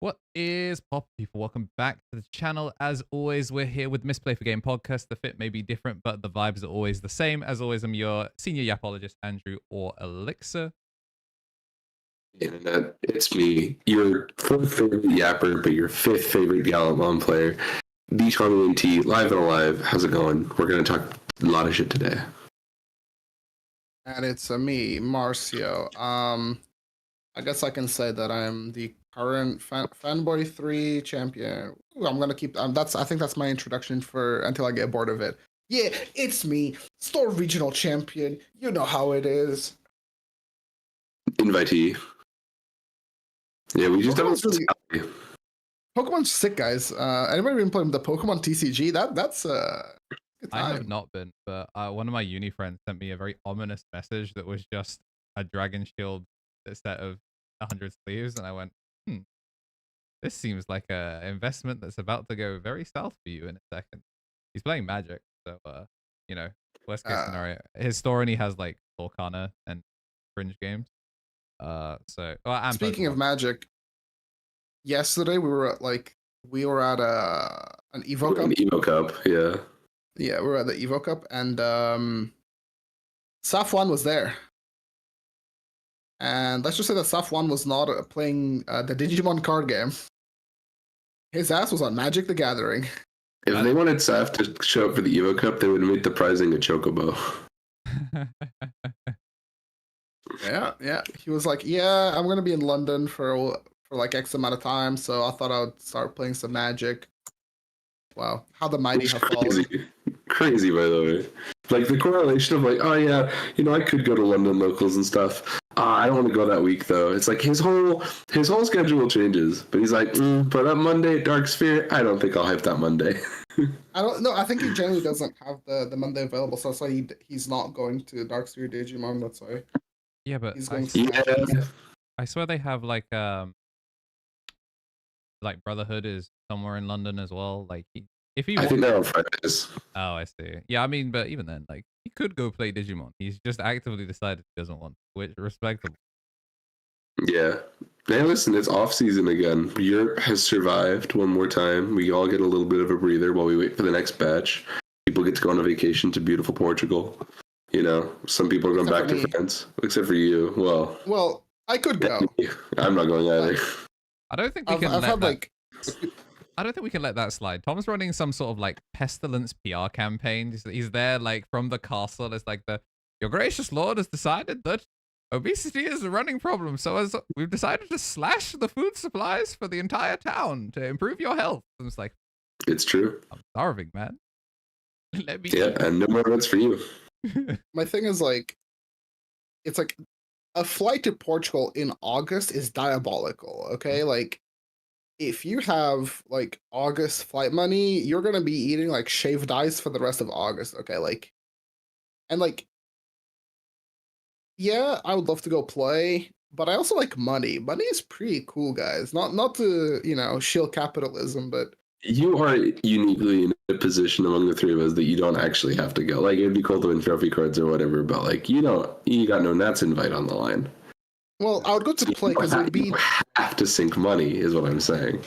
What is pop, people? Welcome back to the channel. As always, we're here with Misplay for Game podcast. The fit may be different, but the vibes are always the same. As always, I'm your senior yapologist, Andrew or Elixir. Internet, it's me, your fourth favorite yapper, but your fifth favorite Gallimon player, the TommyNT, live and alive. How's it going? We're going to talk a lot of shit today. And it's me, Marcio. I guess I can say that I'm the current Fanboy 3 champion. Ooh, I'm gonna keep. I think that's my introduction for until I get bored of it. Yeah, it's me, Store Regional Champion. You know how it is. Invitee. Yeah, we just don't. Really, Pokemon's sick, guys. Anybody been playing the Pokemon TCG? That's good time. I have not been, but one of my uni friends sent me a very ominous message that was just a Dragon Shield set of 100 sleeves, and I went, this seems like a investment that's about to go very south for you in a second. He's playing Magic, so you know, worst case scenario. His store only has like Volcana and Fringe games. Speaking of Magic, yesterday we were at an Evo Cup. An Evo Cup, yeah. Yeah, we were at the Evo Cup, and Saf1 was there. And let's just say that Saf1 was not playing the Digimon card game. His ass was on Magic the Gathering. If they wanted Saf to show up for the Evo Cup, they would have made the prizing a chocobo. Yeah. He was like, yeah, I'm going to be in London for like X amount of time, so I thought I would start playing some Magic. Wow, how the mighty have fallen. Crazy, by the way. Like the correlation of like, oh yeah, you know, I could go to London locals and stuff. I don't want to go that week though. It's like his whole schedule changes, but he's like, but that Monday at Dark Sphere, I don't think I'll hype that Monday. I don't know. I think he generally doesn't have the Monday available, so that's why he's not going to Dark Sphere Digimon. That's why. Yeah, but he's going I swear they have like Brotherhood is somewhere in London as well. Like I think they're on Fridays. Oh, I see. Yeah, I mean, but even then, like he could go play Digimon. He's just actively decided he doesn't want, which respectable. Yeah. Hey, listen, it's off season again. Europe has survived one more time. We all get a little bit of a breather while we wait for the next batch. People get to go on a vacation to beautiful Portugal. You know, some people are going back to France, except for you. Well, I could go. I'm not going either. I don't think we can I don't think we can let that slide. Tom's running some sort of like pestilence PR campaign. He's there like from the castle. It's like your gracious lord has decided that obesity is a running problem. So as we've decided to slash the food supplies for the entire town to improve your health. And it's like, it's true. I'm starving, man. Let me eat. And no more votes for you. My thing is like, it's like a flight to Portugal in August is diabolical. Okay, like. If you have like August flight money, you're gonna be eating like shaved ice for the rest of August. Okay, yeah, I would love to go play, but I also like money. Money is pretty cool, guys. Not to shield capitalism, but you are uniquely in a position among the three of us that you don't actually have to go. Like it'd be cool to win trophy cards or whatever, but like you got no Nats invite on the line. Well, I would go to the play because it would be. You have to sink money, is what I'm saying.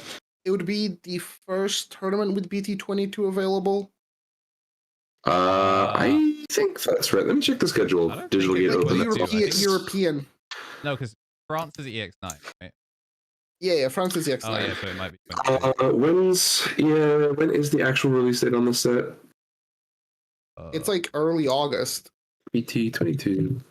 It would be the first tournament with BT22 available. I think that's right. Let me check the schedule. Digital Gate open. European. No, because France is EX9, right? Yeah, France is EX9. Oh yeah, so it might be. When is the actual release date on the set? It's like early August. BT22.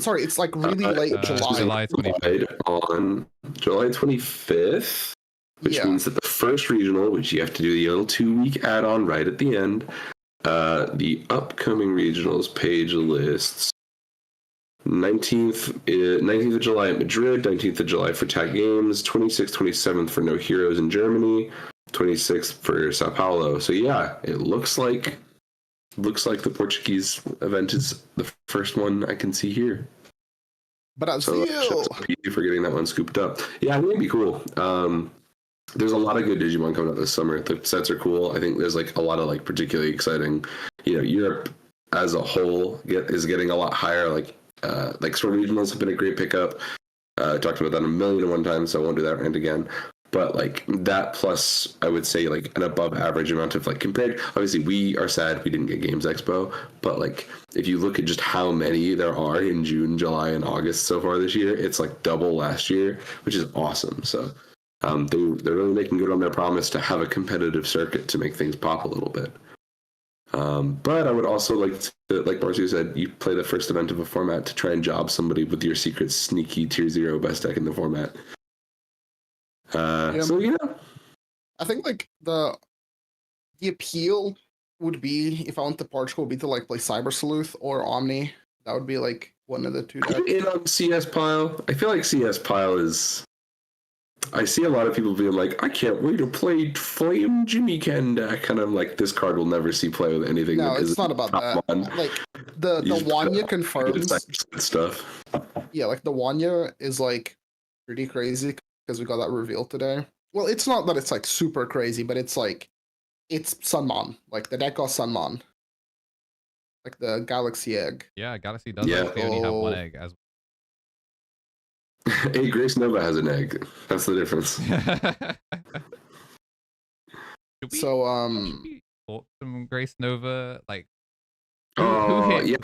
Sorry, it's like really late July 25th. On July 25th, which means that the first regional, which you have to do the little 2-week add-on right at the end, the upcoming regionals page lists 19th of July at Madrid, 19th of July for Tag Games, 26th, 27th for No Heroes in Germany, 26th for Sao Paulo. So yeah, it looks like the Portuguese event is the first one I can see here. But so you for getting that one scooped up. Yeah, I think it'd be cool. There's a lot of good Digimon coming out this summer. The sets are cool. I think there's like a lot of like particularly exciting. Europe as a whole is getting a lot higher. Like Sword Regionals have been a great pickup. I talked about that a million and one times, so I won't do that rant again. But like that plus, I would say like an above average amount of like compared. Obviously, we are sad we didn't get Games Expo, but like if you look at just how many there are in June, July, and August so far this year, it's like double last year, which is awesome. So they're really making good on their promise to have a competitive circuit to make things pop a little bit. But I would also like to, like Marcy said, you play the first event of a format to try and job somebody with your secret sneaky tier 0 best deck in the format. So you know, I think like the appeal would be, if I went to Portugal, would be to like play Cyber Sleuth or Omni. That would be like one of the two decks. I'm in on CS Pile. I feel like CS Pile is. I see a lot of people being like, I can't wait to play Flame Jimmy Ken deck, and I'm like, this card will never see play with anything. No, it's not about that. One. Like the Wanya confirms stuff. Yeah, like the Wanya is like pretty crazy because we got that reveal today. Well, it's not that it's like super crazy, but it's like it's Sunmon. Like the deck got Sunmon. Like the Galaxy Egg. Yeah, Galaxy does actually only have one egg as Hey, Grace Nova has an egg. That's the difference. Should we talk some Grace Nova? Like, yeah,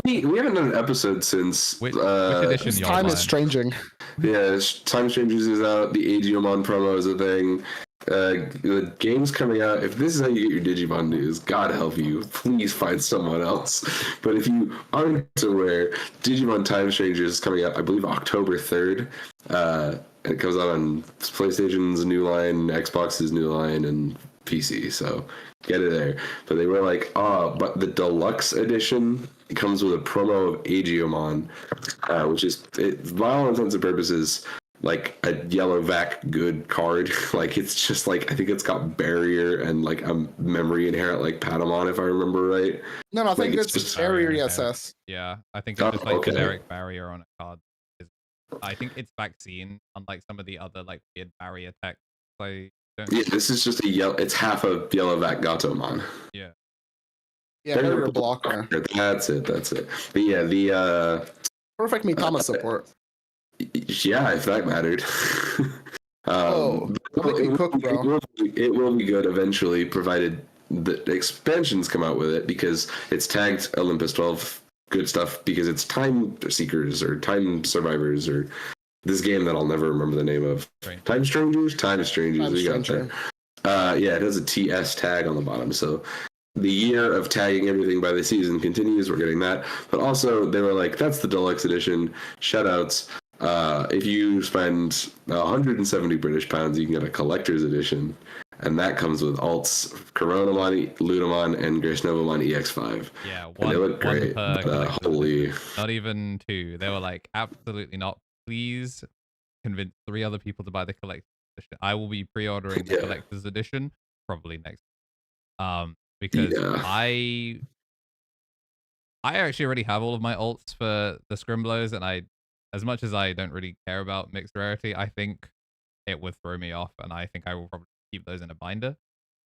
we haven't done an episode since which edition? Time is Changing. Yeah, Time Strangers is out. The Digimon promo is a thing. The game's coming out. If this is how you get your Digimon news, God help you. Please find someone else. But if you aren't aware, Digimon Time Strangers is coming out, I believe, October 3rd. And it comes out on PlayStation's new line, Xbox's new line, and PC. So get it there. But they were like, but the deluxe edition comes with a promo of Agiomon, which is, by all intents and purposes, like a yellow vac good card. Like it's just like, I think it's got barrier and like a memory inherent like Patamon, if I remember right. No, I think it's just barrier ESS. Yeah, I think it's just like generic barrier on a card. I think it's vaccine, unlike some of the other like weird barrier tech. This is just a yellow. It's half a yellow vac Gatomon. Yeah. Yeah, barrier blocker. That's it. But yeah, the perfect Mitama support. Yeah, if that mattered. It will be good eventually, provided the expansions come out with it, because it's tagged Olympus 12 good stuff, because it's Time Seekers or Time Survivors or this game that I'll never remember the name of. Right. Time Strangers. We got there. Yeah, it has a TS tag on the bottom, so the year of tagging everything by the season continues. We're getting that, but also they were like, that's the deluxe edition. Shoutouts. If you spend 170 British pounds, you can get a collector's edition, and that comes with alts Coronamon, Ludamon, and Grace Novamon EX5. Yeah, and they look great. Holy, not even two. They were like, absolutely not. Please convince 3 other people to buy the collector's edition. I will be pre-ordering the collector's edition probably next. Because I actually already have all of my alts for the Scrimblows, and as much as I don't really care about mixed rarity, I think it would throw me off, and I think I will probably keep those in a binder.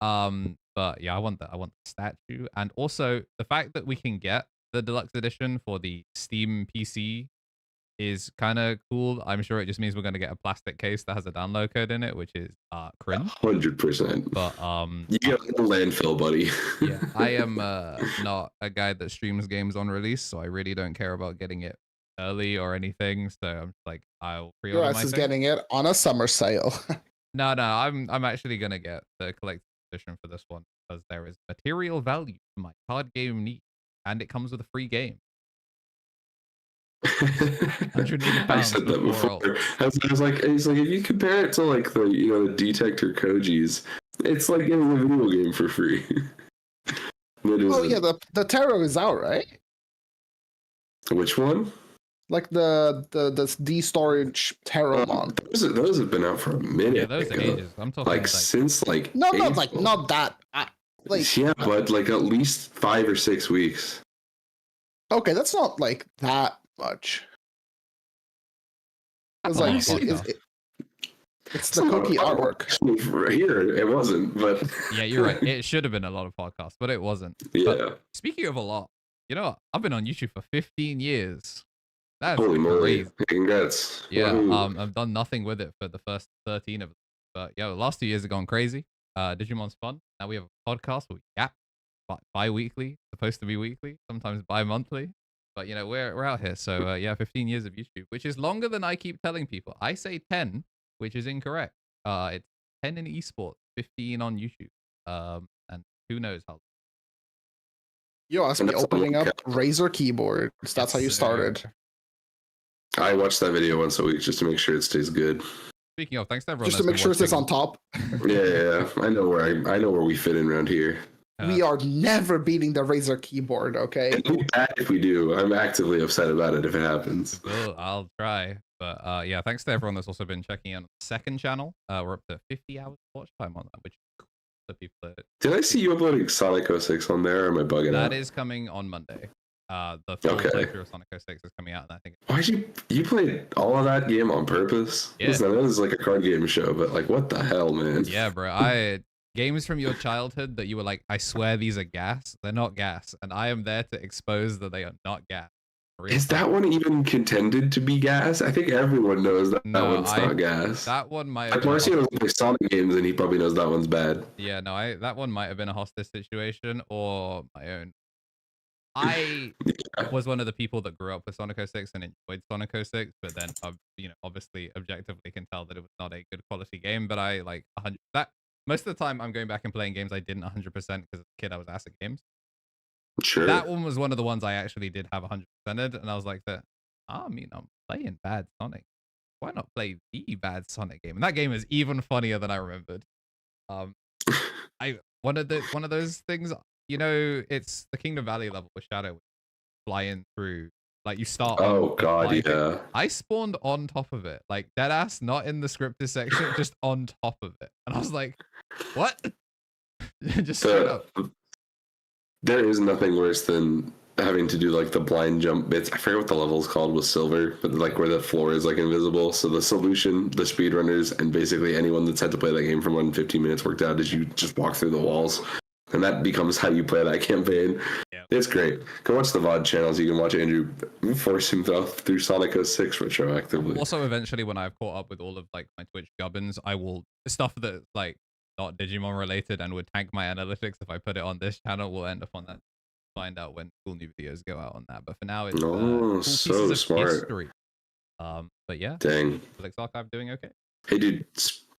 But yeah, I want the statue, and also the fact that we can get the deluxe edition for the Steam PC is kind of cool. I'm sure it just means we're going to get a plastic case that has a download code in it, which is cringe. 100%. But you get a landfill, buddy. Yeah, I am not a guy that streams games on release, so I really don't care about getting it early or anything. So I'm just like, I'll pre-order my thing. Is getting it on a summer sale. No, I'm actually gonna get the collector's edition for this one because there is material value to my card game need, and it comes with a free game. I said that before. I was like, if you compare it to like the Detector Kojis, it's like getting a video game for free. The Tarot is out, right? Which one? Like the D-Storage Tarotmon. Those have been out for a minute. Yeah, those are ages. I'm talking like since like not that. Yeah, but like at least 5 or 6 weeks. Okay, that's not like that much. It's like it's the cookie artwork. Here, it wasn't, but yeah, you're right. It should have been a lot of podcasts, but it wasn't. Yeah. But speaking of a lot, I've been on YouTube for 15 years. That's holy moly! crazy. Congrats. Yeah, I've done nothing with it for the first 13 of them. But yeah, the last 2 years have gone crazy. Digimon's fun. Now we have a podcast where we yap bi-weekly, supposed to be weekly, sometimes bi-monthly. But you know, we're out here. So yeah, 15 years of YouTube, which is longer than I keep telling people. I say 10, which is incorrect. It's 10 in esports, 15 on YouTube. And who knows how. You asked me opening up Razer keyboards. That's how you started. I watch that video once a week just to make sure it stays good. Speaking of, thanks to everyone. Just to make sure it stays on top. Yeah. I know where we fit in around here. We are never beating the Razer keyboard, okay? If we do, I'm actively upset about it if it happens. Well, I'll try. But yeah, thanks to everyone that's also been checking out the second channel. We're up to 50 hours watch time on that, which is cool for people that... Did I see you uploading Sonic 06 on there, or am I bugging out? That is coming on Monday. The full playthrough of Sonic 06 is coming out, and I think... Why'd you played all of that game on purpose? Yeah. Listen, I know this is like a card game show, but like, what the hell, man? Yeah, bro. Games from your childhood that you were like, I swear these are gas. They're not gas. And I am there to expose that they are not gas. Is that one even contended to be gas? I think everyone knows that that one's not gas. That one might have been... Marcio doesn't play Sonic games, and he probably knows that one's bad. Yeah, no, that one might have been a hostage situation or my own. I was one of the people that grew up with Sonic 06 and enjoyed Sonic 06, but then, you know, obviously, objectively can tell that it was not a good quality game. But I like 100 that. Most of the time, I'm going back and playing games I didn't 100% because as a kid I was ass at games. Sure. That one was one of the ones I actually did have 100%ed, and I was like, I mean, I'm playing bad Sonic. Why not play the bad Sonic game? And that game is even funnier than I remembered. One of those things, you know, it's the Kingdom Valley level with Shadow flying through. Like you start. Oh god, yeah. I spawned on top of it, like deadass, not in the scripted section, just on top of it, and I was like, "What?" Just straight up. There is nothing worse than having to do like the blind jump bits. I forget what the level's called with Silver, but like where the floor is like invisible. So the solution, the speedrunners, and basically anyone that's had to play that game for more than 15 minutes worked out is you just walk through the walls. And that becomes how you play that campaign. Yeah. It's great. Go watch the VOD channels. You can watch Andrew force himself through Sonic 06 retroactively. Also, eventually, when I've caught up with all of like my Twitch gubbins, I will stuff that's like not Digimon related and would tank my analytics if I put it on this channel. We'll end up on that. Find out when cool new videos go out on that. But for now, it's cool so smart. History. But yeah. Dang. KnTElixar Archive doing okay. Hey, dude.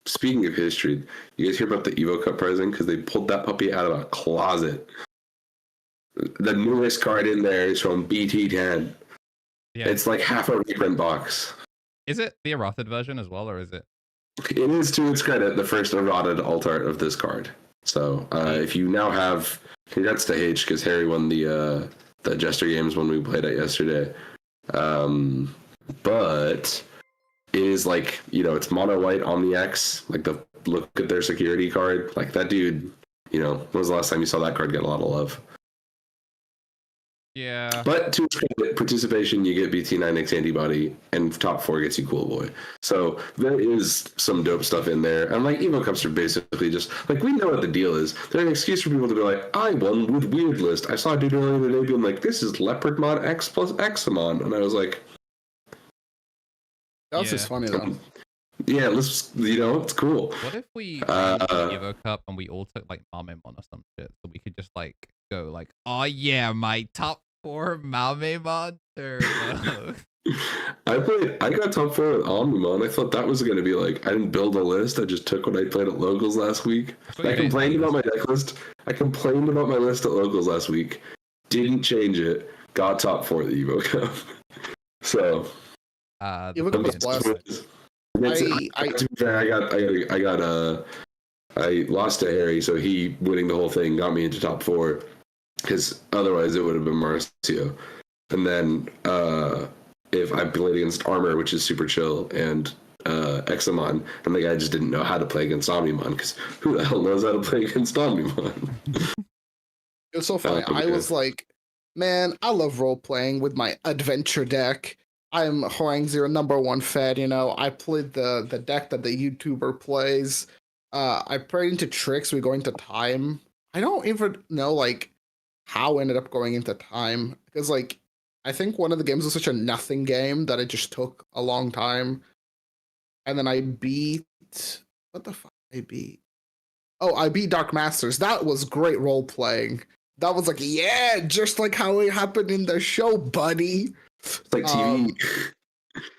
Speaking of history, you guys hear about the Evo Cup prizing? Because they pulled that puppy out of a closet. The newest card in there is from BT10. Yeah. It's like half a reprint box. Is it the errated version as well, or is it? It is, to its credit, the first errated alt art of this card. So if you now have... Congrats to H, because Harry won the Jester games when we played it yesterday. But... It is like, you know, it's mono white on the X. Like, look at their security card. Like, that dude, you know, when was the last time you saw that card get a lot of love? Yeah. But to participation, you get BT9X antibody, and top 4 gets you Cool Boy. So there is some dope stuff in there. And, like, Evo Cups are basically just, like, we know what the deal is. They're an excuse for people to be like, I won with Weird List. I saw a dude earlier today being like, this is Leopard Mod X plus Examon. And I was like... That was just funny, though. Yeah, let's, you know, it's cool. What if we Evo Cup and we all took, like, Mamemon or some shit, so we could just, like, go, like, oh, yeah, my top 4 Mamemon turbo. I got top 4 with Omnimon. I thought that was going to be, like, I didn't build a list. I just took what I played at Locals last week. I complained about my deck list. I complained about my list at Locals last week. Didn't change it. Got top 4 at the Evo Cup. So... Evo Cup was blessed. I lost to Harry, so he winning the whole thing got me into top 4, because otherwise it would have been Marcio. And then if I played against Armor, which is super chill, and Examon, and the guy just didn't know how to play against Omnimon, because who the hell knows how to play against Omnimon? It was so funny. I was like, man, I love role playing with my adventure deck. I'm Hoang Zero #1 fed, you know. I played the deck that the YouTuber plays. I prayed into tricks. We go into time. I don't even know, like, how I ended up going into time. Because, like, I think one of the games was such a nothing game that it just took a long time. And then I beat what the fuck I beat? Oh, I beat Dark Masters. That was great role playing. That was like, yeah, just like how it happened in the show, buddy. It's like TV.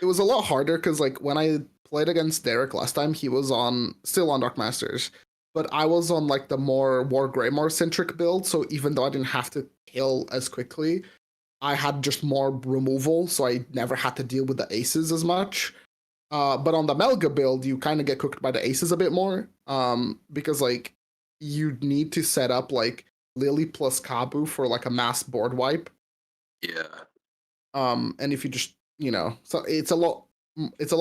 It was a lot harder because like when I played against Derek last time, he was still on Dark Masters, but I was on like the more War Greymore centric build. So even though I didn't have to kill as quickly, I had just more removal, so I never had to deal with the aces as much. But on the Melga build, you kind of get cooked by the aces a bit more, because like you need to set up like Lily plus Kabu for like a mass board wipe. Yeah. And if you just so it's a lot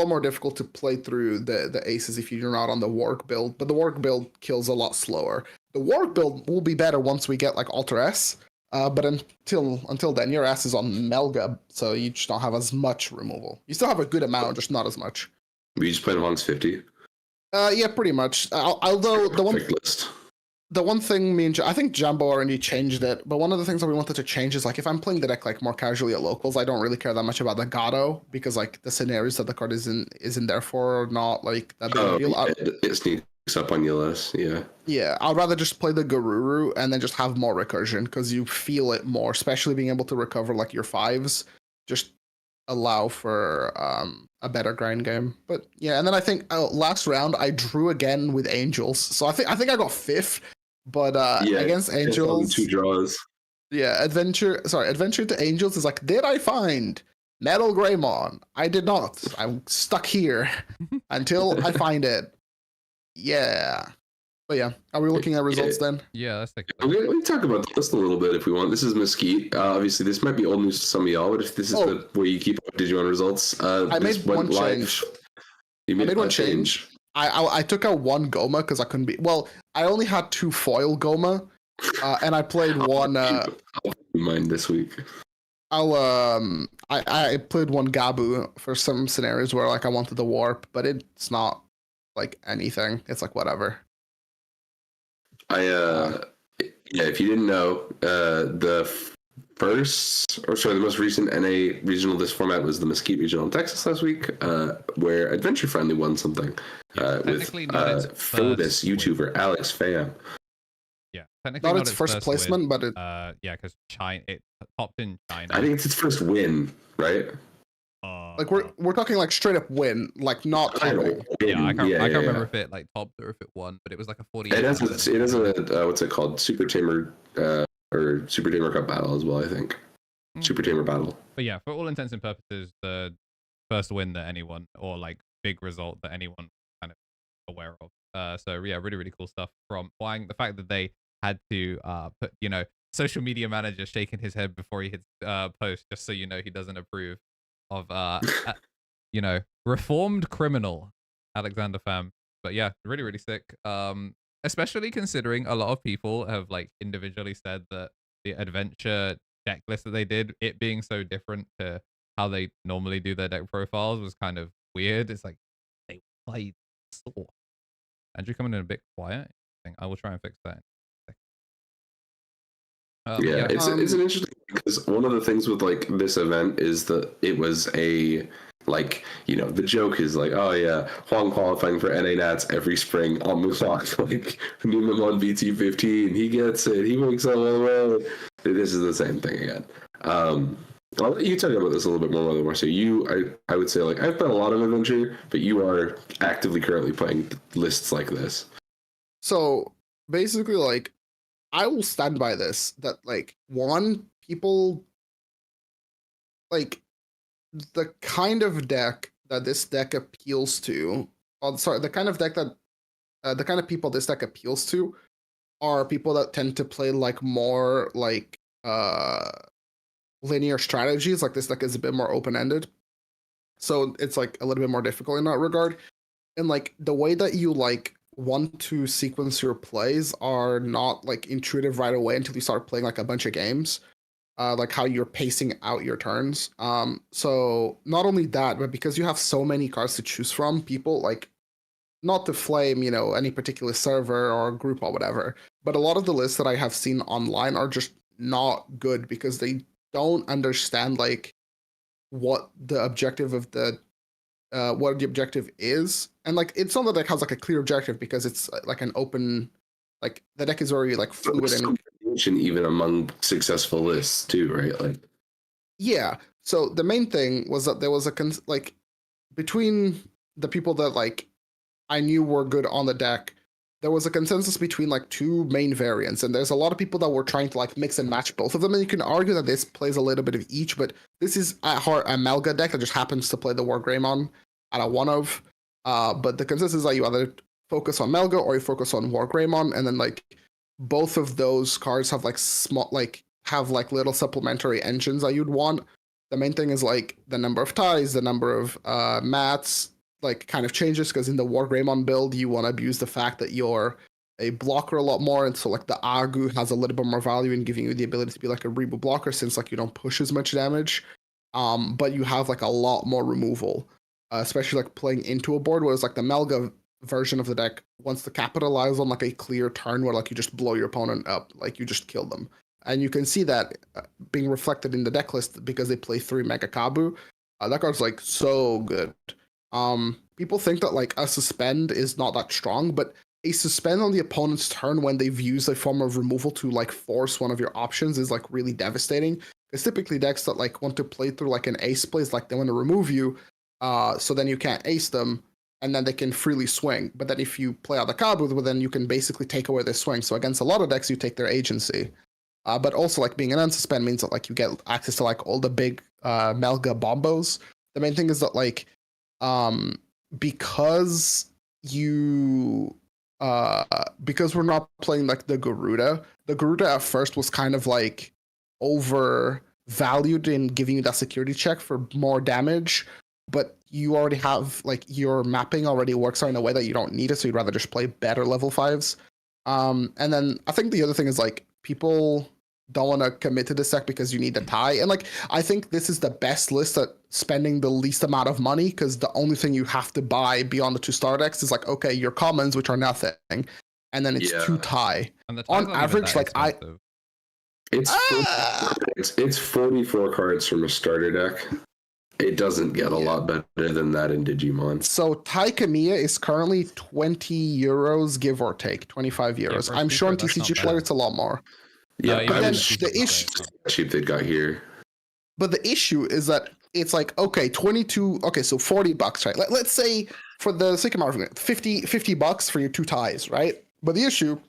more difficult to play through the aces if you're not on the Warg build. But the Warg build kills a lot slower. The Warg build will be better once we get like Alter S. But until then, your ass is on Melga, so you just don't have as much removal. You still have a good amount, just not as much. We just played amongst 50. Yeah, pretty much. Although the one thing I think Jumbo already changed it, but one of the things that we wanted to change is like if I'm playing the deck like more casually at locals, I don't really care that much about the Gato because like the scenarios that the card is in there for are not like that big of a deal. Yeah, it sneaks up on you less, yeah. Yeah, I'd rather just play the Garuru and then just have more recursion because you feel it more, especially being able to recover like your fives. Just allow for a better grind game. But yeah, and then I think last round I drew again with Angels, so I think I got fifth. But against Angels, 2 draws. Yeah, Adventure to Angels is like, did I find Metal Greymon? I did not. I'm stuck here until I find it. Yeah. But yeah, are we looking at results then? Yeah, let's take it. We can talk about this a little bit if we want. This is Mesquite. Obviously, this might be old news to some of y'all, but if this is the way you keep up Digimon results, I made one change. You made one change. I took out one Goma because I couldn't be. Well, I only had 2 foil Goma, and I played one. I'll mine this week. I played one Gabu for some scenarios where like I wanted the warp, but it's not like anything. It's like whatever. Yeah, if you didn't know, the most recent NA regional this format was the Mesquite regional in Texas last week, where Adventure finally won something with famous YouTuber Alex Pham. Yeah, technically not its first placement, win, but it because China, it popped in China. I think it's its first win, right? Like we're talking like straight up win, like not title. Yeah, I can't remember if it like topped or if it won, but it was like a 40. It has a what's it called, Super Tamer or Super Tamer Cup battle as well, I think. Super Tamer battle. But yeah, for all intents and purposes, the first win that anyone or like big result that anyone kind of aware of. So yeah, really really cool stuff from Huang. The fact that they had to put social media manager shaking his head before he hits post just so he doesn't approve of reformed criminal Alexander Pham. But yeah, really really sick, especially considering a lot of people have like individually said that the adventure deck list that they did, it being so different to how they normally do their deck profiles, was kind of weird. It's like they played Saw. Andrew coming in a bit quiet. I will try and fix that. It's an interesting, because one of the things with like this event is that it was a the joke is like, oh yeah, Huang qualifying for NA Nats every spring on Musok, like Newman on BT15, he gets it, he wakes up all the way. This is the same thing again. I'll let you talk about this a little bit more. So I would say like I've played a lot of Adventure, but you are actively currently playing lists like this. So basically, like, I will stand by this, that like people like the kind of deck that this deck appeals to. The kind of deck that the kind of people this deck appeals to are people that tend to play like more like linear strategies. Like this deck is a bit more open-ended, so it's like a little bit more difficult in that regard. And like the way that you like want to sequence your plays are not like intuitive right away until you start playing like a bunch of games, like how you're pacing out your turns. So not only that, but because you have so many cards to choose from, people like, not to flame any particular server or group or whatever, but a lot of the lists that I have seen online are just not good because they don't understand like what the objective of the what the objective is, and like it's not that the deck has like a clear objective because it's like an open, like the deck is already like But fluid there's and some variation even among successful lists too, right? Like, yeah. So the main thing was that there was a like between the people that like I knew were good on the deck, there was a consensus between like two main variants, and there's a lot of people that were trying to like mix and match both of them. And you can argue that this plays a little bit of each, but this is at heart a Melga deck that just happens to play the War Greymon at a one of. But the consensus is that you either focus on Melga or you focus on War Greymon, and then like both of those cards have like small have like little supplementary engines that you'd want. The main thing is like the number of ties, the number of mats, like kind of changes because in the War Greymon build you want to abuse the fact that you're a blocker a lot more, and so like the Agu has a little bit more value in giving you the ability to be like a reboot blocker since like you don't push as much damage, but you have like a lot more removal, especially like playing into a board. Whereas like the Melga version of the deck wants to capitalize on like a clear turn where like you just blow your opponent up, like you just kill them, and you can see that being reflected in the deck list because they play 3 Mega Kabu. That card's like so good. People think that like a suspend is not that strong, but a suspend on the opponent's turn when they've used a form of removal to like force one of your options is like really devastating. Because typically decks that like want to play through like an ace plays like they want to remove you, so then you can't ace them, and then they can freely swing. But then if you play out the Kabu, well, then you can basically take away their swing. So against a lot of decks, you take their agency. But also like being an unsuspend means that like you get access to like all the big Melga bombos. The main thing is that like because you because we're not playing like the Garuda at first was kind of like overvalued in giving you that security check for more damage, but you already have like your mapping already works out in a way that you don't need it, so you'd rather just play better level 5s. And then I think the other thing is like people don't want to commit to this deck because you need the tie. And like I think this is the best list at spending the least amount of money, because the only thing you have to buy beyond the 2 star decks is like, okay, your commons, which are nothing, and then it's 2 tie. On average, like it's 44 cards from a starter deck. It doesn't get a lot better than that in Digimon. So Tai Kamiya is currently 20 euros, give or take, 25 euros. I'm sure on TCG Player it's a lot more. Yeah, but then the issue cheap they got here. But the issue is that it's like, okay, 22, okay, so $40, right? Let's say for the sake of argument, $50 for your 2 ties, right? But the issue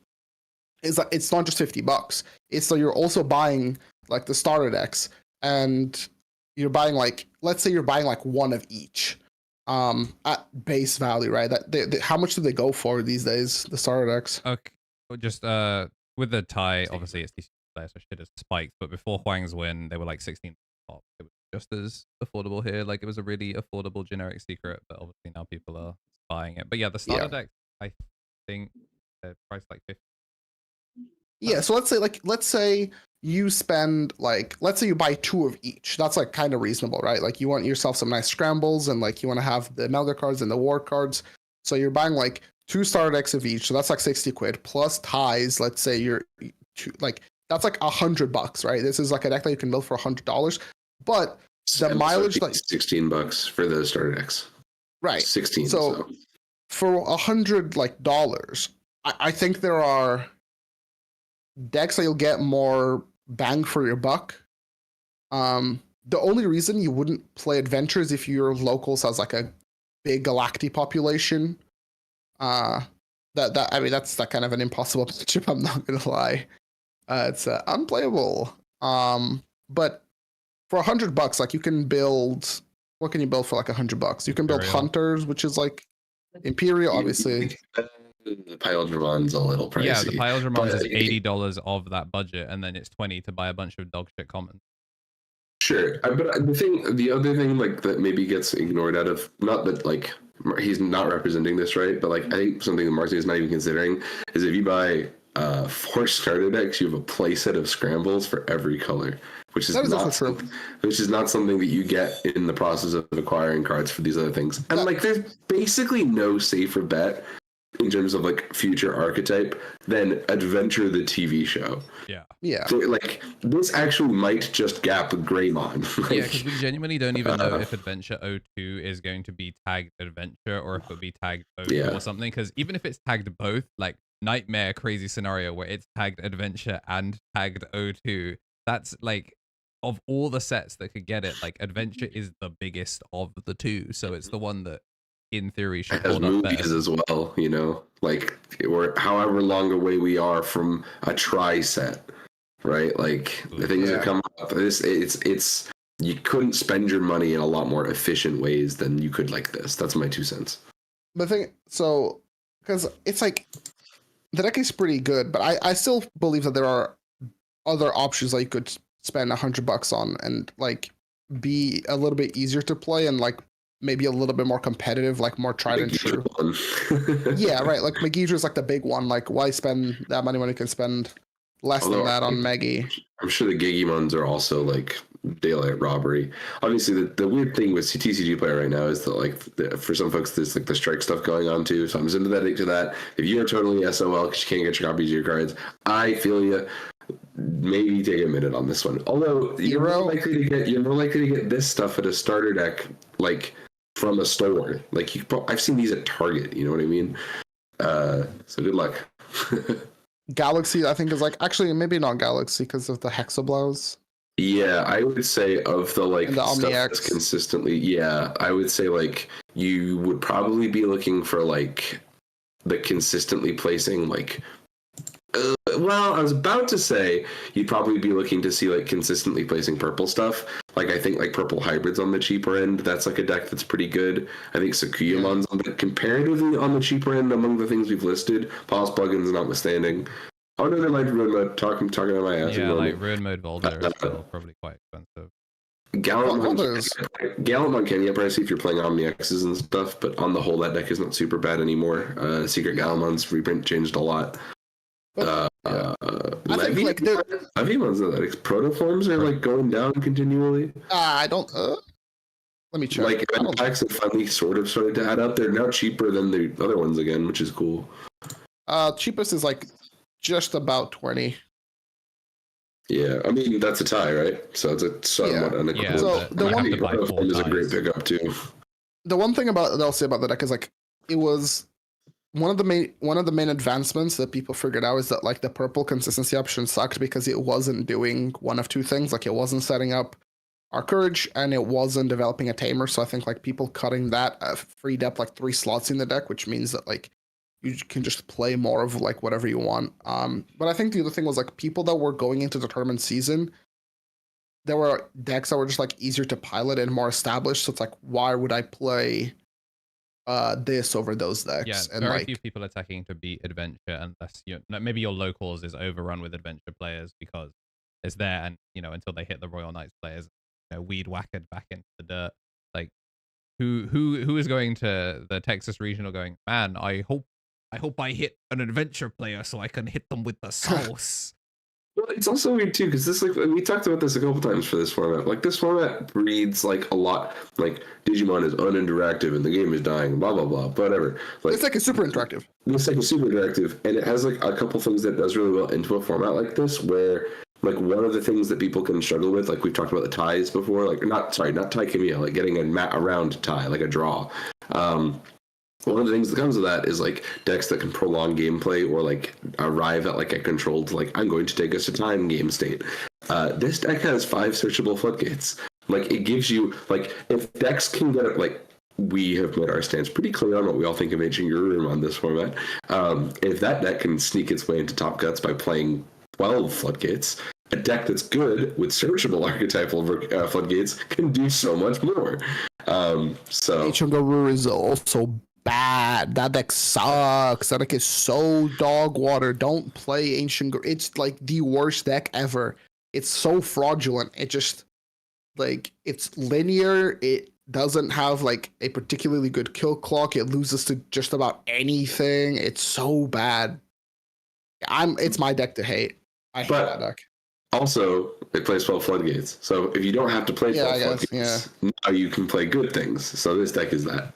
is that it's not just $50. It's so you're also buying like the starter decks, and you're buying like, let's say you're buying like one of each at base value, right? That how much do they go for these days, the starter decks? Okay, just with the tie, obviously it's TCG, so shit has spiked. But before Huang's win, they were like 16 top. It was just as affordable here. Like it was a really affordable generic secret, but obviously now people are buying it. But yeah, the starter deck, I think they're priced like 50. Yeah, so let's say you spend like, let's say you buy 2 of each. That's like kind of reasonable, right? Like you want yourself some nice scrambles, and like you want to have the Melga cards and the war cards. So you're buying like 2 starter decks of each. So that's like 60 quid plus ties. Let's say you're like, that's like $100, right? This is like a deck that you can build for $100, but the mileage like $16 for the starter decks, right? 16. So for $100 like dollars, I think there are decks that you'll get more bang for your buck. The only reason you wouldn't play Adventures if your locals has like a big Galacti population. I mean that's that kind of an impossible matchup, I'm not gonna lie. It's unplayable. But for $100, like you can build, what can you build for like $100? You can build Hunters, which is like Imperial, obviously. The Imperialdramon's a little pricey. Yeah, the Imperialdramon is $80 of that budget, and then it's 20 to buy a bunch of dog shit commons. Sure, but the other thing like that maybe gets ignored out of, not that like he's not representing this right, but like I think something that Marcy is not even considering is if you buy 4 starter decks, you have a play set of scrambles for every color, which is not something that you get in the process of acquiring cards for these other things. And like there's basically no safer bet in terms of like future archetype than Adventure the TV show. Yeah. So, like, this actually might just gap Greymon. Like, Yeah, because we genuinely don't even know if Adventure 02 is going to be tagged Adventure or if it'll be tagged 02 or something. Because even if it's tagged both, like Nightmare crazy scenario where it's tagged Adventure and tagged 02, that's like, of all the sets that could get it, like Adventure is the biggest of the two. So it's the one that in theory should as hold up movies better. as well, you know, like, or however long away we are from a try set. Right, like the things that come up. It's you couldn't spend your money in a lot more efficient ways than you could like this. That's my 2 cents. The thing, so because it's like the deck is pretty good, but I still believe that there are other options that you could spend $100 on and like be a little bit easier to play and like maybe a little bit more competitive, like more tried and true. Yeah, right. Like Megidra is like the big one. Like, why spend that money when you can spend less than that on Megi? I'm sure the Digimons are also like daylight robbery. Obviously, the weird thing with TCG player right now is that like for some folks there's like the strike stuff going on too. So I'm sympathetic to that. If you're totally SOL because you can't get your copies of your cards, I feel you. Maybe take a minute on this one. Although you're more likely to get this stuff at a starter deck like from a store. Like I've seen these at Target. You know what I mean? So good luck. Galaxy, I think, is like actually maybe not Galaxy because of the Hexablows. Yeah, I would say of the like the stuff that's consistently. Yeah, I would say like you would probably be looking for like the consistently placing like. Well, I was about to say you'd probably be looking to see like consistently placing purple stuff. Like I think like purple hybrids on the cheaper end. That's like a deck that's pretty good. I think Sakuyamon's on the comparatively on the cheaper end among the things we've listed. Pause plugins notwithstanding. Oh no, they're like ruin mode. Talking about my ass. Yeah, like ruin mode Volder is still probably quite expensive. Gallantmon can get pricey if you're playing Omni-X's and stuff, but on the whole, that deck is not super bad anymore. Secret Gallantmon's reprint changed a lot. I think like Levymon's not that. Protoforms are like going down continually. I don't. Let me check. Like event packs have finally sort of started to add up. They're now cheaper than the other ones again, which is cool. Cheapest is like just about 20. Yeah, I mean that's a tie, right? So it's a somewhat unequivocal. So the one is a great pickup too. The one thing that I'll say about the deck is like it was one of the main advancements that people figured out is that like the purple consistency option sucked because it wasn't doing one of two things. Like it wasn't setting up our courage and it wasn't developing a tamer. So I think like people cutting that freed up like 3 slots in the deck, which means that like you can just play more of like whatever you want. But I think the other thing was like people that were going into the tournament season, there were decks that were just like easier to pilot and more established. So it's like, why would I play this over those decks? Yeah, and very like, few people attacking to beat Adventure unless maybe your locals is overrun with Adventure players because it's there, and until they hit the Royal Knights players, weed whacked back into the dirt. Like who is going to the Texas regional going, man, I hope I hit an Adventure player so I can hit them with the sauce. Well, it's also weird too because this, like, we talked about this a couple times for this format. Like this format breeds like a lot. Like Digimon is uninteractive and the game is dying. Blah blah blah. Whatever. Like, it's like a super interactive. It's like a super interactive, and it has like a couple things that does really well into a format like this, where like one of the things that people can struggle with, like we've talked about the ties before, like not tie Camille, like getting a round tie, like a draw. One of the things that comes with that is like decks that can prolong gameplay or like arrive at like a controlled, like I'm going to take us to time game state. This deck has 5 searchable floodgates. Like it gives you like if decks can get it, like we have made our stance pretty clear on what we all think of Ancient Room on this format. If that deck can sneak its way into top guts by playing 12 floodgates, a deck that's good with searchable archetypal floodgates can do so much more. So Ancient Guru is also bad. That deck sucks. That deck is so dog water. Don't play Ancient Guru. It's like the worst deck ever. It's so fraudulent. It just like it's linear. It doesn't have like a particularly good kill clock. It loses to just about anything. It's so bad. It's my deck to hate. I hate that deck. Also, it plays 12 floodgates. So if you don't have to play 12 floodgates, now you can play good things. So this deck is that.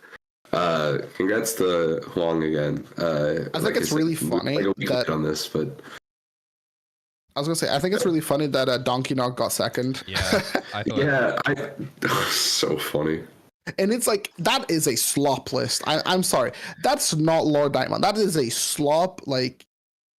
Congrats to Huang again. I think it's really funny that on this, but I was gonna say I think it's really funny that Donkey Nog got second. Yeah, I thought. yeah, so funny. And it's like that is a slop list. I'm sorry, that's not Lord Nightmon. That is a slop. Like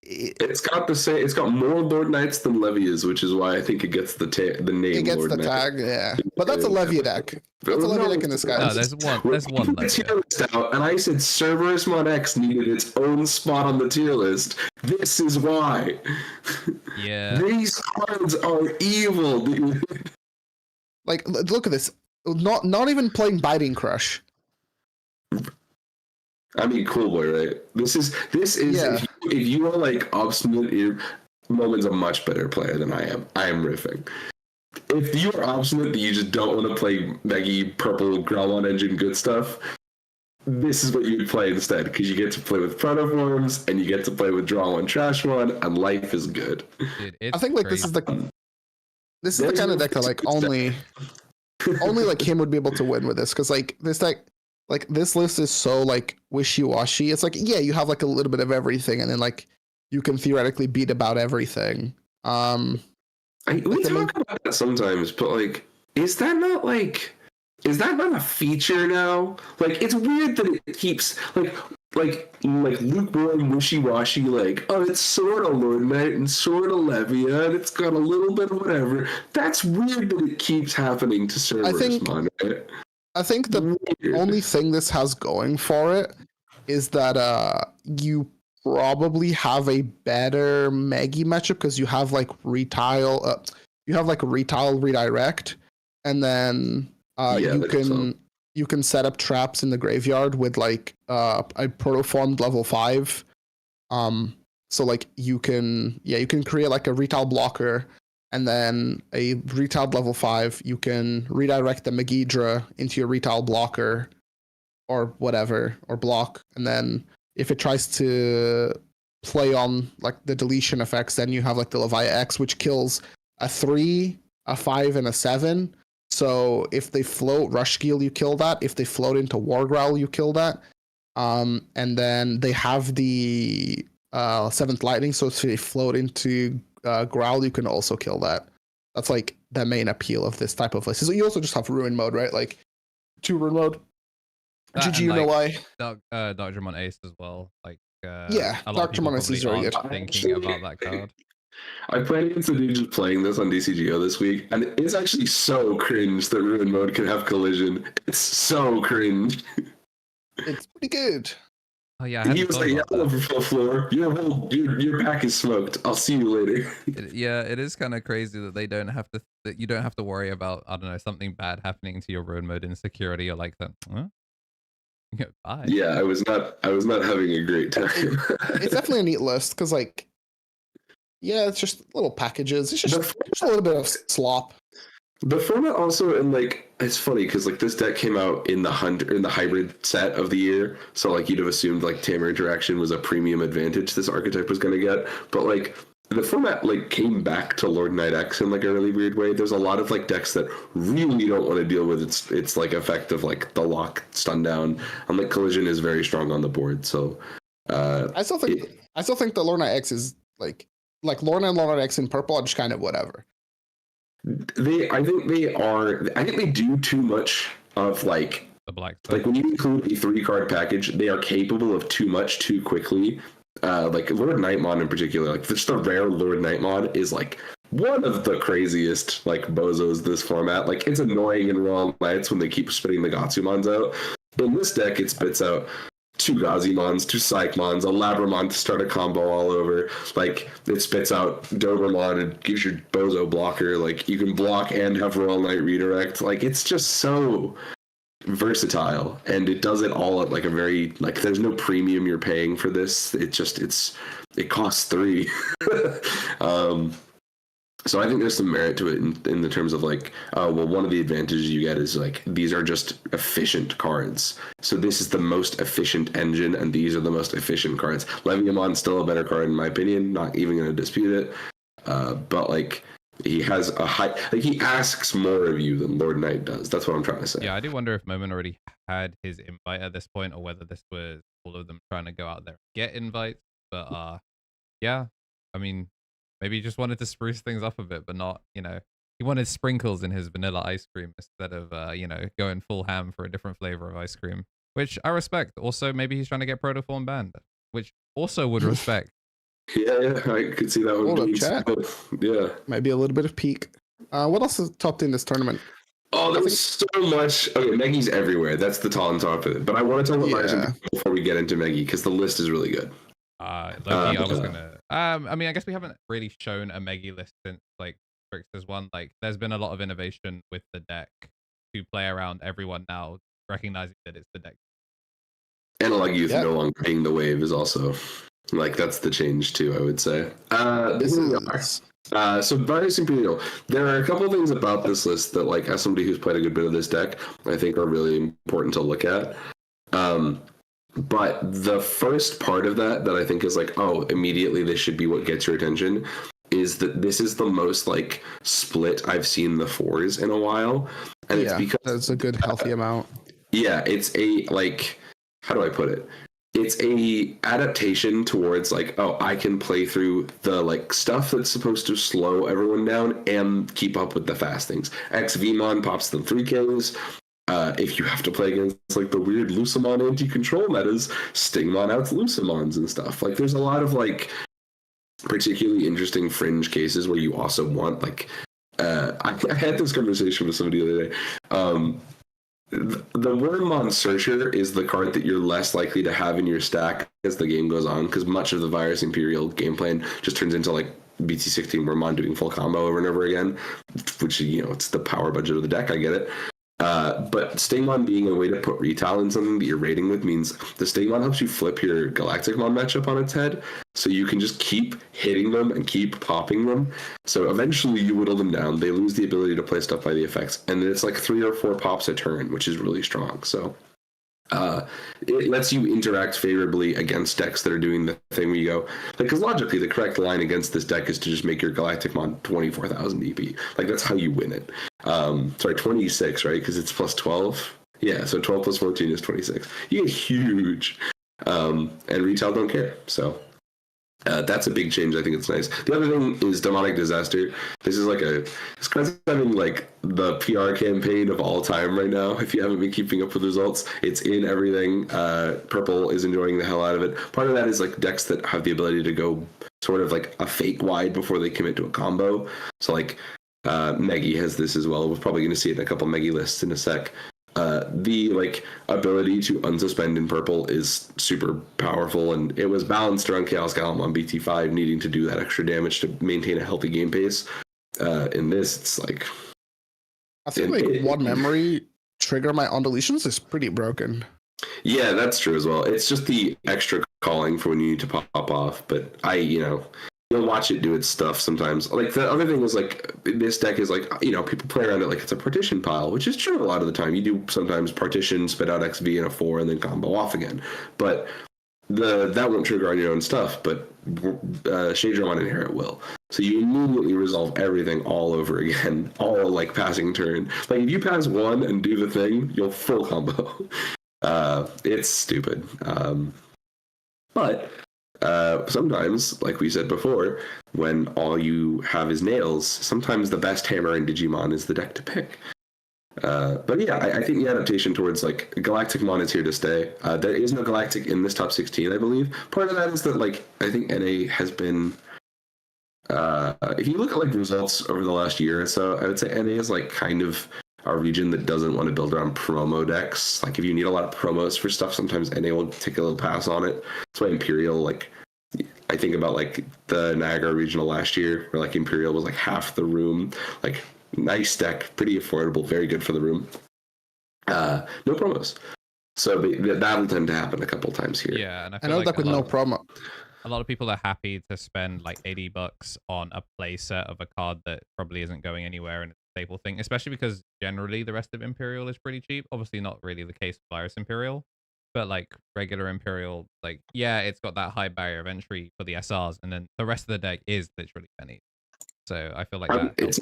it's got the same. It's got more Lord Knights than Levy is, which is why I think it gets the name. It gets Lord the Knight. tag, yeah. But that's a Levy deck. That's a Levy deck in this guy. No, there's one tier list out, and I said Cerberusmon X needed its own spot on the tier list. This is why. Yeah. These cards are evil, dude. Like, look at this. Not even playing Biting Crush. I mean, cool boy, right? This is Yeah. if you are like obstinate, Moment's a much better player than I am. I am riffing. If you are obstinate that you just don't want to play Megi, purple, Gromon engine, good stuff, this is what you would play instead, because you get to play with protoforms and you get to play with draw one, trash one, and life is good. Dude, I think like crazy. this is the kind of deck that like only like him would be able to win with this, because like this deck. Like, this list is so, like, wishy-washy. It's like, yeah, you have, like, a little bit of everything, and then, like, you can theoretically beat about everything. We talk about that sometimes, but, like, is that not a feature now? Like, it's weird that it keeps, like lukewarm, wishy-washy, like, oh, it's sort of Lord Knight and sort of Levia, and it's got a little bit of whatever. That's weird that it keeps happening to Cerberusmon, right? I think the only thing this has going for it is that you probably have a better Megi matchup because you have like retile, redirect, and then you can set up traps in the graveyard with like a protoformed level 5. So like you can create like a retile blocker. And then a retile level 5, you can redirect the Megidra into your retile blocker or whatever, or block. And then if it tries to play on like the deletion effects, then you have like the Leviathan X, which kills a 3, a 5, and a 7. So if they float Rush Geel, you kill that. If they float into War Growl, you kill that. And then they have the 7th Lightning, so if they float into Growl, you can also kill that. That's like the main appeal of this type of list. So you also just have Ruin Mode, right? Like 2 Ruin Mode. GG, you know why? Digimon Ace as well. Like yeah, a lot of people Digimon Ace is probably really good. aren't thinking about that card. I played against a dude just playing this on DCGO this week, and it's actually so cringe that Ruin Mode can have collision. It's so cringe. It's pretty good. Oh yeah, he was like, "Yeah, I love your full floor. Your pack is smoked. I'll see you later." It is kind of crazy that they don't have to. That you don't have to worry about, I don't know, something bad happening to your Ruin Mode insecurity or like that. Huh? Bye. Yeah, I was not having a great time. It's definitely a neat list because like, yeah, it's just little packages. It's just a little bit of slop. The format also, and like, it's funny because like this deck came out in the hybrid set of the year, so like you'd have assumed like Tamer Interaction was a premium advantage this archetype was going to get, but like the format like came back to Lord Knight X in like a really weird way. There's a lot of like decks that really don't want to deal with its like effect of like the lock stun down, and like collision is very strong on the board. So I still think the Lord Knight X is like Lord Knight X in purple are just kind of whatever. I think they do too much of like the black stuff. Like when you include a 3-card package, they are capable of too much too quickly. Like Lord Nightmon in particular, like just the rare Lord Nightmon is like one of the craziest like bozos this format. Like it's annoying in Raw Knights when they keep spitting the Gatsumons out. In this deck, it spits out 2 Gazimons, 2 Psychmons, a Labramon to start a combo all over. Like, it spits out Dobermon and gives your Bozo blocker. Like, you can block and have Royal Knight redirect. Like, it's just so versatile. And it does it all at, like, a very... Like, there's no premium you're paying for this. It costs 3. So I think there's some merit to it in the terms of like, one of the advantages you get is like, these are just efficient cards. So this is the most efficient engine, and these are the most efficient cards. Leviamon's still a better card in my opinion, not even going to dispute it. But like, He has a high, like he asks more of you than Lord Knight does. That's what I'm trying to say. Yeah, I do wonder if Moment already had his invite at this point, or whether this was all of them trying to go out there and get invites. But yeah, I mean, maybe he just wanted to spruce things up a bit, but not, he wanted sprinkles in his vanilla ice cream instead of, going full ham for a different flavor of ice cream, which I respect. Also, maybe he's trying to get Protoform banned, which also would respect. Yeah, I could see that one. Hold up, chat. Yeah. Maybe a little bit of peak. What else is topped in this tournament? Oh, there was so much. Okay, Megi's everywhere. That's the on top of it. But I want to talk about Virus before we get into Megi, because the list is really good. Loki, I was gonna. I mean, I guess we haven't really shown a Megi list since like Trickster's one. Like, there's been a lot of innovation with the deck to play around everyone now, recognizing that it's the deck. Analog Youth no longer being the wave is also like that's the change too. I would say. So Virus Imperial, there are a couple of things about this list that, like, as somebody who's played a good bit of this deck, I think are really important to look at. But the first part of that I think is like, oh, immediately this should be what gets your attention, is that this is the most like split I've seen the fours in a while, and it's because that's a good healthy amount. Yeah, it's a like, how do I put it? It's a adaptation towards like, oh, I can play through the like stuff that's supposed to slow everyone down and keep up with the fast things. XVmon pops them 3Ks. If you have to play against like the weird Lucemon anti-control metas, Stingmon outs Lucemons and stuff. Like, there's a lot of like particularly interesting fringe cases where you also want like, I had this conversation with somebody the other day. The Wormmon Searcher is the card that you're less likely to have in your stack as the game goes on, because much of the Virus Imperial game plan just turns into like BT16 Wormmon doing full combo over and over again, which, it's the power budget of the deck. I get it. But Stingmon being a way to put retail in something that you're raiding with means the Stingmon helps you flip your Galacticmon matchup on its head, so you can just keep hitting them and keep popping them. So eventually you whittle them down. They lose the ability to play stuff by the effects, and then it's like 3 or 4 pops a turn, which is really strong. So it lets you interact favorably against decks that are doing the thing where you go, like, because logically the correct line against this deck is to just make your Galacticmon 24,000 EP. Like, that's how you win it. 26, right? Because it's plus 12. Yeah, so 12 plus 14 is 26. You get huge. And retail don't care. So that's a big change. I think it's nice. The other thing is Demonic Disaster. This is like this card's having like the PR campaign of all time right now. If you haven't been keeping up with results, it's in everything. Purple is enjoying the hell out of it. Part of that is like decks that have the ability to go sort of like a fake wide before they commit to a combo. So like Megi has this as well. We're probably going to see it in a couple Megi lists in a sec. The like ability to unsuspend in purple is super powerful, and it was balanced around Chaos Golem on BT5 needing to do that extra damage to maintain a healthy game pace. In this, it's like, I think one memory trigger my undeletions is pretty broken. Yeah, that's true as well. It's just the extra calling for when you need to pop off, but you'll watch it do its stuff sometimes. Like, the other thing is, like, this deck is, like, people play around it like it's a partition pile, which is true a lot of the time. You do sometimes partition, spit out XV in a 4, and then combo off again. But that won't trigger on your own stuff, but Shaderamon Inherit will. So you immediately resolve everything all over again, all, like, passing turn. Like, if you pass one and do the thing, you'll full combo. It's stupid. But sometimes, like we said before, when all you have is nails, sometimes the best hammer in Digimon is the deck to pick. But yeah, I think the adaptation towards like Galacticmon is here to stay. There is no Galactic in this top 16, I believe. Part of that is that, like, I think NA has been, if you look at like results over the last year or so, I would say NA is like kind of a region that doesn't want to build around promo decks. Like, if you need a lot of promos for stuff, sometimes NA will take a little pass on it. That's why Imperial, like, I think about like the Niagara Regional last year, where like Imperial was like half the room. Like, nice deck, pretty affordable, very good for the room. No promos. So that'll tend to happen a couple times here. Yeah, and I know that with no promo. A lot of people are happy to spend like $80 on a play set of a card that probably isn't going anywhere and it's a staple thing, especially because generally the rest of Imperial is pretty cheap. Obviously not really the case with Virus Imperial, but like regular Imperial, like, yeah, it's got that high barrier of entry for the SRs, and then the rest of the deck is literally pennies. So I feel like that it's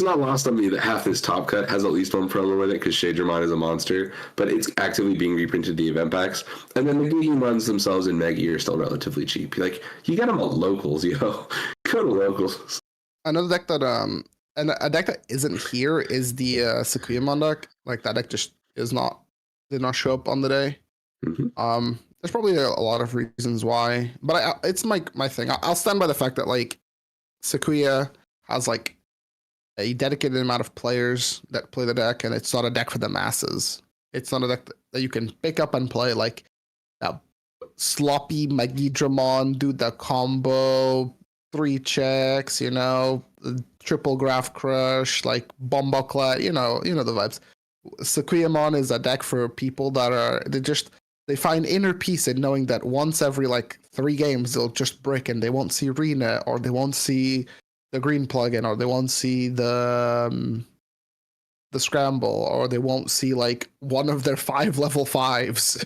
not lost on me that half this top cut has at least one promo with it because Shadermon is a monster, but it's actively being reprinted the event packs. And then the Digimons themselves in Megi are still relatively cheap. Like, you get them at locals, yo. Go to locals. Another deck that and a deck that isn't here is the Sakuyamon deck. Like, that deck just did not show up on the day. Mm-hmm. There's probably a lot of reasons why, but it's my thing. I'll stand by the fact that like Sakuya has like a dedicated amount of players that play the deck, and it's not a deck for the masses. It's not a deck that you can pick up and play like that sloppy Megidramon, do the combo, 3 checks, triple Graph Crush, like Bomboclat, you know the vibes. Sakuyamon is a deck for people that they find inner peace in knowing that once every like 3 games they'll just brick and they won't see Rena, or they won't see the green plugin, or they won't see the scramble, or they won't see like one of their 5 level 5s.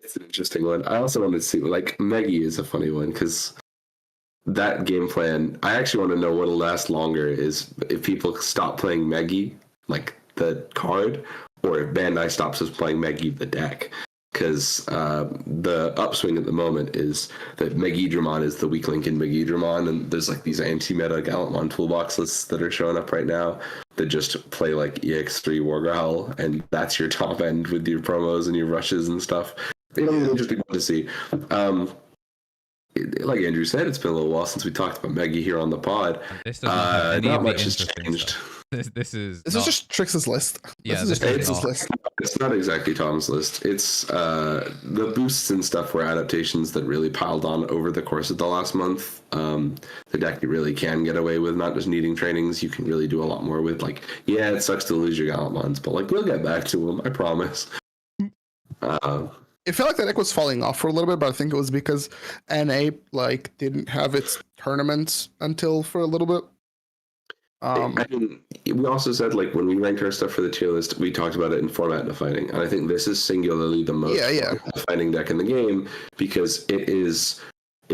It's an interesting one. I also want to see, like, Megi is a funny one because that game plan, I actually want to know what'll last longer is if people stop playing Megi, like the card, or if Bandai stops us playing Megi the deck. Because the upswing at the moment is that Megidramon is the weak link in Megidramon, and there's like these anti-meta Gallantmon toolbox lists that are showing up right now that just play like EX3 Wargrowl, and that's your top end with your promos and your rushes and stuff. It'll be interesting to see. Like Andrew said, it's been a little while since we talked about Megi here on the pod. Not much has changed. This is just Trix's list. Yeah, this is just Trix's list. It's not exactly Tom's list. It's the boosts and stuff were adaptations that really piled on over the course of the last month. The deck you really can get away with not just needing trainings. You can really do a lot more with, like, yeah, it sucks to lose your Gallantmons, but like we'll get back to them, I promise. It felt like the deck was falling off for a little bit, but I think it was because NA like didn't have its tournaments until for a little bit. I mean, we also said, like, when we ranked our stuff for the tier list, we talked about it in format defining, and I think this is singularly the most defining deck in the game because it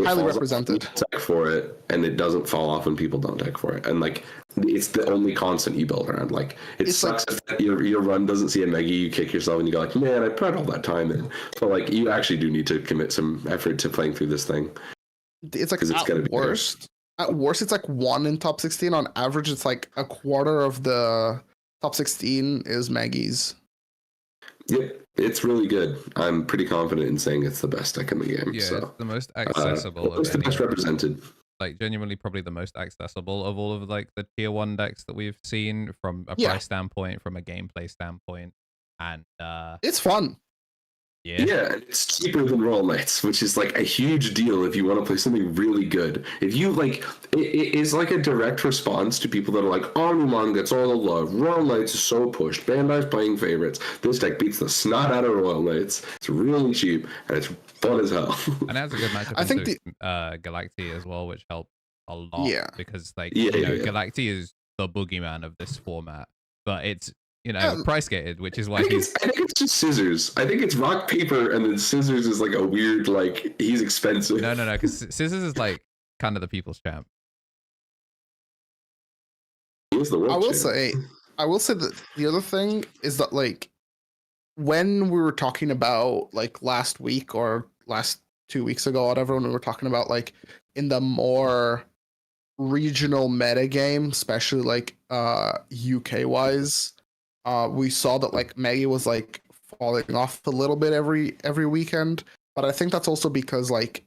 highly represented. Deck for it, and it doesn't fall off when people don't deck for it, and like it's the only constant you build around. Like, it sucks if your run doesn't see a Megi, you kick yourself, and you go like, man, I put all that time in, but like you actually do need to commit some effort to playing through this thing. It's like At worst, it's like 1 in top 16. On average, it's like a quarter of the top 16 is Megi's. Yep, it's really good. I'm pretty confident in saying it's the best deck in the game. Yeah, so. It's the most accessible. It's the best represented. Like, genuinely probably the most accessible of all of like the tier 1 decks that we've seen from a price standpoint, from a gameplay standpoint, and it's fun. Yeah, it's cheaper than Royal Knights, which is like a huge deal if you want to play something really good. If you like, it is like a direct response to people that are like, Omnimon gets all the love, Royal Knights is so pushed, Bandai's playing favorites. This deck beats the snot out of Royal Knights. It's really cheap and it's fun as hell. And it has a good matchup. I think Galacti as well, which helped a lot. Yeah, because like Galacti is the boogeyman of this format, but it's price gated, which is why I think it's just scissors. I think it's rock, paper, and then scissors is like a weird, like, he's expensive. No, because scissors is like kind of the people's champ. He's the world champ. I will say that the other thing is that, like, when we were talking about, like, last week or last 2 weeks ago, whatever, when we were talking about, like, in the more regional meta game, especially like UK wise, we saw that like Megi was like falling off a little bit every weekend, but I think that's also because like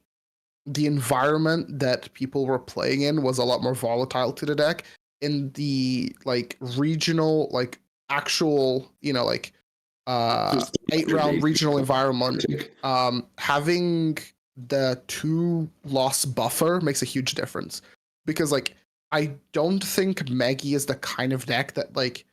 the environment that people were playing in was a lot more volatile to the deck. In the like regional, like actual, 8-round regional environment, having the 2 loss buffer makes a huge difference, because like I don't think Megi is the kind of deck that like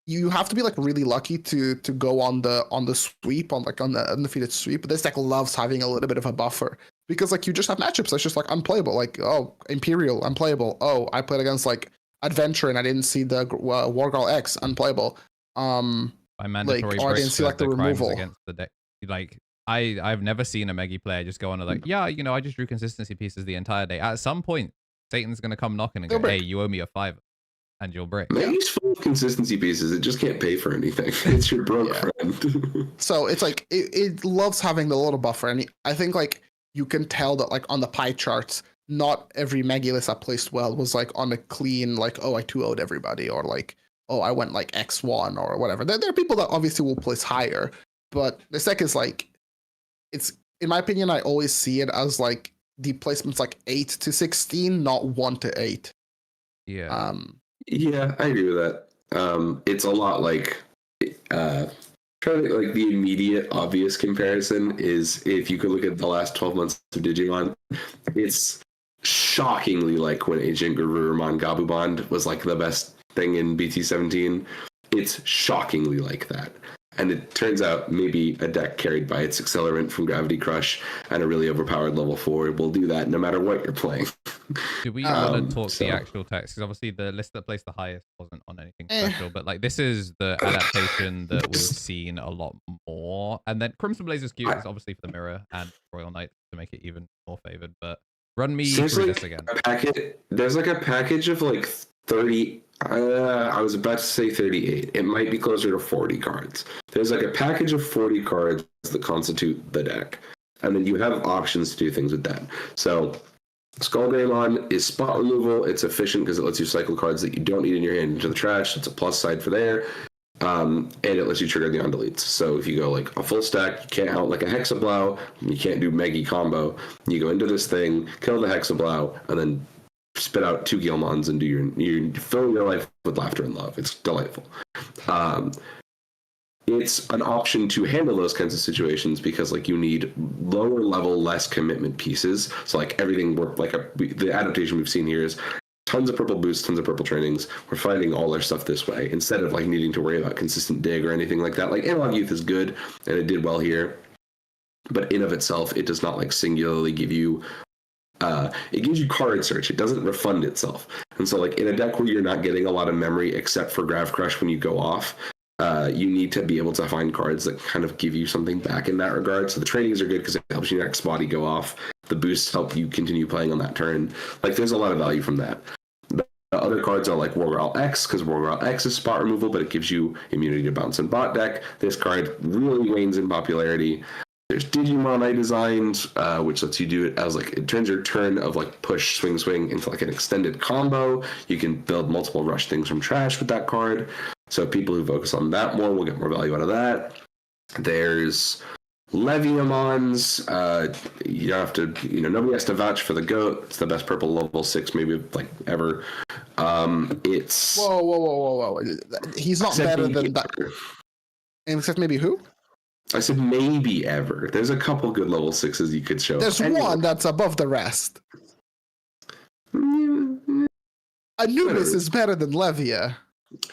you have to be like really lucky to go on the sweep, on the undefeated sweep. But this deck loves having a little bit of a buffer, because like you just have matchups that's just like unplayable. Like, oh, Imperial, unplayable. Oh, I played against like Adventure and I didn't see the Wargirl X, unplayable. By mandatory I didn't see like the removal against the deck. Like I've never seen a Megi player just go on and like, yeah, you know, I just drew consistency pieces the entire day. At some point, Satan's gonna come knocking and go, hey, you owe me a $5, and you'll break. Megi's full of consistency pieces. It just can't pay for anything. It's your broke friend. So it's like it loves having the little buffer, and I think like you can tell that like on the pie charts, not every Megi list that placed well was like on a clean like, oh, I 2-0'd everybody, or like, oh, I went like X1 or whatever. There are people that obviously will place higher, but the sec is like, it's, in my opinion, I always see it as like the placements like 8 to 16, not 1 to 8. Yeah. Yeah, I agree with that. It's a lot like trying to like the immediate obvious comparison is if you could look at the last 12 months of Digimon, it's shockingly like when Agent Garurumon Gabubond was like the best thing in BT17. It's shockingly like that. And it turns out maybe a deck carried by its accelerant from Gravity Crush and a really overpowered level 4 will do that no matter what you're playing. Do we want to talk the actual text? Because obviously the list that placed the highest wasn't on anything special, but like this is the adaptation that we've seen a lot more. And then Crimson Blazer's cute is obviously for the mirror and Royal Knight to make it even more favored. But run me through this again. There's like a package of like 30. I was about to say 38. It might be closer to 40 cards. There's like a package of 40 cards that constitute the deck. And then you have options to do things with that. So Skulldramon is spot removal. It's efficient because it lets you cycle cards that you don't need in your hand into the trash. It's a plus side for there. And it lets you trigger the on-deletes. So if you go like a full stack, you can't out like a Hexablow, you can't do Megi combo. You go into this thing, kill the Hexablow, and then spit out 2 Guilmons and do your fill your life with laughter and love. It's delightful. It's an option to handle those kinds of situations because like you need lower level, less commitment pieces. So like everything worked like the adaptation we've seen here is tons of purple boosts, tons of purple trainings. We're finding all our stuff this way instead of like needing to worry about consistent dig or anything like that. Like Analog Youth is good and it did well here, but in of itself, it does not like singularly give you it gives you card search. It doesn't refund itself. And so like in a deck where you're not getting a lot of memory except for Grav Crush when you go off, you need to be able to find cards that kind of give you something back in that regard. So the trainings are good because it helps your next body go off. The boosts help you continue playing on that turn. Like there's a lot of value from that. The other cards are like Wargrowl X because Wargrowl X is spot removal, but it gives you immunity to bounce and bot deck. This card really wanes in popularity. There's Digimon I designed, which lets you do it as like, it turns your turn of like push, swing, swing into like an extended combo. You can build multiple rush things from trash with that card. So people who focus on that more will get more value out of that. There's Leviamons. You don't have to, nobody has to vouch for the GOAT. It's the best purple level 6 maybe like ever. It's... Whoa. He's not better than that. Except maybe who? I said maybe ever. There's a couple good level 6s you could show. There's one that's above the rest. Anubis is better than Levia.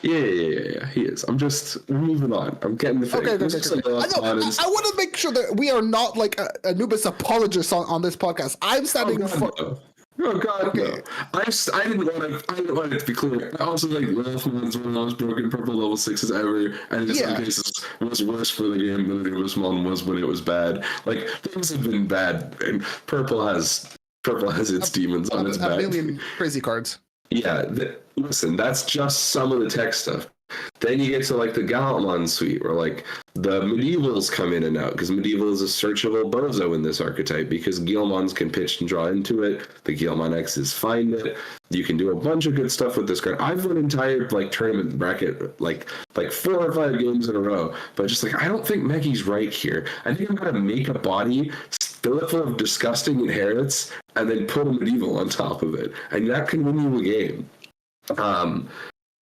Yeah. He is. I'm just moving on. I'm getting the thing. Okay. I want to make sure that we are not like Anubis apologists on this podcast. I'm standing for. Oh God, okay. No. I didn't want it to be clear. I also like Ralphmon's one of the most broken purple level 6s ever, and in some cases was worse for the game than the English one was when it was bad. Like things have been bad, and purple has its demons on its back. A million crazy cards. Yeah, listen, that's just some of the tech stuff. Then you get to like the Gallantmon suite where like the medievals come in and out because medieval is a searchable bozo in this archetype because Guilmons can pitch and draw into it. The Guilmon X's find it. You can do a bunch of good stuff with this card. I've run entire like tournament bracket like 4 or 5 games in a row, but just like I don't think Megi's right here. I think I'm gonna make a body, fill it full of disgusting inherits, and then put a medieval on top of it, and that can win you a game.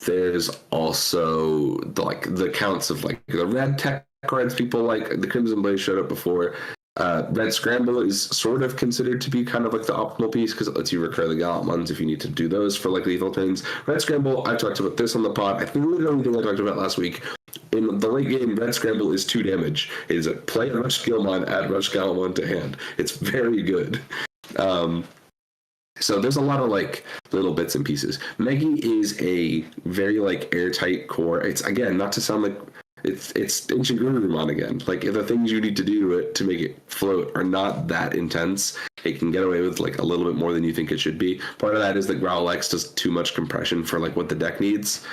There's also the counts of like the red tech cards people like. The Crimson Blaze showed up before. Red Scramble is sort of considered to be kind of like the optimal piece because it lets you recur the Gallantmons if you need to do those for like lethal turns. Red Scramble, I've talked about this on the pod. I think the only thing I talked about last week. In the late game, Red Scramble is 2 damage. It is a play Rush Guilmon, add Rush Gallantmon to hand. It's very good. So there's a lot of like little bits and pieces. Megi is a very like airtight core. It's again not to sound like It's ancient Gurumon again. Like the things you need to do to make it float are not that intense. It can get away with like a little bit more than you think it should be. Part of that is that Growlix does too much compression for like what the deck needs.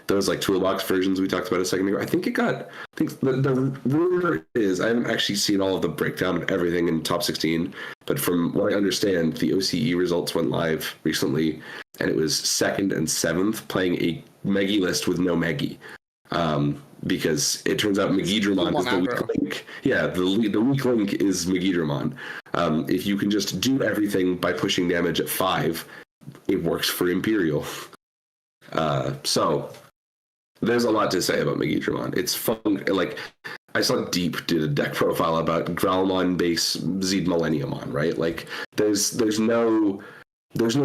Those like toolbox versions we talked about a second ago. I think the rumor is, I haven't actually seen all of the breakdown of everything in top 16, but from what I understand, the OCE results went live recently, and it was 2nd and 7th playing a Megi list with no Megi. Because it turns out Megidramon is the weak link. Yeah, the weak link is Megidramon. If you can just do everything by pushing damage at 5, it works for Imperial. So there's a lot to say about Megidramon. It's fun. Like I saw Deep did a deck profile about Growlmon base Zed Millenniumon, right? Like there's no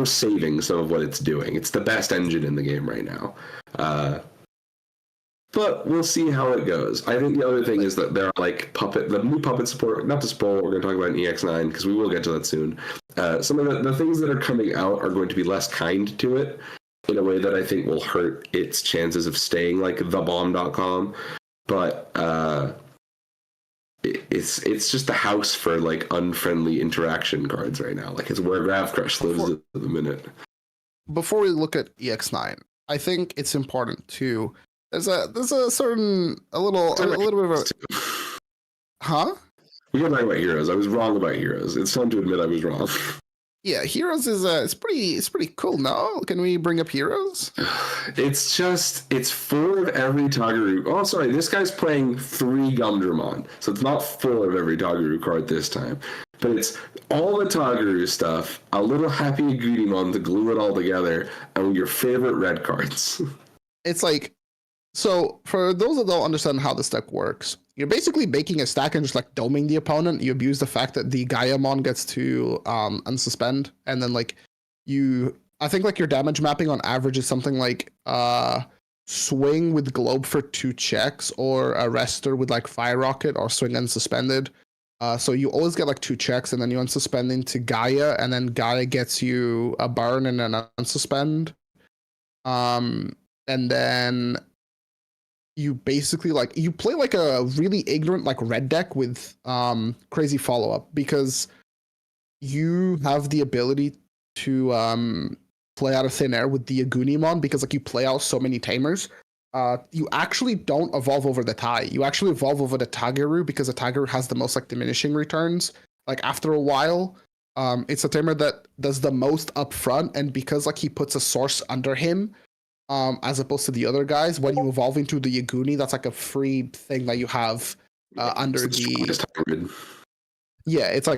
saving some of what it's doing. It's the best engine in the game right now. But we'll see how it goes. I think the other thing is that there are like the new puppet support, not to spoil what we're going to talk about in EX9, because we will get to that soon. Some of the things that are coming out are going to be less kind to it in a way that I think will hurt its chances of staying like thebomb.com. But it's just the house for like unfriendly interaction cards right now. Like it's where Grav Crush lives at the minute. Before we look at EX9, I think it's important to... There's a little bit of a... Huh? We gotta talk about Heroes. I was wrong about Heroes. It's time to admit I was wrong. Yeah, Heroes is it's pretty cool. No, can we bring up Heroes? It's 4 of every Tagaru. Oh, sorry, this guy's playing 3 Gumdramon, so it's not 4 of every Tagaru card this time. But it's all the Tagaru stuff, a little Happy Agreemon to glue it all together, and your favorite red cards. It's like, so for those that don't understand how this deck works, you're basically making a stack and just like doming the opponent. You abuse the fact that the Gaiamon gets to unsuspend, and then like I think like your damage mapping on average is something like swing with Globe for 2 checks, or Arrestor with like Fire Rocket, or swing unsuspended. So you always get like 2 checks, and then you unsuspend into Gaia, and then Gaia gets you a burn and an unsuspend. And then you basically like you play like a really ignorant like red deck with crazy follow-up, because you have the ability to play out of thin air with the Agunimon, because like you play out so many tamers. You actually don't evolve over the Tai. You actually evolve over the Tagaru, because the Tagaru has the most like diminishing returns. Like after a while, it's a tamer that does the most upfront, and because like he puts a source under him, as opposed to the other guys, when you evolve into the Yaguni, that's like a free thing that you have under the... Yeah, it's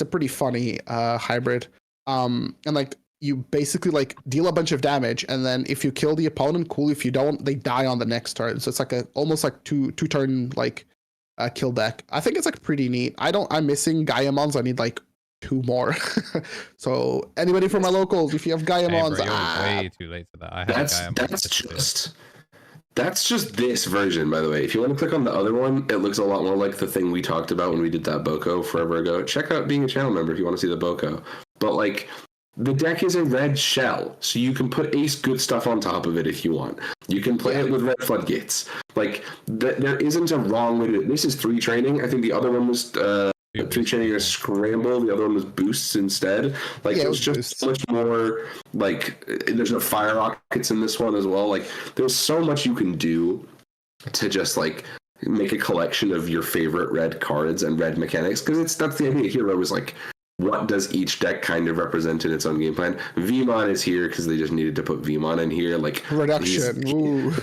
a pretty funny hybrid. And like you basically like deal a bunch of damage, and then if you kill the opponent, cool. If you don't, they die on the next turn. So it's like almost like two turn like kill deck. I think it's like pretty neat. I'm missing Gaiamons. I need like 2 more. So anybody from my locals, if you have Gaiamons, you're way too late for that. I have Gaiamons. That's just this version, by the way. If you want to click on the other one, it looks a lot more like the thing we talked about when we did that Boko forever ago. Check out being a channel member if you want to see the Boko. But like, the deck is a red shell, so you can put ace good stuff on top of it if you want. You can play it with red floodgates. Like, there isn't a wrong way to do it. This is 3 training. I think the other one was 3 training or scramble. The other one was boosts instead. Like, it was just so much more, like, there's no fire rockets in this one as well. Like, there's so much you can do to just, like, make a collection of your favorite red cards and red mechanics, because that's the idea. Hero is like, what does each deck kind of represent in its own game plan? Vmon is here because they just needed to put Vmon in here. Like, reduction.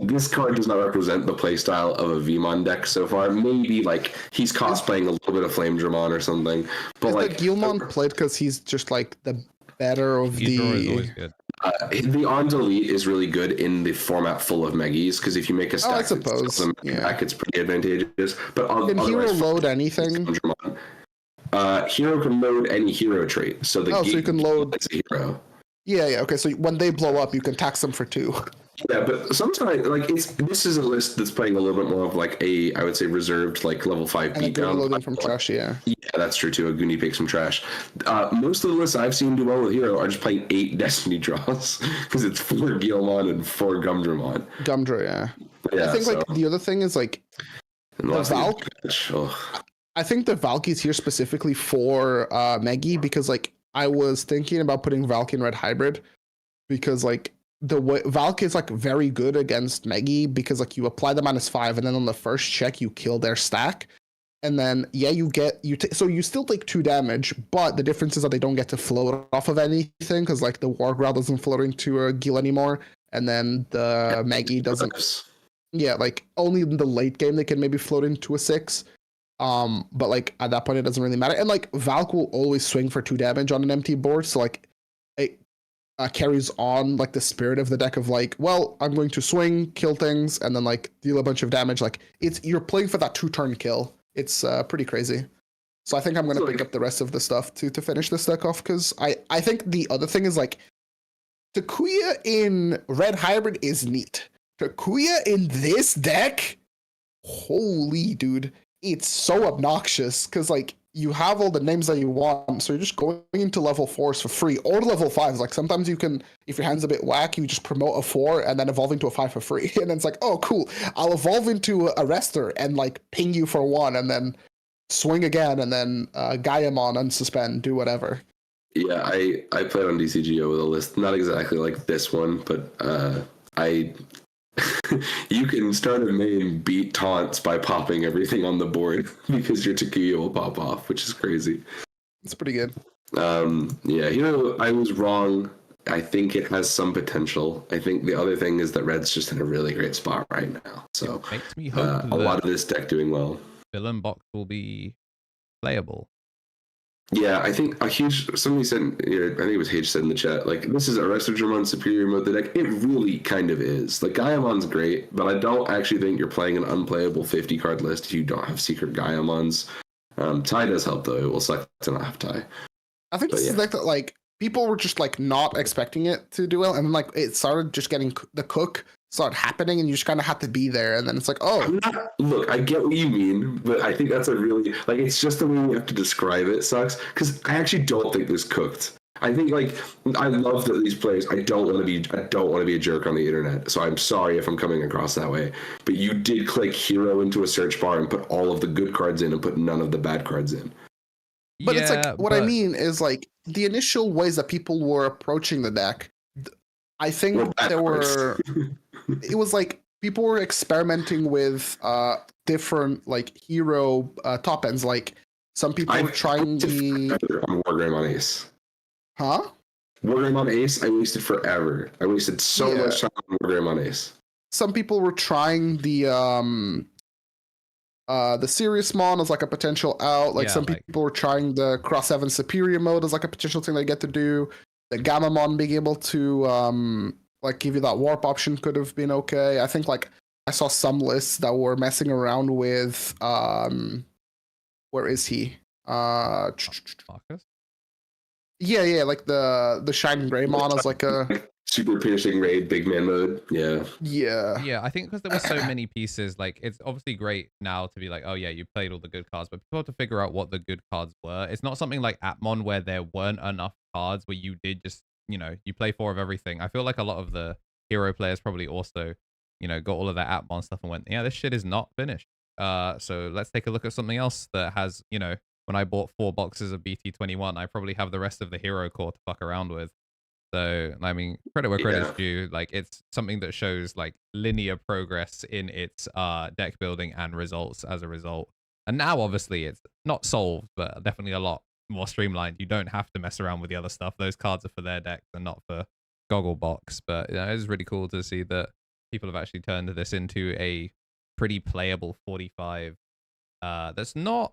This card does not represent the playstyle of a Vmon deck so far. Maybe like he's cosplaying a little bit of Flamedramon or something. But like Gilmon played because he's just like the better of the. Is always good. The on delete is really good in the format full of Megis, because if you make a stack, I suppose, back, it's pretty advantageous. But can Hero load anything? Hero can load any hero trait, so so you can load as a hero. Yeah. Okay, so when they blow up, you can tax them for 2. Yeah, but sometimes like this is a list that's playing a little bit more of like I would say reserved like level 5 beatdown. Loading from trash, yeah. Yeah, that's true too. A Goonie picks some trash. Most of the lists I've seen do well with Hero are just playing 8 Destiny draws, because it's 4 Guilmon and 4 Gumdramon. Gumdra, yeah. Yeah, I think like the other thing is like the Valk. I think the Valk is here specifically for Megi because like I was thinking about putting Valk in Red Hybrid because like the way Valk is like very good against Megi because like you apply the -5 and then on the first check you kill their stack. And then yeah, so you still take 2 damage, but the difference is that they don't get to float off of anything because like the War Growl doesn't float into a Gil anymore, and then the Megi doesn't. Yeah, like only in the late game they can maybe float into a 6. But like at that point it doesn't really matter. And like Valk will always swing for 2 damage on an empty board, so like it carries on like the spirit of the deck of like, well, I'm going to swing, kill things, and then like deal a bunch of damage. Like you're playing for that 2-turn kill. It's pretty crazy. So I think I'm gonna pick up the rest of the stuff to finish this deck off because I think the other thing is like Takuya in Red Hybrid is neat. Takuya in this deck, holy dude, it's so obnoxious because like you have all the names that you want, so you're just going into level 4s for free or level 5s. Like sometimes you can, if your hand's a bit whack, you just promote a 4 and then evolve into a 5 for free, and then it's like, oh cool, I'll evolve into a Arrestor and like ping you for 1 and then swing again and then Gaiamon unsuspend, do whatever. Yeah, I played on DCGO with a list, not exactly like this one, but you can start a main beat taunts by popping everything on the board because your Takuya will pop off, which is crazy. It's pretty good. Yeah, I was wrong. I think it has some potential. I think the other thing is that Red's just in a really great spot right now. So it makes me hope a lot of this deck doing well. Villain box will be playable. Yeah, I think somebody said, I think it was H said in the chat, like, this is Arrestor superior mode the deck. It really kind of is. Like, Gaiamon's great, but I don't actually think you're playing an unplayable 50-card list if you don't have secret Gaiamons. Tie does help, though. It will suck to not have Tie. I think this is like that, like, people were just, like, not expecting it to do well, and, like, it started just getting the cook started happening, and you just kind of had to be there, and then it's like, oh. Look, I get what you mean, but I think that's a really, like, it's just the way we have to describe it sucks, because I actually don't think this cooked. I think, like, I love that these players, I don't want to be a jerk on the internet, so I'm sorry if I'm coming across that way, but you did click hero into a search bar and put all of the good cards in and put none of the bad cards in. But yeah, it's like, what I mean is, like, the initial ways that people were approaching the deck, I think there were... It was like people were experimenting with different like hero top ends. Like some people were trying the Wargame on Ace. Huh? Wargame on Ace, I wasted forever. I wasted so much time on Wargame on Ace. Some people were trying the Serious Mon as like a potential out. Like some people were trying the Cross 7 Superior mode as like a potential thing they get to do. The Gamma Mon being able to like give you that warp option could have been okay. I think like I saw some lists that were messing around with where is he? Marcus? Yeah, like the Shining Greymon as like a super piercing raid big man mode. Yeah, I think because there were so many pieces, like it's obviously great now to be like, oh yeah, you played all the good cards, but people have to figure out what the good cards were. It's not something like Atmon where there weren't enough cards where you did just, you play 4 of everything. I feel like a lot of the hero players probably also, got all of that Atmon stuff and went, yeah, this shit is not finished. So let's take a look at something else that has, when I bought 4 boxes of BT21, I probably have the rest of the hero core to fuck around with. So, I mean, credit where credit's due. Like, it's something that shows, like, linear progress in its deck building and results as a result. And now, obviously, it's not solved, but definitely a lot more streamlined. You don't have to mess around with the other stuff. Those cards are for their decks and not for Gogglebox. But it's really cool to see that people have actually turned this into a pretty playable 45 that's not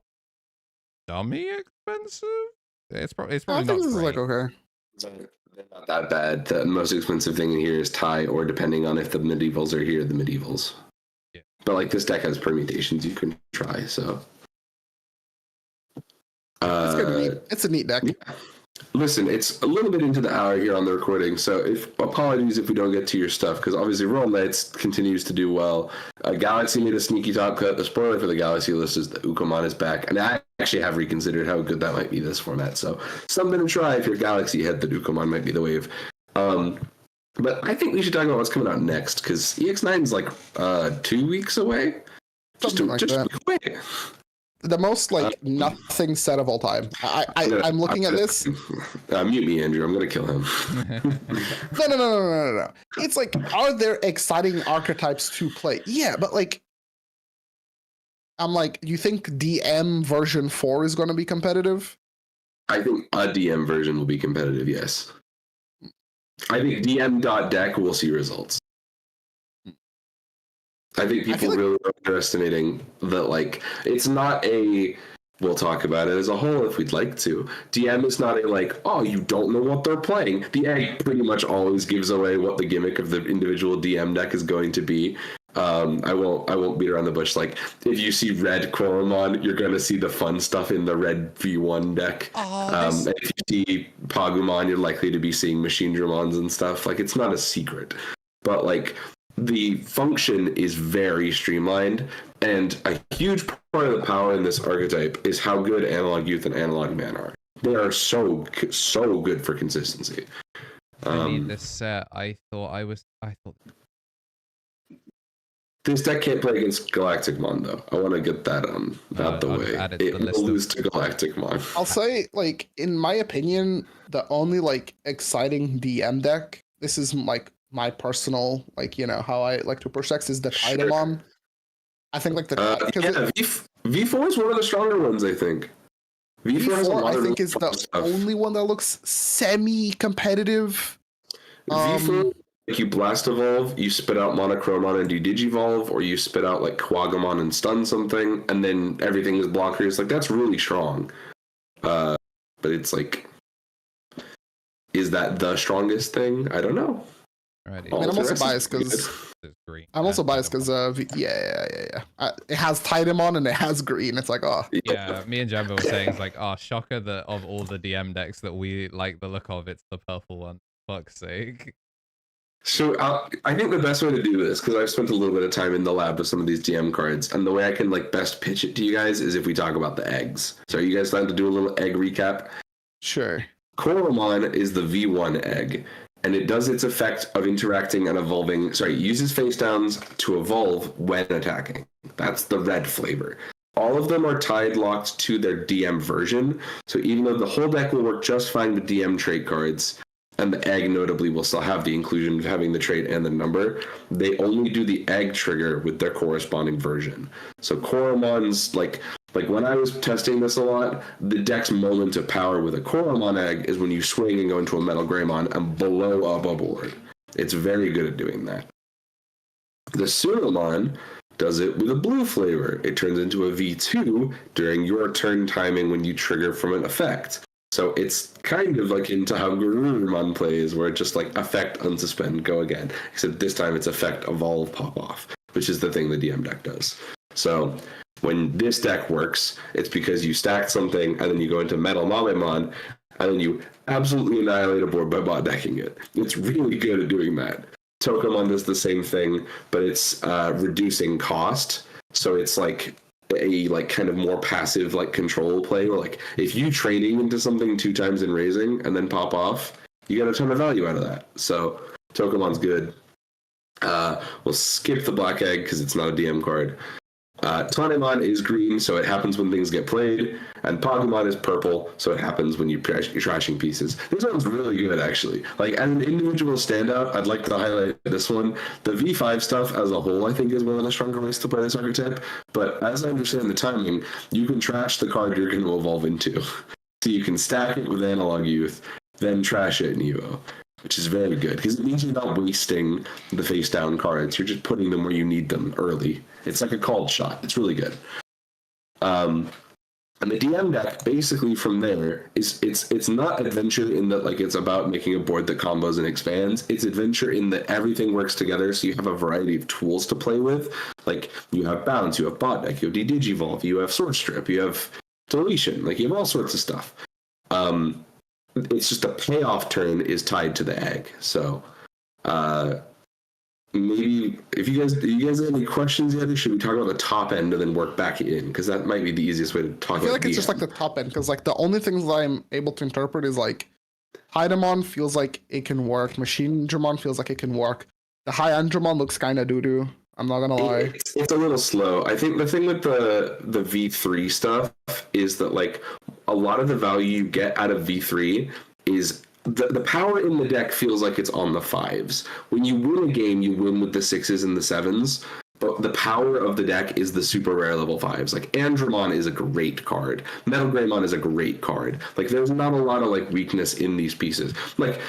dummy expensive. It's probably not this is like okay. They're not that bad. The most expensive thing in here is Tie, or depending on if the medievals are here, the medievals. Yeah. But like this deck has permutations you can try, so it's a neat deck. Yeah. Listen, it's a little bit into the hour here on the recording, so apologies if we don't get to your stuff, because obviously Roll Knights continues to do well. Galaxy made a sneaky top cut. The spoiler for the Galaxy list is that Ukomon is back, and I actually have reconsidered how good that might be this format, so something to try if you're Galaxy head, that Ukomon might be the wave. But I think we should talk about what's coming out next, because EX9 is like 2 weeks away. Something like that. Away. The most like nothing set of all time. I'm looking at this. Mute me, Andrew. I'm gonna kill him. No. It's like, are there exciting archetypes to play? Yeah, but like, I'm like, you think DM version 4 is going to be competitive? I think a DM version will be competitive. Yes. I think DM.deck will see results. I think people really are underestimating that, like, it's not a, we'll talk about it as a whole if we'd like to. DM is not a, like, oh, you don't know what they're playing. The egg pretty much always gives away what the gimmick of the individual DM deck is going to be. I won't beat around the bush. Like, if you see red Koromon, you're going to see the fun stuff in the red V1 deck. And if you see Pagumon, you're likely to be seeing Machine Dramons and stuff. Like, it's not a secret. But, like, the function is very streamlined, and a huge part of the power in this archetype is how good Analog Youth and Analog Man are. They are so good for consistency. I need this set. I thought this deck can't play against Galacticmon, though. I want to get that out the way. It will lose to Galacticmon. I'll say, like, in my opinion, the only like exciting DM deck. This is like my personal, like, you know, how I like to push decks is the Tidamon. I think like the V4 is one of the stronger ones, I think. V4 I think is the only one that looks semi-competitive. V4, like, you blast evolve, you spit out Monochromon and do Digivolve, or you spit out like Quagamon and stun something, and then everything is blockers. Like, that's really strong. But it's like, is that the strongest thing? I don't know. Right. I mean, I'm also biased because it has Tidamon and it has green. It's like, oh. Yeah, me and Jambo were saying, it's like, oh, shocker that of all the DM decks that we like the look of, it's the purple one. Fuck's sake. So I think the best way to do this, because I've spent a little bit of time in the lab with some of these DM cards, and the way I can like best pitch it to you guys is if we talk about the eggs. So are you guys starting to do a little egg recap? Sure. Koromon is the V1 egg, and it does its effect of interacting and evolving. Uses face downs to evolve when attacking. That's the red flavor. All of them are tied locked to their DM version. So even though the whole deck will work just fine with DM trait cards, and the egg notably will still have the inclusion of having the trait and the number, they only do the egg trigger with their corresponding version. So Koromon's like when I was testing this a lot, the deck's moment of power with a Koromon egg is when you swing and go into a Metal Greymon and blow up a board. It's very good at doing that. The Surumon does it with a blue flavor. It turns into a V2 during your turn timing when you trigger from an effect. So it's kind of like into how Garurumon plays, where it just like effect, unsuspend, go again. Except this time it's effect, evolve, pop off, which is the thing the DM deck does. So when this deck works, it's because you stack something and then you go into Metal Mamemon and then you absolutely annihilate a board by bot decking it. It's really good at doing that. Tokamon does the same thing, but it's reducing cost. So it's like a like kind of more passive like control play, where like if you trading into something 2 times in raising and then pop off, you get a ton of value out of that. So Tokamon's good. We'll skip the black egg because it's not a DM card. Tanemon is green, so it happens when things get played, and Pagumon is purple, so it happens when you're trashing pieces. This one's really good, actually. Like, as an individual standout, I'd like to highlight this one. The V5 stuff as a whole, I think, is one of the stronger ways to play this archetype, but as I understand the timing, you can trash the card you're going to evolve into. So you can stack it with Analog Youth, then trash it in Evo, which is very good, because it means you're not wasting the face-down cards. You're just putting them where you need them early. It's like a called shot. It's really good. And the DM deck, basically from there, is it's not adventure in that like it's about making a board that combos and expands. It's adventure in that everything works together, so you have a variety of tools to play with. Like, you have bounce, you have bot deck, you have Digivolve, you have sword strip, you have deletion. Like, you have all sorts of stuff. It's just the payoff turn is tied to the egg. So maybe if you guys have any questions yet, or should we talk about the top end and then work back in? Because that might be the easiest way to talk about it. I feel like it's just like the top end, because like the only things that I'm able to interpret is like Tidamon feels like it can work. Machine Dramon feels like it can work. The high-end Dramon looks kind of doo-doo. I'm not gonna lie. It's a little slow. I think the thing with the V3 stuff is that like a lot of the value you get out of V3 is the power in the deck feels like it's on the 5s. When you win a game, you win with the 6s and the 7s. But the power of the deck is the super rare level 5s. Like Andromon is a great card. Metal Greymon is a great card. Like there's not a lot of like weakness in these pieces. Like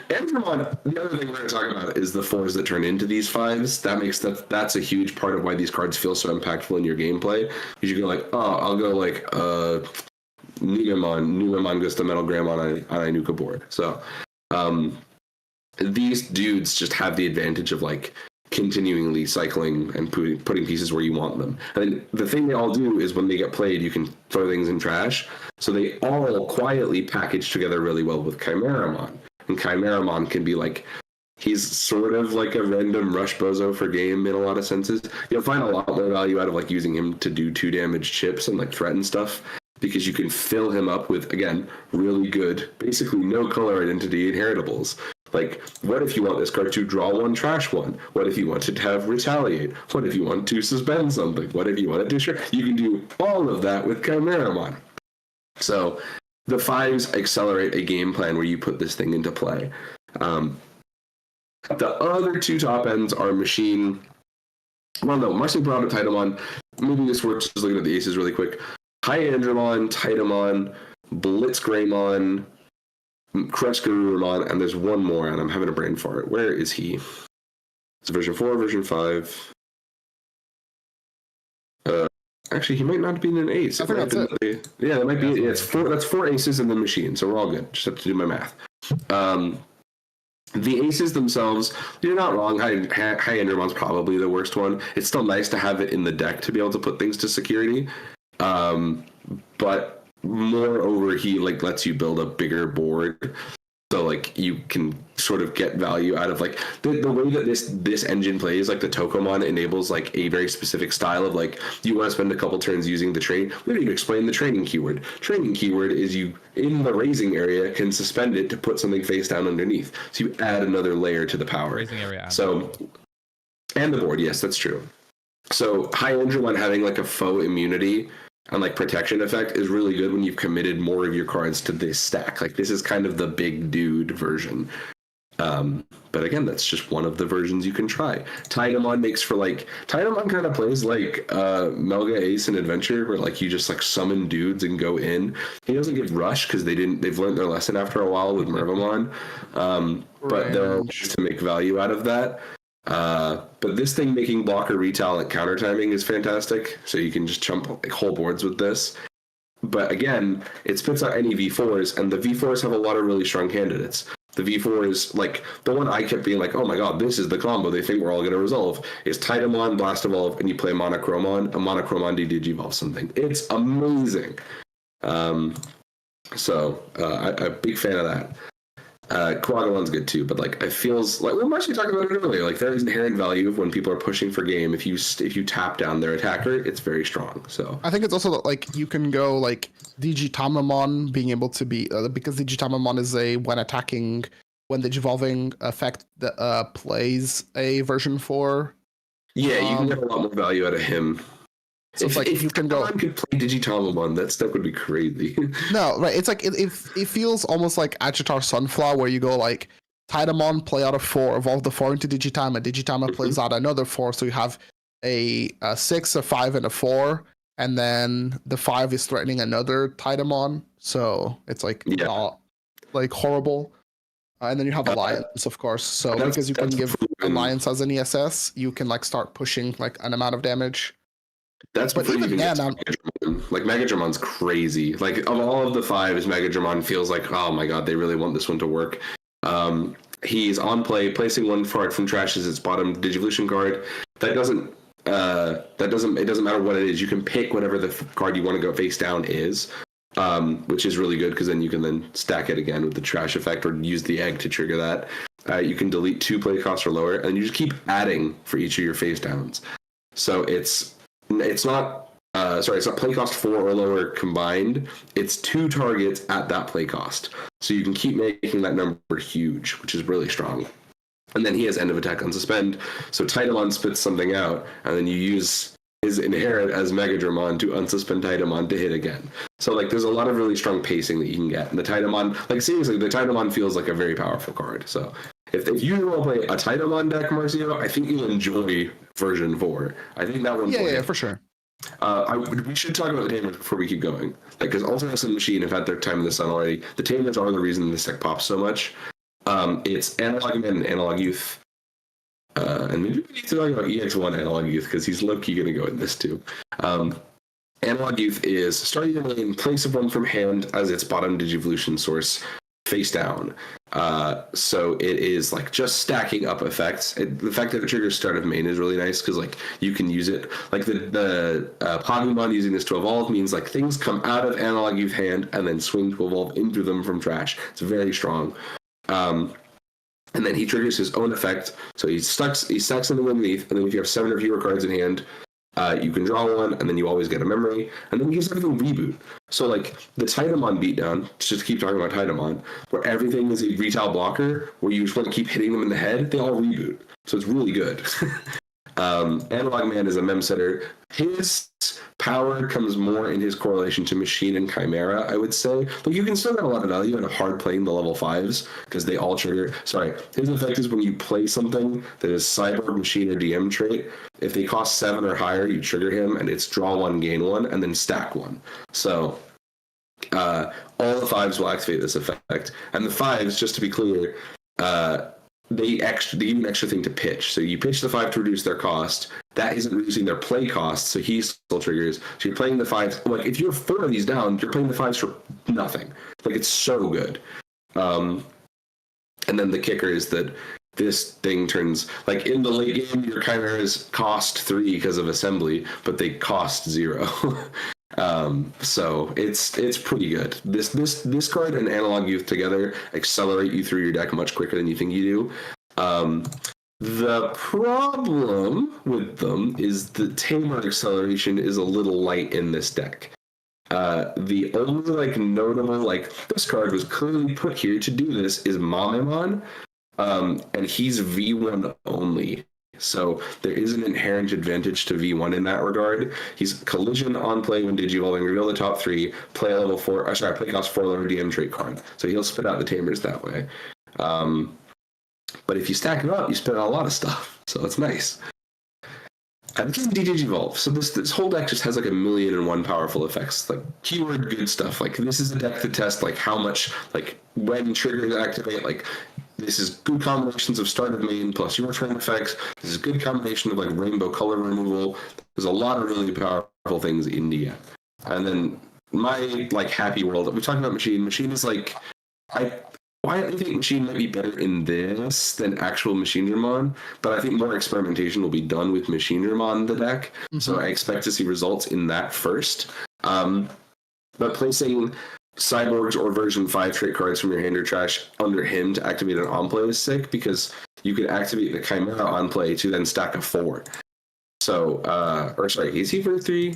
Andromon, the other thing we're going to talk about is the 4s that turn into these 5s. That's a huge part of why these cards feel so impactful in your gameplay. You go like, oh, I'll go like Numemon goes to Metal Greymon on a Nuka board. So these dudes just have the advantage of like continually cycling and putting pieces where you want them. And the thing they all do is when they get played, you can throw things in trash. So they all quietly package together really well with Chimeramon. And Chimeramon can be like, he's sort of like a random rush bozo for game in a lot of senses. You'll find a lot more value out of like using him to do 2 damage chips and like threaten stuff, because you can fill him up with, again, really good, basically no color identity inheritables. Like, what if you want this card to draw 1, trash 1? What if you wanted to have retaliate? What if you want to suspend something? What if you want to do sure? You can do all of that with Chimeramon. So the 5s accelerate a game plan where you put this thing into play. The other 2 top ends are Machine. Well, no, Marcin brought up Tidamon. Maybe this works, just looking at the aces really quick. Hyandramon, Tidamon, Blitzgreymon, Cruscarurumon, and there's one more, and I'm having a brain fart. Where is he? It's version 4, version 5. Actually, he might not be in an ace. I think that's it. Yeah, that might be it. Yeah, that's 4 aces in the machine, so we're all good. Just have to do my math. The aces themselves, you're not wrong. Hyandramon's probably the worst one. It's still nice to have it in the deck to be able to put things to security. But moreover, he like lets you build a bigger board, so like you can sort of get value out of like the way that this engine plays. Like the Tokomon enables like a very specific style of like, you want to spend a couple turns using the train. We didn't even explain the training keyword. Training keyword is you in the raising area can suspend it to put something face down underneath, so you add another layer to the power. Raising area. So and the board, yes, that's true. So Hyandramon having like a faux immunity and like protection effect is really good when you've committed more of your cards to this stack. Like this is kind of the big dude version. But again, that's just one of the versions you can try. Tidamon makes for like, Tidamon kind of plays like Melga Ace and Adventure, where like you just like summon dudes and go in. He doesn't get rush because they've learned their lesson after a while with Mervamon. But there are ways to make value out of that. But this thing making blocker retail and counter timing is fantastic, so you can just chump like whole boards with this. But again, it spits out any V4s, and the V4s have a lot of really strong candidates. The V4s, like the one I kept being like, oh my god, this is the combo they think we're all going to resolve, is Tidamon, Blast Evolve, and you play Monochromon, a Monochromon Digivolve something. It's amazing. So I'm a big fan of that. Quagalon's good too, but like it feels like we actually talked about it earlier. Like there is inherent value of when people are pushing for game. If you tap down their attacker, it's very strong. So I think it's also like you can go like Digitamamon being able to be because Digitamamon is a when Digivolving effect that plays a version 4. Yeah, you can get a lot more value out of him. So it's like if you can go. Could play Digitamamon, that stuff would be crazy. No, right? It's like it feels almost like Agitar Sunflower, where you go like Tidamon, play out a 4, evolve the 4 into Digitama. Digitama plays out another 4, so you have a 6, a 5, and a 4, and then the 5 is threatening another Tidamon. So it's like not like horrible. And then you have Alliance, of course. So because you can give Alliance as an ESS, you can like start pushing like an amount of damage. That's before you even get to Megadramon. Like Megadramon's crazy. Like of all of the 5s, Megadramon feels like, oh my god, they really want this one to work. He's on play, placing one card from trash as its bottom Digivolution card. It doesn't matter what it is. You can pick whatever the card you want to go face down is, which is really good because then you can then stack it again with the trash effect or use the egg to trigger that. You can delete 2 play costs or lower, and you just keep adding for each of your face downs. So it's not sorry, it's not play cost 4 or lower combined. It's 2 targets at that play cost. So you can keep making that number huge, which is really strong. And then he has end of attack unsuspend. So Titamon spits something out, and then you use his inherit as Megadramon to unsuspend Titamon to hit again. So like there's a lot of really strong pacing that you can get. And the Titamon, like seriously, the Titamon feels like a very powerful card. So if you want to play a Titamon deck, Marcio, I think you'll enjoy version 4. I think that one. Yeah, for sure. We should talk about the Tamers before we keep going. Like, because Ultimus and Machine have had their time in the sun already. The Tamers are the reason this deck pops so much. It's Analog Man and Analog Youth. And maybe we need to talk about EX1 Analog Youth, because he's low-key going to go in this too. Analog Youth is start your main, place of one from hand as its bottom Digivolution source, face down. So it is like just stacking up effects. The fact that it triggers start of main is really nice because like you can use it. Like the Pokemon using this to evolve means like things come out of Analog Youth hand and then swing to evolve into them from trash. It's very strong. And then he triggers his own effect. So he stacks something underneath, and then if you have 7 or fewer cards in hand, you can draw one, and then you always get a memory, and then he gives everything reboot. So like the Titamon beatdown, just keep talking about Titamon, where everything is a retail blocker, where you just want to keep hitting them in the head, they all reboot. So it's really good. Analog Man is a mem setter. His power comes more in his correlation to Machine and Chimera, I would say. But you can still get a lot of value in a hard playing the level 5s, because they all trigger. Sorry, his effect is when you play something that is Cyborg, Machine, or DM trait. If they cost 7 or higher, you trigger him, and it's draw 1, gain 1, and then stack 1. So all the 5s will activate this effect. And the 5s, just to be clear, they give you an extra thing to pitch. So you pitch the 5 to reduce their cost. That isn't reducing their play cost, so he still triggers. So you're playing the 5s. Like, if you have 4 of these down, you're playing the 5s for nothing. Like, it's so good. And then the kicker is that this thing turns... Like, in the late game, your Chimeras cost 3 because of assembly, but they cost 0. So it's pretty good. This card and Analog Youth together accelerate you through your deck much quicker than you think you do. The problem with them is the Tamer acceleration is a little light in this deck. The only like notable like this card was clearly put here to do this is Mamemon, and he's V1 only. So there is an inherent advantage to V1 in that regard. He's collision on play when Digivolving, reveal the top 3, play a level 4, play cost 4 lower DM trait card. So he'll spit out the Tamers that way. But if you stack it up, you spit out a lot of stuff. So it's nice. And this is Digivolve. So this whole deck just has like 1,000,001 powerful effects. Like keyword good stuff. Like this is a deck to test like how much, like when triggers activate, like this is good combinations of start of main plus your turn effects. This is a good combination of like rainbow color removal. There's a lot of really powerful things in the And then my like happy world. We talked about Machine. Machine is like I think Machine might be better in this than actual Machinedramon, but I think more experimentation will be done with Machinedramon the deck. Mm-hmm. So I expect to see results in that first. But placing Cyborgs or version 5 trait cards from your hand or trash under him to activate an on-play is sick, because you can activate the Chimera on play to then stack a 4. So, is he for 3?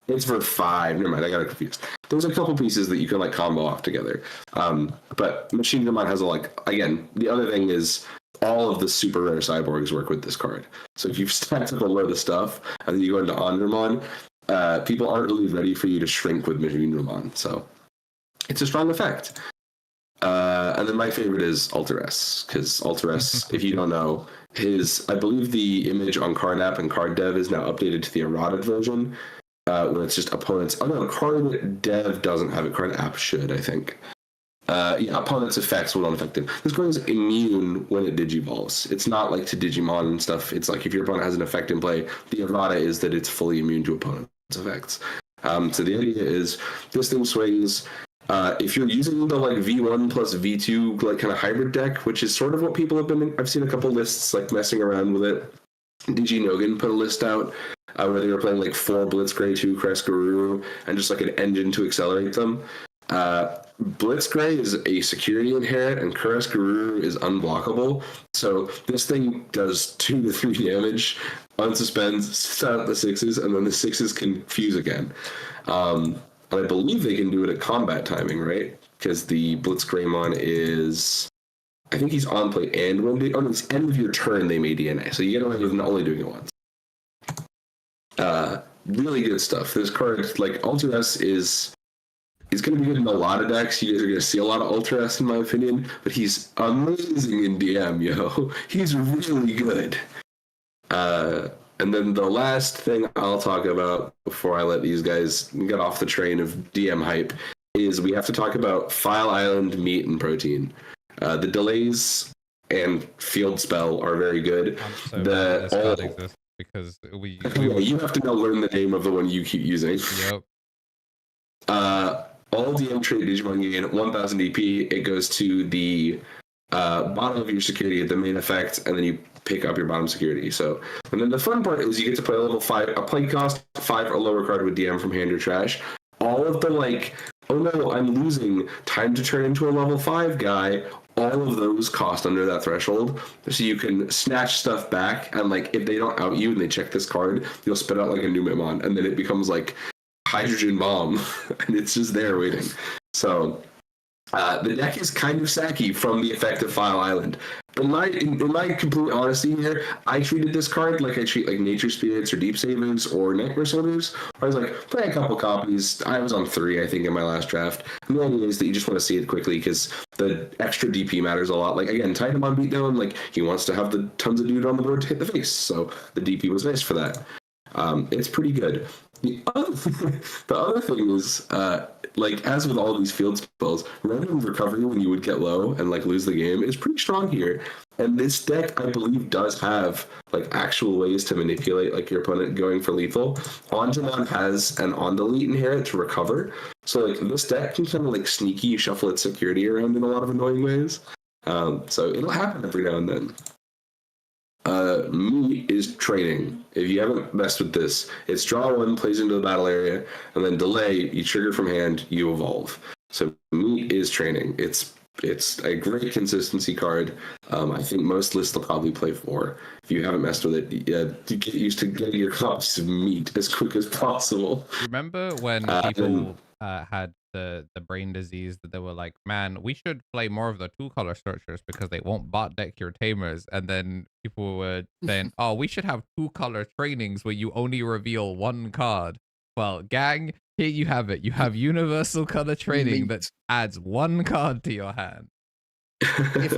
It's for 5. Never mind, I got confused. There's a couple pieces that you can like combo off together. But Machinedramon has again, the other thing is all of the super rare Cyborgs work with this card. So if you've stacked up a load of stuff and then you go into Andramon, people aren't really ready for you to shrink with Machinedramon. So it's a strong effect. And then my favorite is Alteress, because Alteress, if you don't know, I believe the image on Card App and Card Dev is now updated to the eroded version, when it's just opponents. Oh no, Card Dev doesn't have it. Card App should, I think. Opponents' effects will not affect it. This card is immune when it digivolves. It's not like to Digimon and stuff. It's like if your opponent has an effect in play, the errata is that it's fully immune to opponents' effects. So the idea is this thing swings. If you're using the like V1 plus V2 like kind of hybrid deck, which is sort of what people have been, I've seen a couple lists like messing around with it. DigiNogan put a list out where they were playing like 4 Blitzcrank, 2 Kreskaruru, and just like an engine to accelerate them. Blitzcray is a security inherit, and Kuraskaruru is unblockable. So this thing does 2 to 3 damage, unsuspends, sits out the 6s, and then the 6s can fuse again. And I believe they can do it at combat timing, right? Because the Blitzgraymon is... I think he's on play and when they... Oh, it's end of your turn they may DNA. So you get away with not only doing it once. Really good stuff. This card, like, Ultra S is... He's going to be good in a lot of decks. You guys are going to see a lot of Ultra S, in my opinion. But he's amazing in DM, yo. He's really good. And then the last thing I'll talk about before I let these guys get off the train of DM hype is we have to talk about File Island, Meat, and Protein. The delays and Field Spell are very good. I'm so glad this card exists because we you have to now learn the name of the one you keep using. Yep. All DM trait Digimon gain 1000 DP. It goes to the bottom of your security at the main effect, and then you pick up your bottom security. So, and then the fun part is you get to play a level 5, a play cost 5 or lower card with DM from hand or trash. All of the like, oh no, I'm losing, time to turn into a level 5 guy. All of those cost under that threshold, so you can snatch stuff back, and like if they don't out you and they check this card, you'll spit out like a new Hitmon, and then it becomes like hydrogen bomb, and it's just there waiting. So the deck is kind of sacky from the effect of File Island. In my complete honesty here, I treated this card like I treat like Nature Spirits or Deep Savers or Nightmare Soldiers. I was like, play a couple copies. I was on 3, I think, in my last draft. And the idea is that you just want to see it quickly because the extra DP matters a lot. Like, again, Titanmon beatdown, like, he wants to have the tons of dude on the board to hit the face. So the DP was nice for that. It's pretty good. The other thing is, like, as with all these field spells, random recovery when you would get low and, like, lose the game is pretty strong here. And this deck, I believe, does have, like, actual ways to manipulate, like, your opponent going for lethal. Onjamon has an on-delete inherit to recover. So, like, this deck can kind of, like, sneaky shuffle its security around in a lot of annoying ways. So it'll happen every now and then. Meat is training. If you haven't messed with this, it's draw 1, plays into the battle area, and then delay, you trigger from hand, you evolve. So Meat is training. It's a great consistency card. I think most lists will probably play 4. If you haven't messed with it, you get used to getting your copies of Meat as quick as possible. Remember when people had the brain disease that they were like, man, we should play more of the 2-color structures because they won't bot deck your tamers, and then people were saying, oh, we should have 2-color trainings where you only reveal 1 card. Well, gang, here you have it. You have universal color training that adds 1 card to your hand. If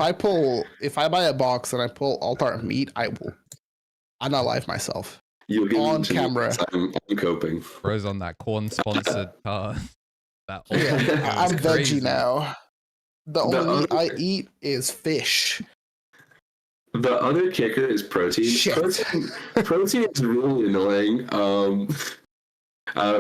I buy a box and I pull Altar Meat, I will unalive myself. You'll get on camera. I'm coping. Bro's on that corn sponsored card. I'm veggie now. The only meat I eat is fish. The other kicker is protein. Protein is really annoying.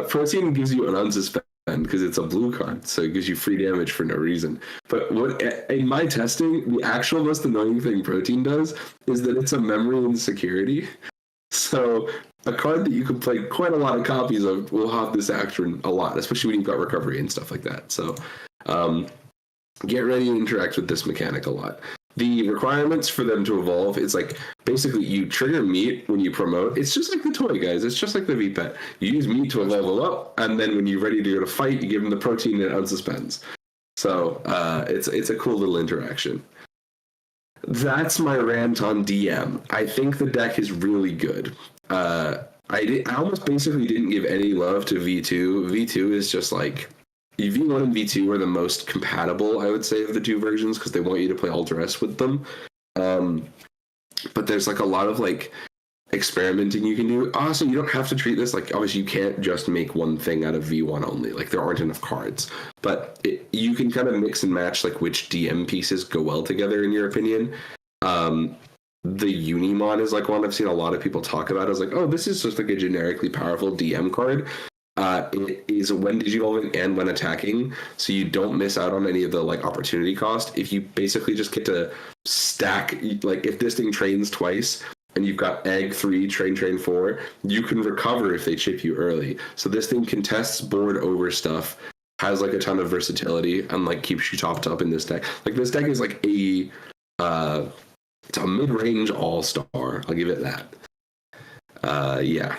Protein gives you an unsuspend because it's a blue card, so it gives you free damage for no reason. But what in my testing, the actual most annoying thing protein does is that it's a memory and security. So a card that you can play quite a lot of copies of will have this action a lot, especially when you've got recovery and stuff like that. So get ready to interact with this mechanic a lot. The requirements for them to evolve, it's like basically you trigger Meat when you promote. It's just like the toy, guys. It's just like the V-Pet. You use Meat to level up, and then when you're ready to go to fight, you give them the protein and it unsuspends. So it's a cool little interaction. That's my rant on DM. I think the deck is really good. I almost basically didn't give any love to V2. V2 is just like... V1 and V2 are the most compatible, I would say, of the 2 versions because they want you to play Ultra S with them. But there's like a lot of like experimenting you can do. Also, you don't have to treat this like, obviously you can't just make one thing out of V1 only. Like there aren't enough cards. But you can kind of mix and match like which DM pieces go well together in your opinion. The Unimon is like one I've seen a lot of people talk about. I was like, oh, this is just like a generically powerful DM card. It is when digivolving and when attacking, so you don't miss out on any of the like opportunity cost. If you basically just get to stack, like if this thing trains twice and you've got egg 3, train 4, you can recover if they chip you early. So this thing contests board over stuff has like a ton of versatility and like keeps you topped up in this deck. Like this deck is like it's a mid-range all-star. I'll give it that. Yeah.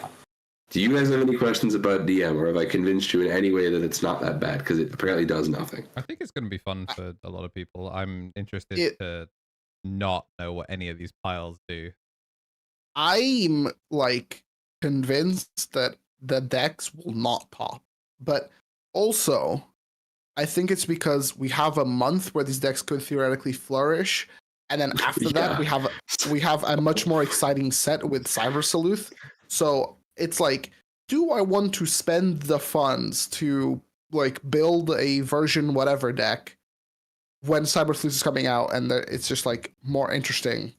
Do you guys have any questions about DM, or have I convinced you in any way that it's not that bad? Because it apparently does nothing. I think it's going to be fun for a lot of people. I'm interested to not know what any of these piles do. I'm like convinced that the decks will not pop, but also I think it's because we have a month where these decks could theoretically flourish, and then after that we have a much more exciting set with Cyber Sleuth. So it's like, do I want to spend the funds to like build a version whatever deck when Cyber Sleuth is coming out and it's just like more interesting?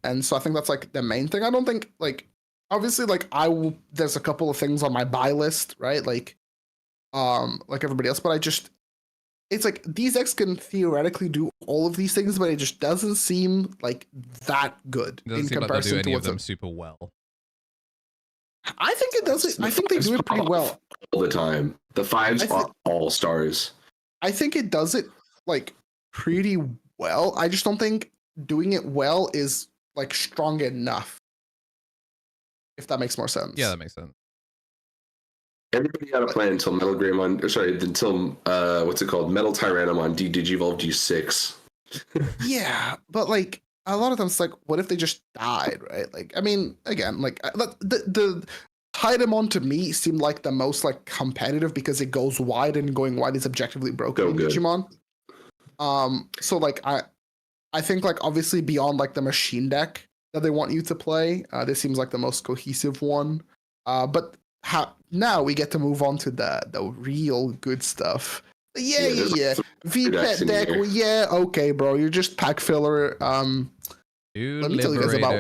And so I think that's like the main thing. I don't think like, obviously like there's a couple of things on my buy list, right? Like everybody else, but it's like these decks can theoretically do all of these things, but it just doesn't seem like that good in comparison like do any to of them super well. I think it does it. I think they do it pretty well all the time. The 5s are all stars. I think it does it like pretty well. I just don't think doing it well is like strong enough. If that makes more sense. Yeah, that makes sense. Everybody had a plan until Metal what's it called? Metal Tyrannomon Digivolve G6. Yeah, but like a lot of times, like, what if they just died, right? Like, I mean, again, like the Tidemon to me seemed like the most like competitive because it goes wide, and going wide is objectively broken in Digimon. So like I think like obviously beyond like the machine deck that they want you to play, this seems like the most cohesive one. But now we get to move on to the real good stuff. Yeah. VPET deck, well, yeah, okay, bro. You're just pack filler. Let me tell you guys about.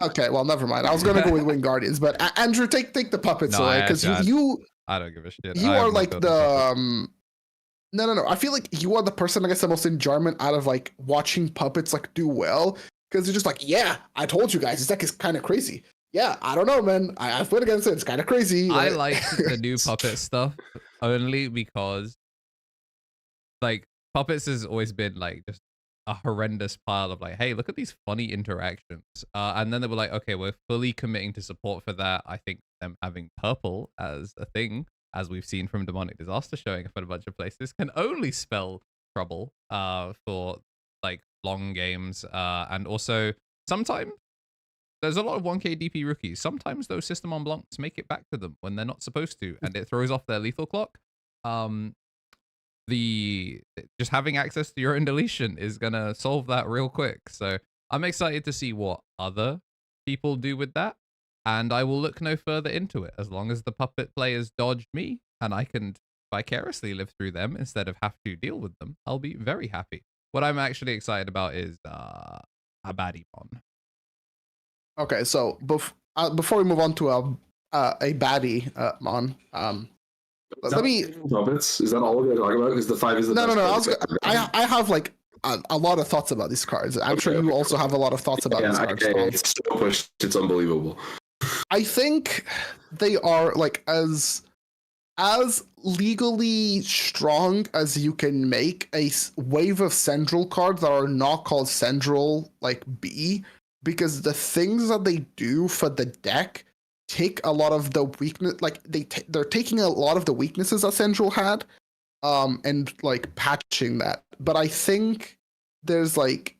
Okay, well, never mind. I was gonna go with Wing Guardians, but Andrew, take the puppets away, because you. I don't give a shit. You are like the. No. I feel like you are the person that gets the most enjoyment out of like watching puppets like do well, because you're just like, yeah, I told you guys, this deck is kind of crazy. Yeah, I don't know, man. I've played against it. It's kind of crazy. I like the new puppet stuff only because, like, puppets has always been like just a horrendous pile of like, hey, look at these funny interactions. And then they were like, okay, we're fully committing to support for that. I think them having purple as a thing, as we've seen from Demonic Disaster showing up in a bunch of places, can only spell trouble for like long games. And also sometimes there's a lot of 1k DP rookies. Sometimes those System en Blancs make it back to them when they're not supposed to, and it throws off their lethal clock. Just having access to your own deletion is gonna solve that real quick. So I'm excited to see what other people do with that, and I will look no further into it. As long as the puppet players dodge me and I can vicariously live through them instead of have to deal with them, I'll be very happy. What I'm actually excited about is a baddie-mon. Okay, so before we move on to a baddie mon, let me. Puppets? Is that all we're going to talk about? Because the 5 is the no. I have like a lot of thoughts about these cards. I'm sure you also have a lot of thoughts about these cards. It's so pushed. It's unbelievable. I think they are like as legally strong as you can make a wave of Central cards that are not called Central like B, because the things that they do for the deck take a lot of the weakness, like they're taking a lot of the weaknesses that Central had, and like patching that. But I think there's like,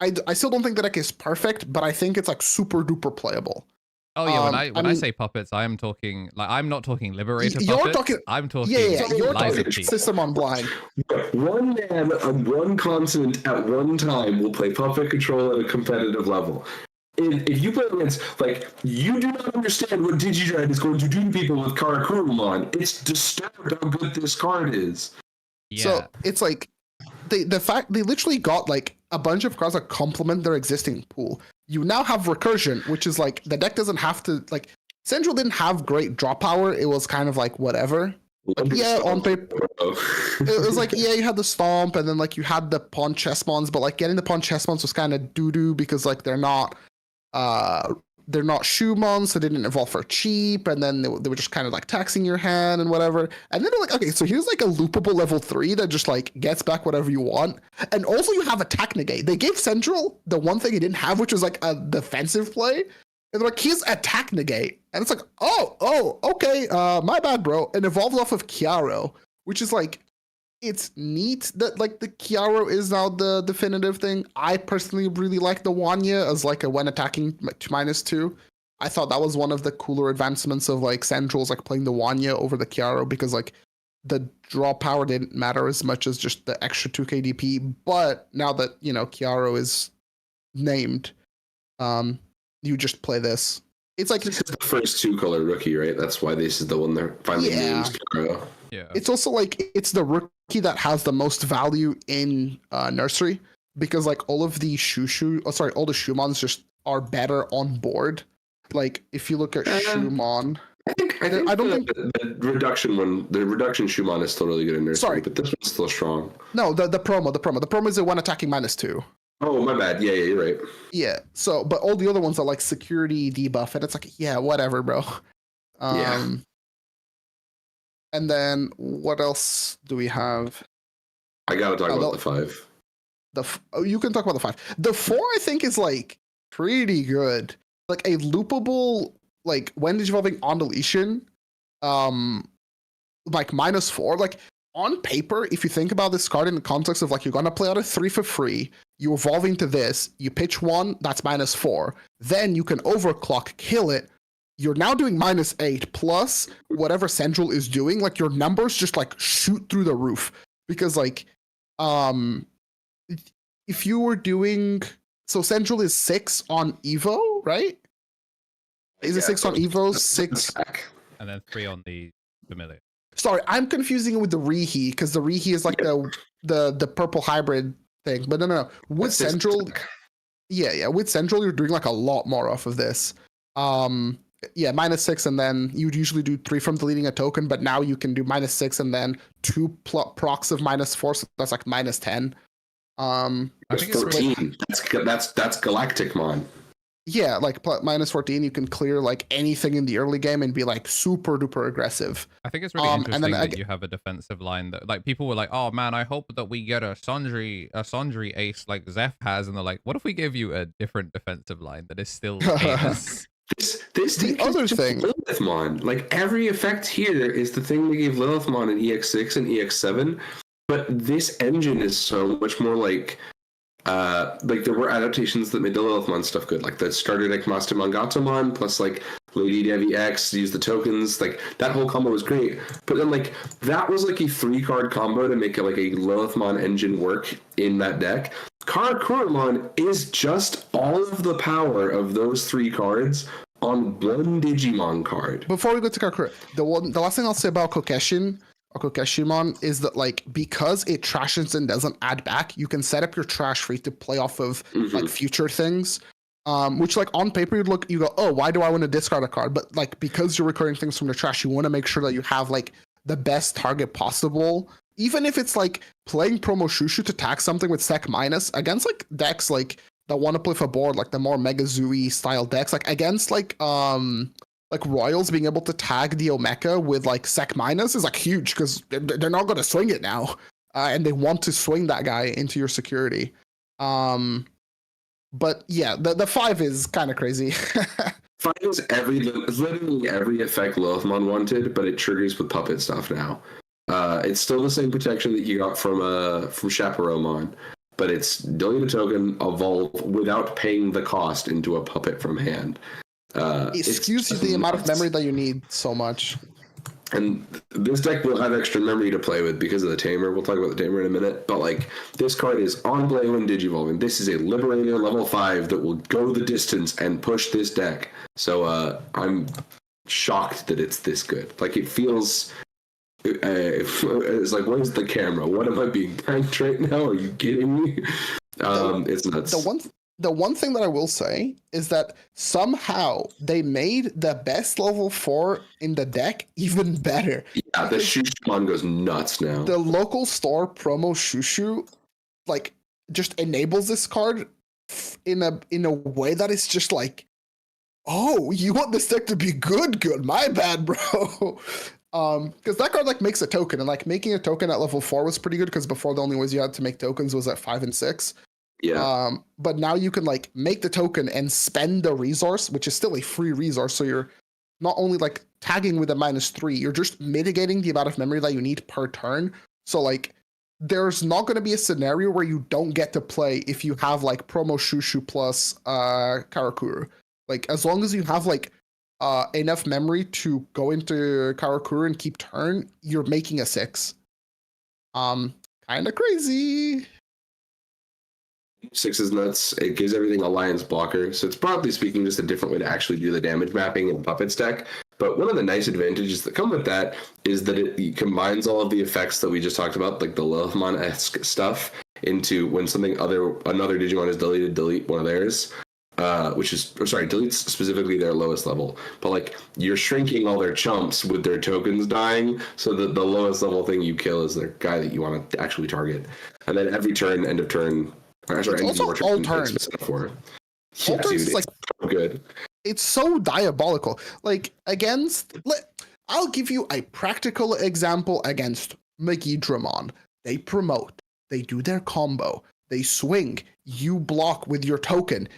I still don't think the deck is perfect, but I think it's like super duper playable. Oh yeah, when I say puppets, I am talking like, I'm not talking Liberator puppets. I'm talking you're talking System en Blanc. One man on one continent at one time will play puppet control at a competitive level. If you play against, like, you do not understand what Digidread is going to do to people with Karakurumon. It's disturbed how good this card is. Yeah. So it's like the fact they literally got like a bunch of cards that complement their existing pool. You now have Recursion, which is like the deck doesn't have to like. Central didn't have great draw power. It was kind of like whatever. Like, yeah, on paper, it was like, yeah, you had the Stomp, and then like you had the Pawn Chessmons, but like getting the Pawn Chessmons was kind of doo doo because like they're not they're not Shumon, so they didn't evolve for cheap, and then they were just kind of like taxing your hand and whatever. And then they're like, okay, so here's like a loopable level 3 that just like gets back whatever you want. And also you have attack negate. They gave Central the one thing he didn't have, which was like a defensive play. And they're like, here's attack negate. And it's like, oh, okay, my bad, bro. And evolves off of Kiaro, which is like, it's neat that like the Kiaro is now the definitive thing. I personally really like the Wanya as like a when attacking -2. I thought that was one of the cooler advancements of like Central's like playing the Wanya over the Kiaro, because like the draw power didn't matter as much as just the extra 2 KDP. But now that, you know, Kiaro is named, you just play this. It's like this is the first 2-color rookie, right? That's why this is the one they're finally named Kiaro. Yeah. It's also like it's the rookie that has the most value in nursery, because like all of the all the Shumons just are better on board. Like if you look at Shumon, I don't think the reduction Shumon is still really good in nursery, but this one's still strong. No, the promo is a when attacking -2. Oh, my bad. Yeah, you're right. Yeah. So, but all the other ones are like security debuff, and it's like, yeah, whatever, bro. Yeah. And then what else do we have? I gotta talk about the 5. You can talk about the 5. The 4, I think, is like pretty good. Like a loopable, like when evolving on deletion, like -4. Like on paper, if you think about this card in the context of like you're gonna play out a 3 for free, you evolve into this, you pitch 1, that's -4. Then you can overclock, kill it. You're now doing -8 plus whatever Central is doing. Like your numbers just like shoot through the roof, because like, if you were doing, so Central is 6 on Evo, right? Is it 6 on Evo? 6, and then 3 on the familiar. Sorry, I'm confusing it with the Rihi, because the Rihi is like the purple hybrid thing. But no. With Central, with Central, you're doing like a lot more off of this. -6, and then you'd usually do 3 from deleting a token, but now you can do -6 and then 2 procs of -4, so that's like -10. I think it's 14. That's Galacticmon. Yeah, like -14, you can clear like anything in the early game and be like super duper aggressive. I think it's really interesting that you have a defensive line that like people were like, oh man, I hope that we get a Sundry ace like Zeph has, and they're like, what if we give you a different defensive line that is still ace? This the other thing, Lilithmon, like every effect here is the thing they gave Lilithmon in EX6 and EX7, but this engine is so much more like there were adaptations that made the Lilithmon stuff good, like the starter deck Master Mangatomon plus like Lady Devi X, use the tokens, like that whole combo was great. But then like that was like a 3-card combo to make it like a Lilithmon engine work in that deck. Karakuramon is just all of the power of those 3 cards on one Digimon card. Before we go to Karakura, the last thing I'll say about Kokeshimon is that like because it trashes and doesn't add back, you can set up your trash free to play off of like future things. Which like on paper you go, oh, why do I want to discard a card? But like because you're recurring things from the trash, you want to make sure that you have like the best target possible. Even if it's like playing promo Shushu to tax something with sec minus against like decks like that want to play for board, like the more Mega Zooey style decks, like against like Royals being able to tag the Omeka with like sec minus is like huge, because they're not going to swing it now, and they want to swing that guy into your security. But yeah, the 5 is kind of crazy. 5 is literally every effect Lilithmon wanted, but it triggers with puppet stuff now. It's still the same protection that you got from Chaperomon, but it's delete a token, evolve without paying the cost into a puppet from hand. It skews the amount of memory that you need so much. And this deck will have extra memory to play with because of the Tamer. We'll talk about the Tamer in a minute. But like this card is on play when Digivolving. This is a Liberator level 5 that will go the distance and push this deck. So I'm shocked that it's this good. Like it feels. It's like, where's the camera? What am I being pranked right now? Are you kidding me? It's nuts. The one thing that I will say is that somehow they made the best level 4 in the deck even better. Yeah, the Shushumon goes nuts now. The local store promo Shushu like just enables this card in a way that is just like Oh, you want this deck to be good? Good. My bad, bro. Because that card like makes a token, and like making a token at level 4 was pretty good because before the only ways you had to make tokens was at 5 and 6. Yeah. But now you can like make the token and spend the resource, which is still a free resource. So you're not only like tagging with a -3, you're just mitigating the amount of memory that you need per turn. So like there's not going to be a scenario where you don't get to play if you have like promo Shushu plus Karakuru. Like as long as you have like enough memory to go into Karakuru and keep turn, you're making a 6. Kind of crazy. 6 is nuts. It gives everything Alliance blocker. So it's broadly speaking just a different way to actually do the damage mapping in Puppet's deck. But one of the nice advantages that come with that is that it combines all of the effects that we just talked about, like the Lilithmon-esque stuff, into when another Digimon is deleted, delete one of theirs. Deletes specifically their lowest level. But like you're shrinking all their chumps with their tokens dying, so that the lowest level thing you kill is the guy that you want to actually target. And then every turn, end of turn, it's also all turns. All turns is like so good. It's so diabolical. Like I'll give you a practical example against Megidramon. They promote, they do their combo, they swing, you block with your token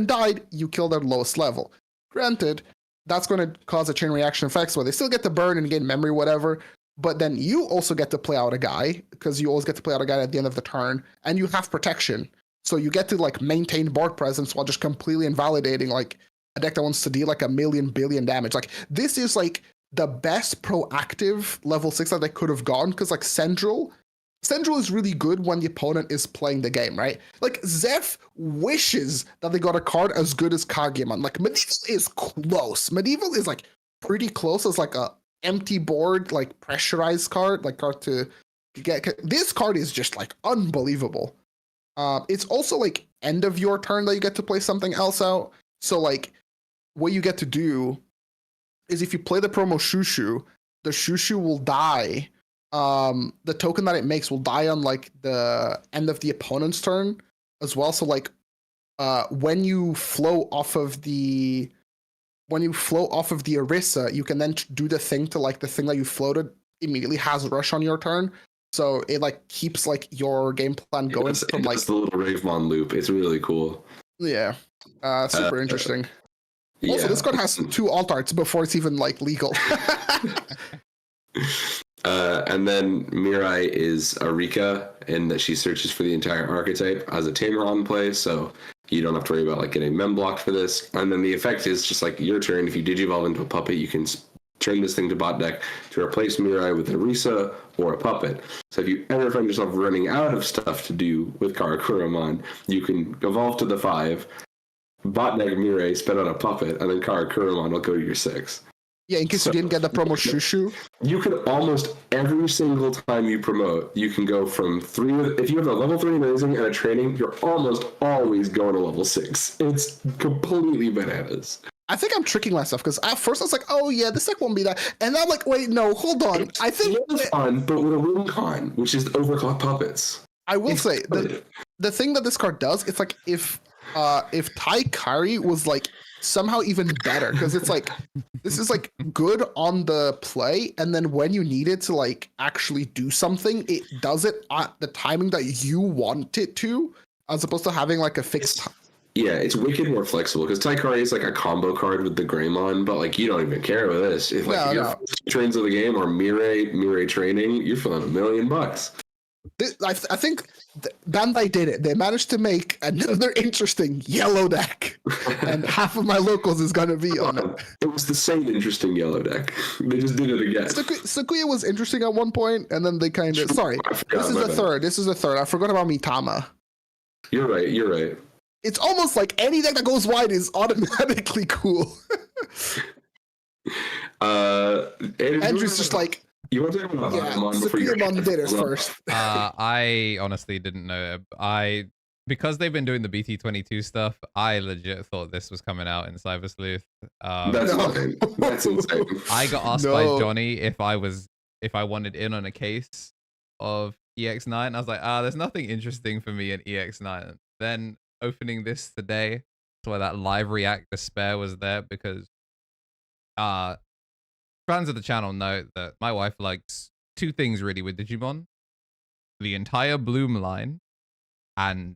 died, you kill their lowest level. Granted, that's going to cause a chain reaction effects where they still get to burn and gain memory, whatever. But then you also get to play out a guy, because you always get to play out a guy at the end of the turn, and you have protection. So you get to like maintain board presence while just completely invalidating like a deck that wants to deal like a million billion damage. Like this is like the best proactive level 6 that they could have gone, because like Central is really good when the opponent is playing the game, right? Like Zeph wishes that they got a card as good as Kagemon. Like Medieval is close. Medieval is like pretty close as like a empty board, like pressurized card, like card to get. This card is just like unbelievable. It's also like end of your turn that you get to play something else out. So like what you get to do is if you play the promo Shushu, the Shushu will die. The token that it makes will die on like the end of the opponent's turn as well. So like when you flow off of the Orisa, you can then do the thing to like the thing that you floated immediately has rush on your turn. So it like keeps like your game plan going from like the little Ravemon loop. It's really cool. Yeah. Super interesting. Yeah. Also, this card has 2 alt arts before it's even like legal. And then Mirai is Arika in that she searches for the entire archetype as a tamer on play, so you don't have to worry about like getting mem blocked for this. And then the effect is just like your turn. If you digivolve into a puppet, you can turn this thing to bot deck to replace Mirai with a Risa or a puppet. So if you ever find yourself running out of stuff to do with Karakuramon, you can evolve to the 5, bot deck Mirai, spin on a puppet, and then Karakuramon will go to your 6. Yeah, in case you didn't get the promo Shushu. You can almost every single time you promote, you can go from 3. If you have a level 3 amazing and a training, you're almost always going to level 6. It's completely bananas. I think I'm tricking myself because at first I was like, oh yeah, this deck won't be that. And I'm like, wait, no, hold on. I think it's fun, but with a win con, which is overclock puppets. I will say the thing that this card does, it's like if Taikari was like somehow even better, because it's like this is like good on the play, and then when you need it to like actually do something, it does it at the timing that you want it to, as opposed to having like a fixed time. Yeah, it's wicked more flexible because Taikari is like a combo card with the Greymon, but like you don't even care with this. If like if you're trains of the game or Mirai training, you're feeling $1 million. I think Bandai did it. They managed to make another interesting yellow deck, and half of my locals is gonna be on it. It was the same interesting yellow deck. They just did it again. Sakuya was interesting at one point, and then they kind of. Sorry, this is the third. This is the third. I forgot about Mitama. You're right. It's almost like any deck that goes wide is automatically cool. Andrew's just like. You want to talk about Sakuyamon did it first. I honestly didn't know. Because they've been doing the BT22 stuff, I legit thought this was coming out in Cyber Sleuth. That's insane. I got asked by Johnny if I wanted in on a case of EX9. I was like, there's nothing interesting for me in EX9. Then opening this today, That's why that live react despair was there, because fans of the channel know that my wife likes two things really with Digimon: the entire Bloom line and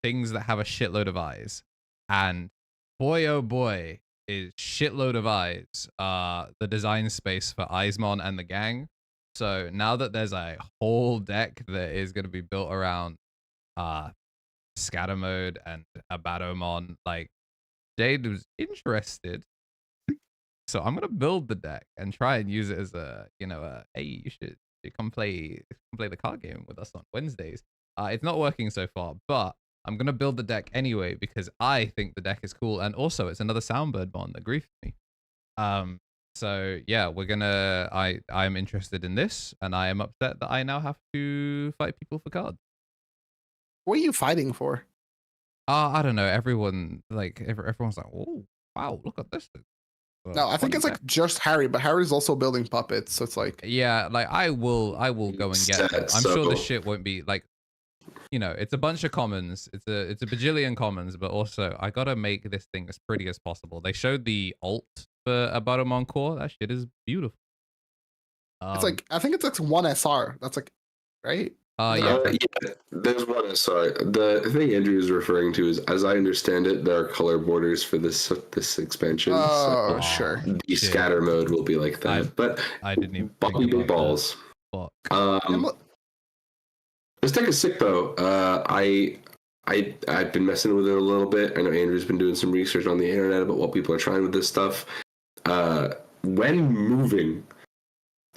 things that have a shitload of eyes. And boy, oh boy, is shitload of eyes the design space for Eismon and the gang. So now that there's a whole deck that is going to be built around scatter mode and Abadomon, like, Jade was interested. So I'm gonna build the deck and try and use it as a, hey, you should come play the card game with us on Wednesdays. It's not working so far, but I'm gonna build the deck anyway because I think the deck is cool, and also it's another Soundbird Bond that griefed me. So yeah, I'm interested in this, and I am upset that I now have to fight people for cards. What are you fighting for? I don't know. Everyone's like, oh wow, look at this. No, I think it's like just Harry, but Harry's also building puppets, so it's like, yeah, like I will go and get them. I'm sure this shit won't be like, it's a bunch of commons. It's a bajillion commons, but also I gotta make this thing as pretty as possible. They showed the alt for a Abadomon core. That shit is beautiful. It's like, I think it's like one SR. That's like, right? Yeah, there's one SR. The thing Andrew is referring to is, as I understand it, there are color borders for this expansion. Oh, so sure. The scatter mode will be like that. But I didn't even Bobby Big Balls. Fuck. This deck is sick though. I've been messing with it a little bit. I know Andrew's been doing some research on the internet about what people are trying with this stuff. When moving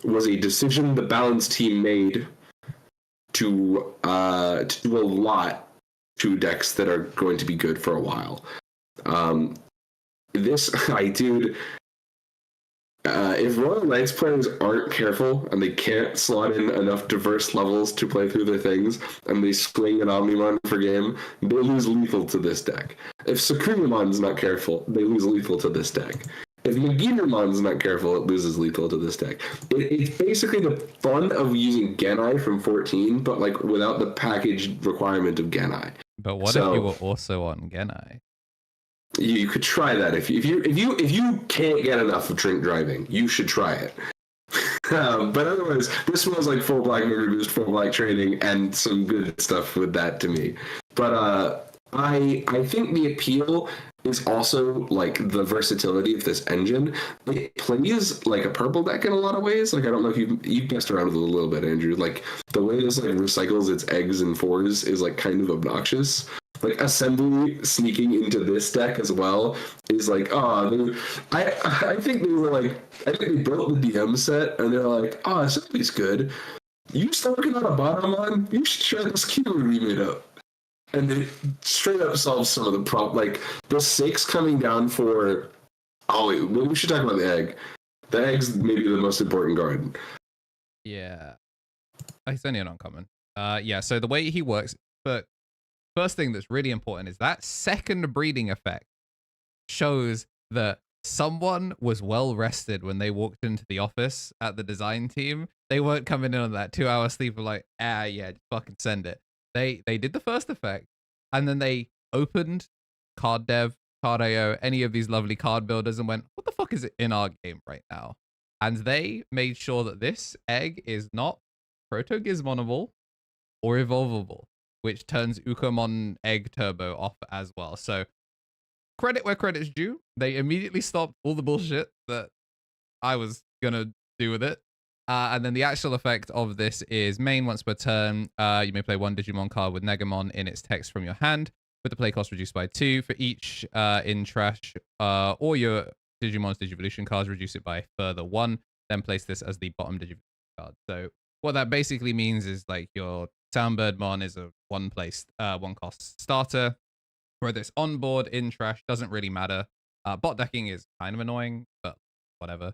was a decision the balance team made to do a lot to decks that are going to be good for a while. If Royal Knights players aren't careful and they can't slot in enough diverse levels to play through their things, and they swing an Omnimon for game, they lose lethal to this deck. If Sucrumon's not careful, they lose lethal to this deck. If Megidormon's not careful, it loses lethal to this deck. It's basically the fun of using Genai from 14, but like without the package requirement of Genai. But what if you were also on Genai? You could try that if you can't get enough of drink driving, you should try it. But otherwise, this smells like full black memory boost, full black trading, and some good stuff with that to me. But I think the appeal is also like the versatility of this engine. It plays like a purple deck in a lot of ways. Like, I don't know if you've messed around with it a little bit, Andrew. Like, the way this like recycles its eggs and fours is like kind of obnoxious. Like, Assembly sneaking into this deck as well is like, I think they were like, I think they built the DM set and they're like, Assembly's good. You still working on a Abadomon? You should try this keyword we made up. And it straight up solves some of the problem. Like, the 6 coming down for... Oh, wait, we should talk about the egg. The egg's maybe the most important card. Yeah. It's only an uncommon. Yeah, so the way he works... But first thing that's really important is that second breeding effect shows that someone was well rested when they walked into the office at the design team. They weren't coming in on that 2-hour sleep of like, yeah, just fucking send it. They did the first effect, and then they opened Card Dev, Card.io, any of these lovely card builders, and went, what the fuck is it in our game right now? And they made sure that this egg is not Proto-Gizmonable or Evolvable, which turns Ukomon Egg Turbo off as well. So credit where credit's due. They immediately stopped all the bullshit that I was gonna do with it. And then the actual effect of this is main once per turn. You may play one Digimon card with Negamon in its text from your hand, with the play cost reduced by 2 for each in trash, or your Digimon's Digivolution cards, reduce it by a further 1. Then place this as the bottom Digivolution card. So what that basically means is like your Soundbirdmon is a one cost starter. Whether it's on board, in trash, doesn't really matter. Bot decking is kind of annoying, but whatever.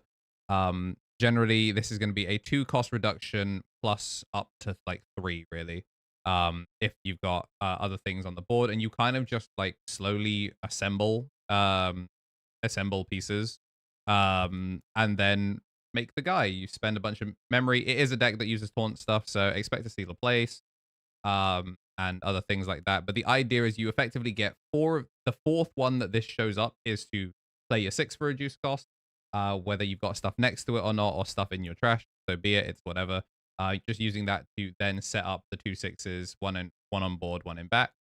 Generally, this is going to be a 2 cost reduction plus up to like 3, really. If you've got other things on the board, and you kind of just like slowly assemble pieces, and then make the guy. You spend a bunch of memory. It is a deck that uses taunt stuff, so expect to see the place. and other things like that. But the idea is you effectively get the fourth one that this shows up is to play your 6 for reduced cost, whether you've got stuff next to it or not, or stuff in your trash. So be it, it's whatever. Just using that to then set up the 2 6s, one on board, one in back.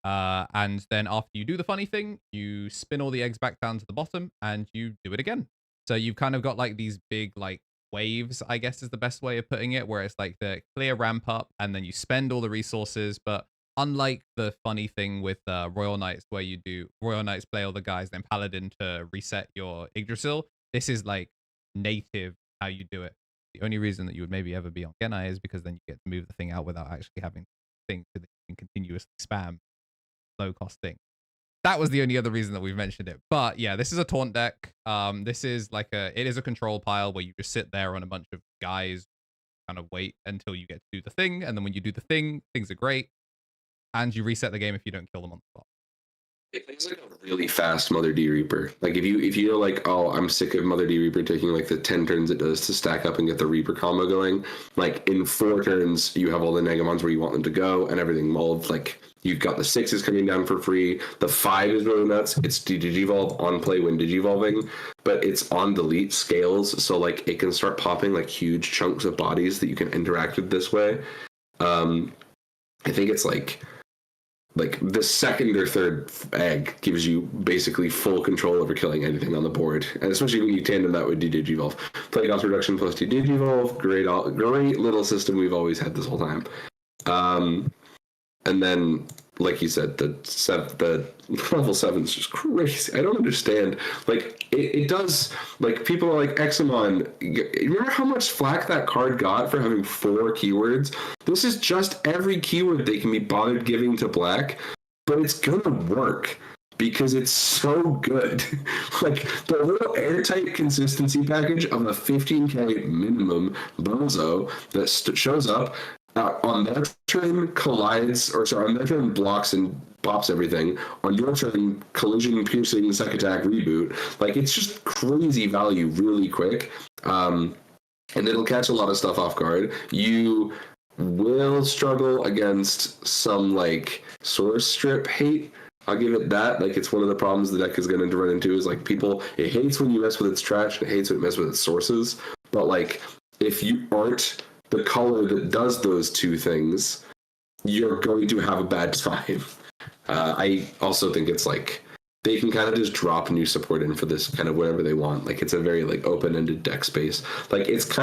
And then after you do the funny thing, you spin all the eggs back down to the bottom and you do it again. So you've kind of got like these big like waves, I guess is the best way of putting it, where it's like the clear ramp up and then you spend all the resources. But unlike the funny thing with Royal Knights, where you do Royal Knights play all the guys, then Paladin to reset your Yggdrasil, this is like native how you do it. The only reason that you would maybe ever be on Genai is because then you get to move the thing out without actually having to think that you can continuously spam low cost thing. That was the only other reason that we've mentioned it. But yeah, this is a taunt deck. This is like it is a control pile where you just sit there on a bunch of guys, kind of wait until you get to do the thing, and then when you do the thing, things are great, and you reset the game if you don't kill them on the spot. It plays like a really fast Mother D Reaper. Like if you're like, oh, I'm sick of Mother D Reaper taking like the 10 turns it does to stack up and get the Reaper combo going. Like in 4 turns, you have all the Negamons where you want them to go and everything mulled. Like you've got the 6s coming down for free. The 5 is really nuts. It's Digivolve on play when Digivolving, but it's on delete scales. So like it can start popping like huge chunks of bodies that you can interact with this way. I think it's like the second or third egg gives you basically full control over killing anything on the board, and especially when you tandem that with Digivolve. Play cost reduction plus Digivolve, great little system we've always had this whole time. And then, like you said, the level 7 is just crazy. I don't understand. Like, it does, like, people are like, Examon, remember how much flack that card got for having 4 keywords? This is just every keyword they can be bothered giving to black, but it's gonna work because it's so good. Like, the little airtight consistency package of a 15k minimum bozo that shows up, on their turn on their turn blocks and pops everything. On your turn, collision, piercing, sec attack, reboot. Like, it's just crazy value really quick. And it'll catch a lot of stuff off guard. You will struggle against some, like, source strip hate. I'll give it that. Like, it's one of the problems the deck is going to run into is, like, it hates when you mess with its trash, and it hates when you mess with its sources. But, like, if you aren't the color that does those 2 things, you're going to have a bad time. I also think it's like they can kind of just drop new support in for this kind of whatever they want. Like, it's a very like open-ended deck space. Like, it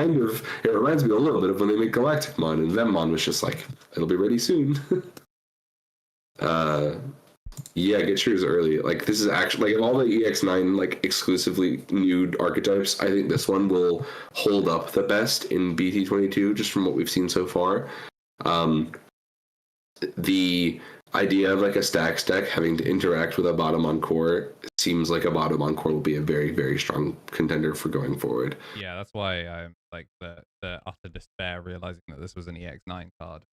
reminds me a little bit of when they made Galacticmon, and Vemmon was just like, it'll be ready soon. Yeah, get yours early. Like, this is actually, like, of all the EX9 like exclusively new archetypes, I think this one will hold up the best in BT22, just from what we've seen so far. The idea of like a stacks deck having to interact with a bottom on core seems like a bottom on core will be a very, very strong contender for going forward. Yeah, that's why I'm like the utter despair realizing that this was an EX9 card.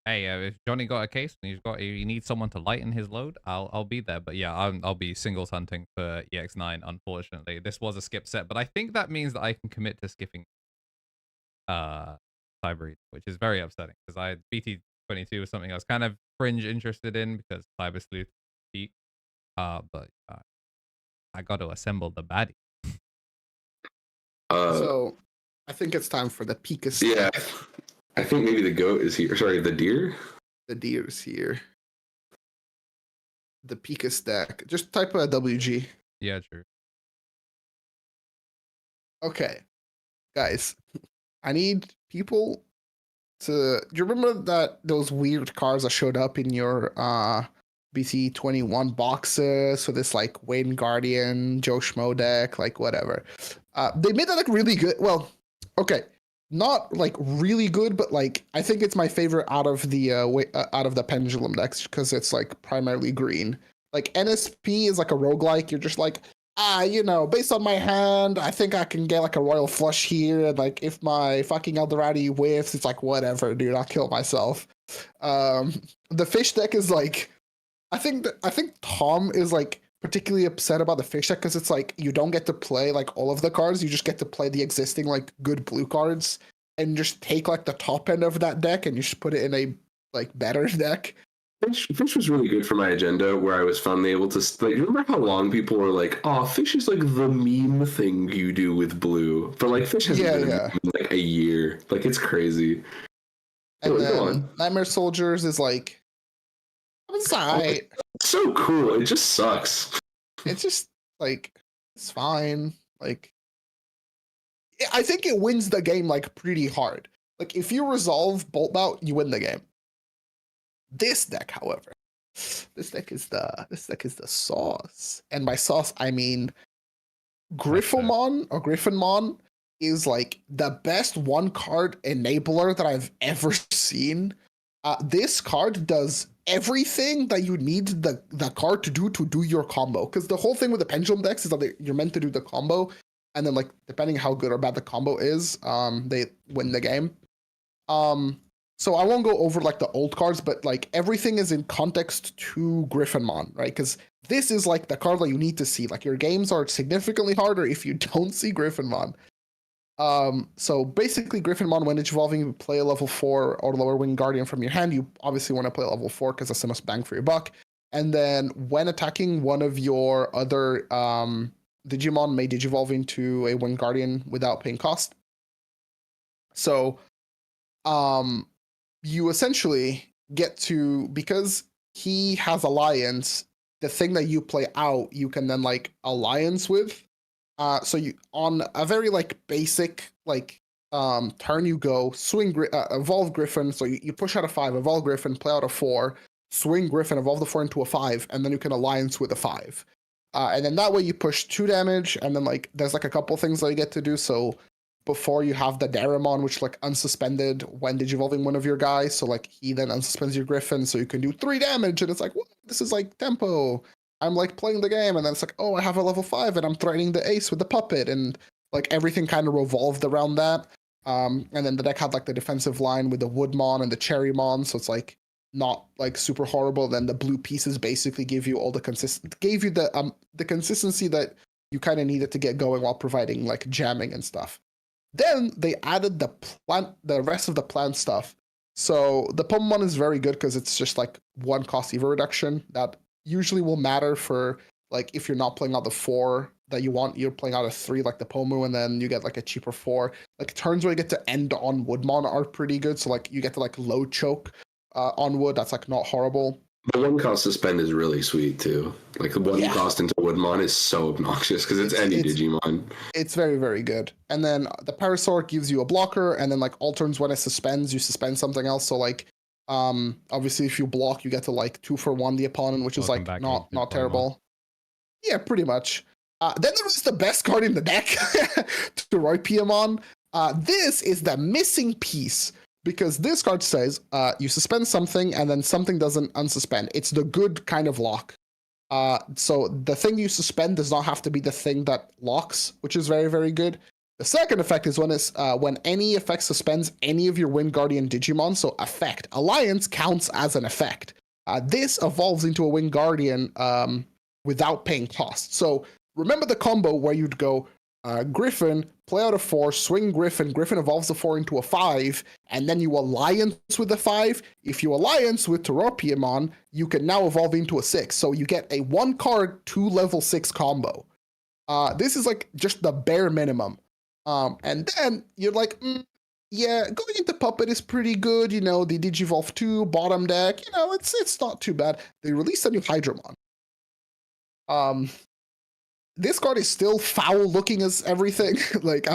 Hey, if Johnny got a case and he needs someone to lighten his load, I'll be there. But yeah, I'll be singles hunting for EX9. Unfortunately, this was a skip set, but I think that means that I can commit to skipping Cyber, which is very upsetting because BT22 was something I was kind of fringe interested in because Cyber Sleuth beat. But I got to assemble the baddie. So I think it's time for the Pika. Yeah. I think maybe the goat is here. Sorry, the deer? The deer's here. The Pika stack. Just type a WG. Yeah, true. Okay. Guys, I need people to... Do you remember those weird cards that showed up in your BT21 boxes? So this like Wayne Guardian, Joe Schmo deck, like whatever. They made that like really good. Well, okay. Not like really good, but like I think it's my favorite out of the pendulum decks because it's like primarily green. Like NSP is like a roguelike. You're just like, based on my hand, I think I can get like a royal flush here, and like if my fucking Eldorado whiffs, it's like whatever, dude, I'll kill myself. The fish deck is like, I think Tom is like particularly upset about the fish deck because it's like you don't get to play like all of the cards, you just get to play the existing like good blue cards and just take like the top end of that deck and you just put it in a like better deck. Fish was really good for my agenda, where I was finally able to like. Remember how long people were like, "Oh, Fish is like the meme thing you do with blue," but like Fish hasn't been a meme in like a year. Like it's crazy. And then Nightmare Soldiers is like, it's alright. It's so cool. It just sucks. It's just like it's fine. Like I think it wins the game like pretty hard. Like if you resolve Bolt Bout, you win the game. This deck, however, this deck is the sauce. And by sauce, I mean Griffinmon is like the best one card enabler that I've ever seen. This card does everything that you need the card to do your combo. Because the whole thing with the pendulum decks is that you're meant to do the combo, and then like depending how good or bad the combo is, they win the game. So I won't go over like the old cards, but like everything is in context to Griffinmon, right? Because this is like the card that you need to see. Like your games are significantly harder if you don't see Griffinmon. So basically Griffinmon, when it's evolving, you play a level 4 or lower Winged Guardian from your hand. You obviously want to play level 4 because that's the most bang for your buck. And then when attacking one of your other Digimon may digivolve into a Winged Guardian without paying cost. So you essentially get to, because he has Alliance, the thing that you play out, you can then like Alliance with. So you, on a very like basic like turn, you go swing evolve Griffin. So you push out a 5, evolve Griffin, play out a 4, swing Griffin, evolve the 4 into a 5, and then you can Alliance with a 5. And then that way you push 2 damage, and then like there's like a couple things that you get to do. So before you have the Daramon, which like unsuspended when digivolving one of your guys. So like he then unsuspends your Griffin, so you can do 3 damage, and it's like, what? This is like tempo. I'm like playing the game, and then it's like, oh, I have a level 5, and I'm threatening the ace with the puppet, and like everything kind of revolved around that. And then the deck had like the defensive line with the Woodmon and the Cherrymon, so it's like not like super horrible. Then the blue pieces basically give you all the the consistency that you kind of needed to get going while providing like jamming and stuff. Then they added the rest of the plant stuff. So the Pomon is very good because it's just like 1 cost Evo reduction that usually will matter for like if you're not playing out the 4 that you want, you're playing out a 3 like the Pomu, and then you get like a cheaper 4. Like turns where you get to end on Woodmon are pretty good. So like you get to like low choke on wood. That's like not horrible. The 1 cost suspend is really sweet too. Like the 1 cost into Woodmon is so obnoxious because it's any Digimon. It's very, very good. And then the Parasaur gives you a blocker, and then like all turns when it suspends, you suspend something else. So like obviously if you block, you get to like 2 for 1 the opponent, which is like not terrible. Yeah, pretty much. Then there is the best card in the deck to Roy Piamon. This is the missing piece. Because this card says you suspend something and then something doesn't unsuspend. It's the good kind of lock. So the thing you suspend does not have to be the thing that locks, which is very, very good. The second effect is when any effect suspends any of your Wind Guardian Digimon. So effect. Alliance counts as an effect. This evolves into a Wind Guardian without paying cost. So remember the combo where you'd go Griffin, play out a 4, swing Griffin, Griffin evolves the 4 into a 5, and then you alliance with the 5. If you alliance with Terrorpiamon, you can now evolve into a 6. So you get a 1 card, 2 level 6 combo. This is like just the bare minimum. And then you're like, yeah, going into Puppet is pretty good. You know, the Digivolve 2 bottom deck, you know, it's not too bad. They released a new Hydramon. This card is still foul looking as everything. Like,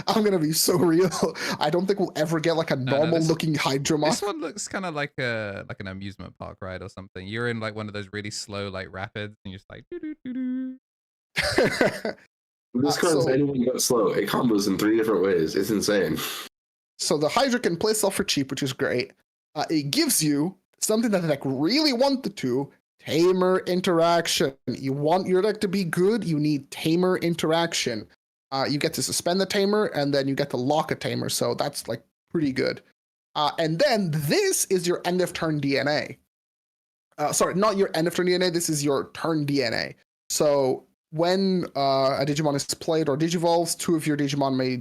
I'm gonna be so real. I don't think we'll ever get like a normal looking Hydramon. This one looks kind of like an amusement park ride or something. You're in like one of those really slow like rapids, and you're just like doo doo doo doo. This card is anything but slow. It combos in 3 different ways. It's insane. So the Hydra can play itself for cheap, which is great. It gives you something that the deck really wanted to. Tamer interaction. You want your deck to be good, you need Tamer interaction. You get to suspend the Tamer, and then you get to lock a Tamer, so that's like pretty good. And then this is your end of turn DNA. Sorry, not your end of turn DNA, this is your turn DNA. So when a Digimon is played or Digivolves, 2 of your Digimon may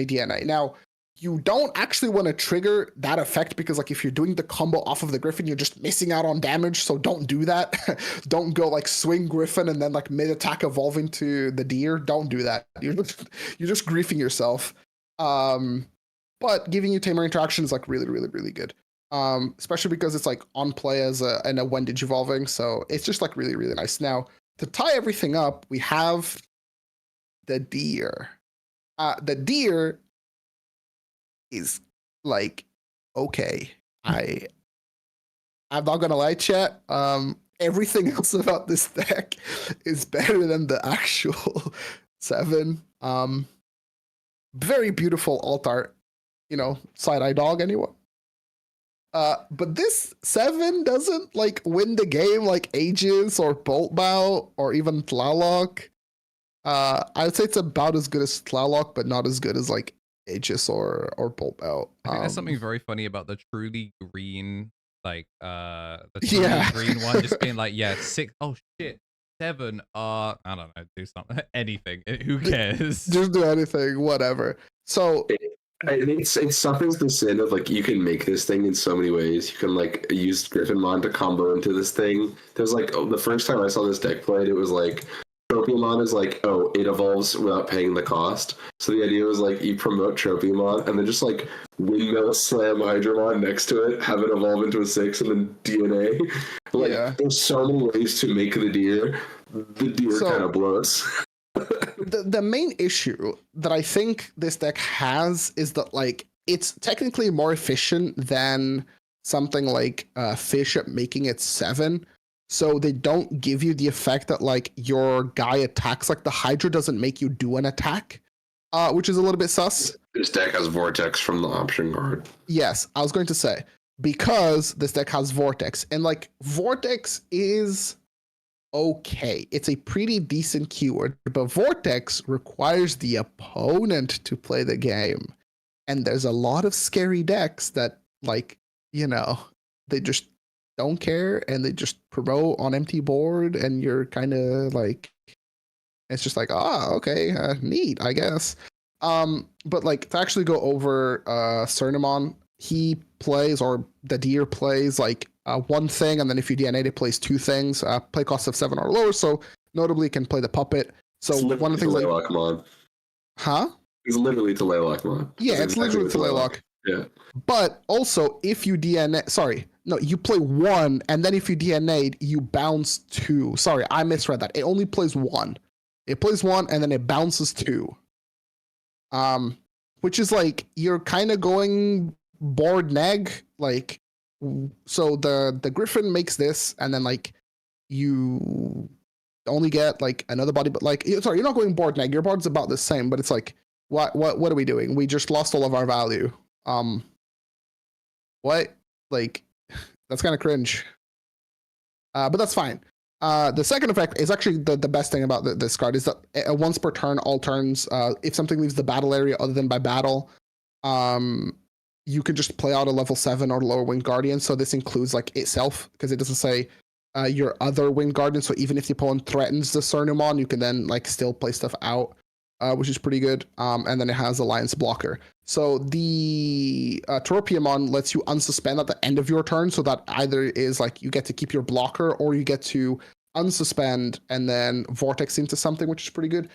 DNA. Now, you don't actually want to trigger that effect because like if you're doing the combo off of the Griffin, you're just missing out on damage. So don't do that. Don't go like swing Griffin and then like mid attack evolve into the deer. Don't do that. You're just griefing yourself. But giving you tamer interaction is like really, really, really good. Especially because it's like on play as a when digivolving. So it's just like really, really nice. Now to tie everything up, we have the deer. The deer is like okay. I'm not gonna lie, chat. Everything else about this deck is better than the actual 7. Very beautiful alt art, you know, side eye dog anyway. But this 7 doesn't like win the game like Aegis or Bolt Bow or even Tlaloc. I'd say it's about as good as Tlaloc, but not as good as like Aegis or Bolt Bow. I think there's something very funny about the truly green, like the truly green one just being like, yeah, 6. Oh shit, 7. I don't know, do something, anything. Who cares? Just do anything, whatever. So it's something's the sin of like you can make this thing in so many ways. You can like use Griffinmon to combo into this thing. There's like the first time I saw this deck played, it was like Tropiumon is like, oh, it evolves without paying the cost. So the idea was like you promote Tropiumon and then just like windmill slam Hydramon next to it, have it evolve into a 6 and then DNA. Like there's so many ways to make the deer. The deer kind of blows. The main issue that I think this deck has is that like it's technically more efficient than something like Fish at making it 7. So they don't give you the effect that like your guy attacks, like the Hydra doesn't make you do an attack, which is a little bit sus. This deck has Vortex from the option card. Yes, I was going to say, because this deck has Vortex, and like Vortex is okay. It's a pretty decent keyword, but Vortex requires the opponent to play the game. And there's a lot of scary decks that like, you know, they just don't care and they just promote on empty board and you're kind of like, it's just like, okay, neat, I guess. But like to actually go over Cernamon, he plays, or the deer plays like one thing, and then if you DNA it plays 2 things, play cost of 7 or lower, so notably can play the puppet. So one of the things like It's literally to Laylockmon. Yeah, it's literally to Laylock. Yeah. But also if you you play 1 and then if you DNA'd, you bounce 2. Sorry, I misread that. It only plays 1. It plays 1 and then it bounces 2. Which is like you're kind of going board neg, like, so the Griffin makes this and then like you only get like another body, but like sorry, you're not going board neg, your board's about the same, but it's like what are we doing? We just lost all of our value. What? Like that's kind of cringe. But that's fine. The second effect is actually the best thing about this card is that once per turn, all turns, if something leaves the battle area other than by battle, you can just play out a level 7 or lower Winged Guardian. So this includes like itself, because it doesn't say your other Winged Guardian. So even if the opponent threatens the Cernamon, you can then like still play stuff out, which is pretty good. And then it has Alliance Blocker. So the Tropiumon lets you unsuspend at the end of your turn, so that either is like you get to keep your blocker or you get to unsuspend and then vortex into something, which is pretty good.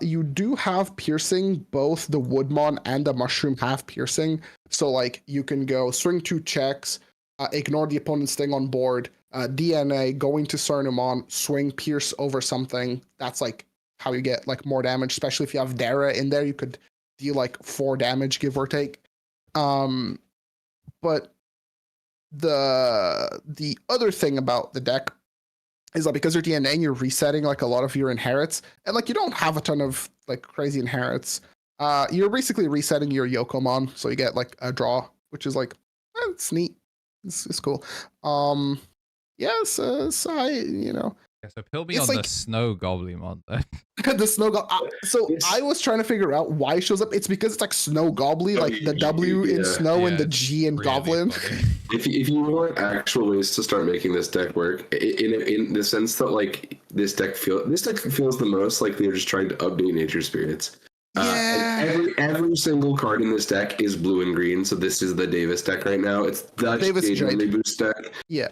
You do have piercing. Both the Woodmon and the Mushroom have piercing. So like you can go swing 2 checks, ignore the opponent's thing on board, DNA, going to Cernamon, swing, pierce over something. That's like how you get like more damage, especially if you have Dara in there, you could deal like 4 damage, give or take. But the other thing about the deck is that because you're DNAing, you're resetting like a lot of your inherits, and like you don't have a ton of like crazy inherits. You're basically resetting your Yokomon, so you get like a draw, which is like it's neat. It's cool. Yes, Yeah, so pill me on like, the Snow Goblimon then. The Snow Goblin. So I was trying to figure out why it shows up. It's because it's like Snow Goblin, like the W in Snow and the G in really Goblin. If you want actual ways to start making this deck work, in the sense that like this deck feels the most like they're just trying to update Nature Spirits. Yeah. every single card in this deck is blue and green, so this is the Davis deck right now. It's the Jade boost deck. Yeah.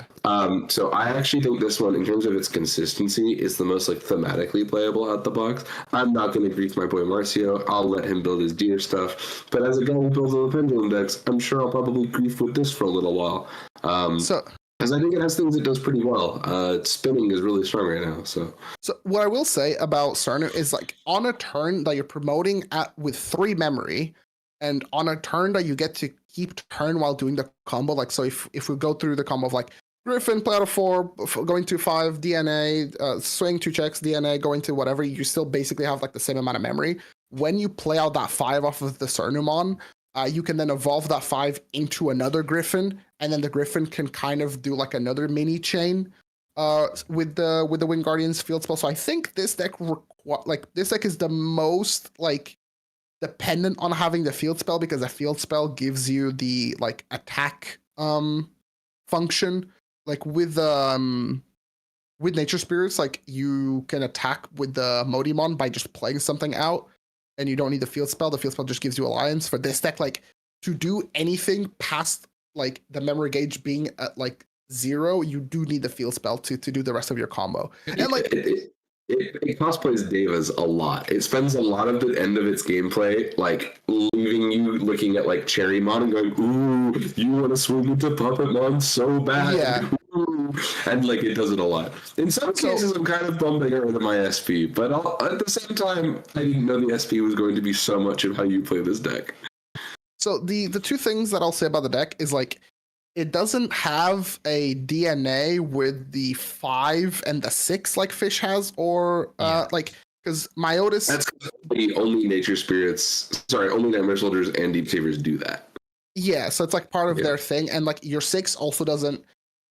So I actually think this one, in terms of its consistency, is the most like thematically playable out the box. I'm not going to grief my boy Marcio. I'll let him build his deer stuff. But as a guy who builds all the pendulum decks, I'm sure I'll probably grief with this for a little while. Because I think it has things it does pretty well. Spinning is really strong right now. So what I will say about Cernu is like on a turn that you're promoting with 3 memory, and on a turn that you get to keep turn while doing the combo. Like so, if we go through the combo of like Griffin, play out of 4, going to 5, DNA, swing 2 checks, DNA, going to whatever, you still basically have like the same amount of memory. When you play out that 5 off of the Cernumon, you can then evolve that 5 into another Griffin, and then the Griffin can kind of do like another mini chain with the Wind Guardian's field spell. So I think this deck is the most like dependent on having the field spell, because the field spell gives you the like attack function. Like with Nature Spirits, like you can attack with the Modimon by just playing something out, and you don't need the field spell. The field spell just gives you Alliance. For this deck, like to do anything past like the memory gauge being at like 0, you do need the field spell to do the rest of your combo. And like it cosplays Devas a lot. It spends a lot of the end of its gameplay like leaving you looking at like Cherrymon and going, "Ooh, you want to swing into Puppetmon so bad." Yeah. And like it does it a lot. In some cases, I'm kind of bummed I got rid of my SP, but at the same time, I didn't know the SP was going to be so much of how you play this deck. So the 2 things that I'll say about the deck is like it doesn't have a DNA with the 5 and the 6 like Fish has, or like because Myotis. That's only Nature Spirits. Sorry, only Nightmare Soldiers and Deep Savers do that. Yeah, so it's like part of their thing, and like your 6 also doesn't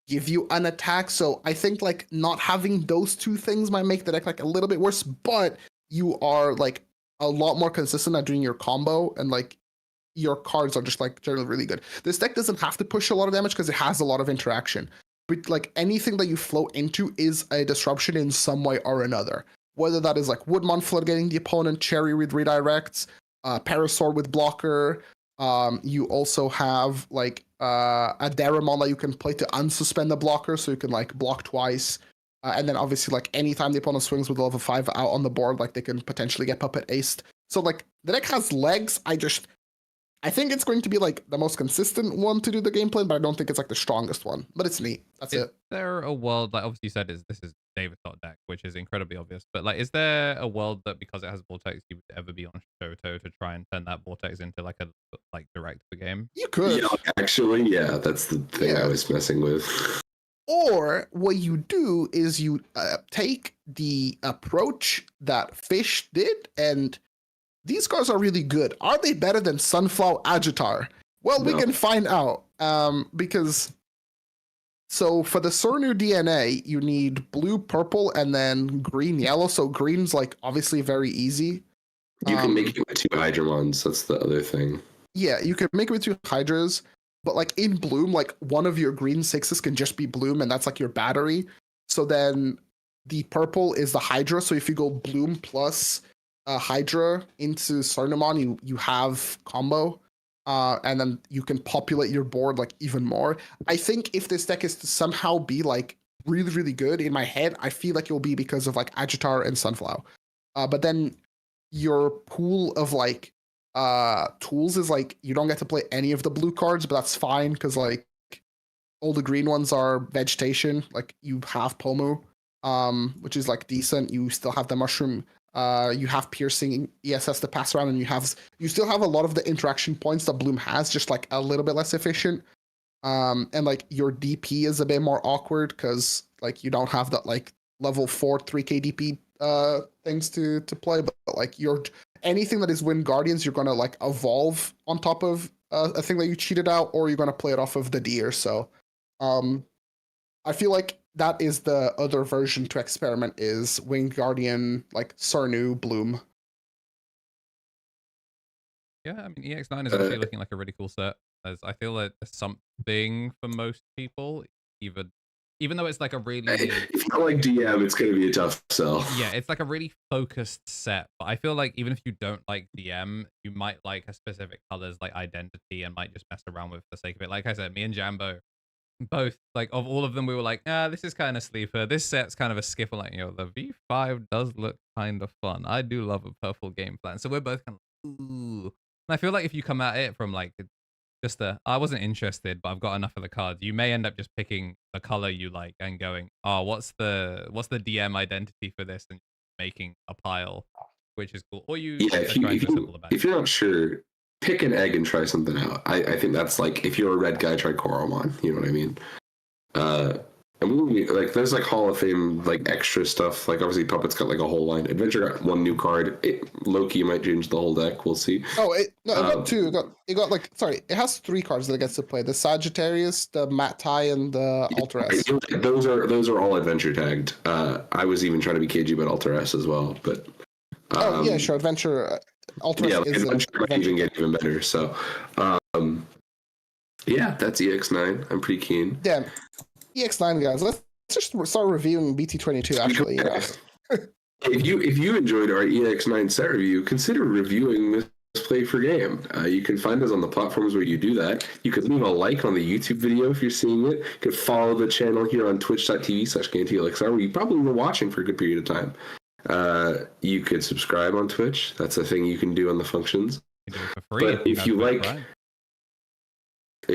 give you an attack. So I think like not having those 2 things might make the deck like a little bit worse, but you are like a lot more consistent at doing your combo, and like your cards are just like generally really good. This deck doesn't have to push a lot of damage because it has a lot of interaction. But like anything that you flow into is a disruption in some way or another. Whether that is like Woodmon floodgating the opponent, Cherry with redirects, Parasaur with blocker. You also have like a Daramon that you can play to unsuspend the blocker, so you can like block twice. And then obviously like anytime the opponent swings with a level 5 out on the board, like they can potentially get puppet aced. So like the deck has legs. I think it's going to be like the most consistent one to do the gameplay, but I don't think it's like the strongest one. But it's neat. That's it. Is there a world, like obviously you said this is David's hot deck, which is incredibly obvious, but like is there a world that because it has Vortex you would ever be on Shoto to try and turn that Vortex into like a direct for game? You could. Yeah, actually, yeah, that's the thing I was messing with. Or what you do is you take the approach that Fish did, and these cards are really good. Are they better than Sunflower Agitar? Well, we can find out. Because so for the Cernu DNA, you need blue, purple, and then green, yellow. So green's like obviously very easy. You can make it with 2 Hydramons. That's the other thing. Yeah, you can make it with 2 Hydras, but like in Bloom, like one of your green 6s can just be Bloom, and that's like your battery. So then the purple is the Hydra. So if you go Bloom plus Hydra into Cernumon, you have combo, and then you can populate your board like even more. I think if this deck is to somehow be like really, really good, in my head, I feel like it'll be because of like Agitar and Sunflower. But then your pool of like tools is like you don't get to play any of the blue cards, but that's fine because like all the green ones are vegetation. Like you have Pomu, which is like decent. You still have the mushroom. You have piercing ESS to pass around, and you still have a lot of the interaction points that Bloom has, just like a little bit less efficient. And like your DP is a bit more awkward because like you don't have that like level 4 3k DP things to play, but like anything that is Wind Guardians, you're gonna like evolve on top of a thing that you cheated out, or you're gonna play it off of the deer. So I feel like that is the other version to experiment is Wind Guardian, like Cernu, Bloom. Yeah, I mean EX9 is actually looking like a really cool set. As I feel like there's something for most people, either even though it's like a really if you don't like DM, it's gonna be a tough sell. yeah, it's like a really focused set. But I feel like even if you don't like DM, you might like a specific color's like identity and might just mess around with for the sake of it. Like I said, me and Jambo both, like, of all of them, we were like, this is kind of sleeper. This set's kind of a skipper. Like, the V5 does look kind of fun. I do love a purple game plan. So we're both kind of like, ooh. And I feel like if you come at it from like just I wasn't interested, but I've got enough of the cards, you may end up just picking the color you like and going, oh, what's the DM identity for this, and making a pile, which is cool. Or you if you're not sure, pick an egg and try something out. I think that's like, if you're a red guy, try Koromon. You know what I mean? And like, there's like Hall of Fame like extra stuff. Like obviously Puppet's got like a whole line. Adventure got one new card. Loki might change the whole deck. We'll see. Oh, it got two. It got like, sorry, it has 3 cards that it gets to play: the Sagittarius, the Mattai, and the Alteress. Those are all adventure tagged. I was even trying to be KG about Alteress as well, but oh yeah, sure, adventure. Alteress is adventure might even get even better. So yeah, that's EX9. I'm pretty keen. Yeah, EX9 guys. Let's just start reviewing BT22. Actually, if you enjoyed our EX9 set review, consider reviewing Misplay for Game. You can find us on the platforms where you do that. You could leave a like on the YouTube video if you're seeing it. You could follow the channel here on twitch.tv/KnTElixar, where you probably were watching for a good period of time. You could subscribe on Twitch. That's a thing you can do on the functions. You do it for free. But if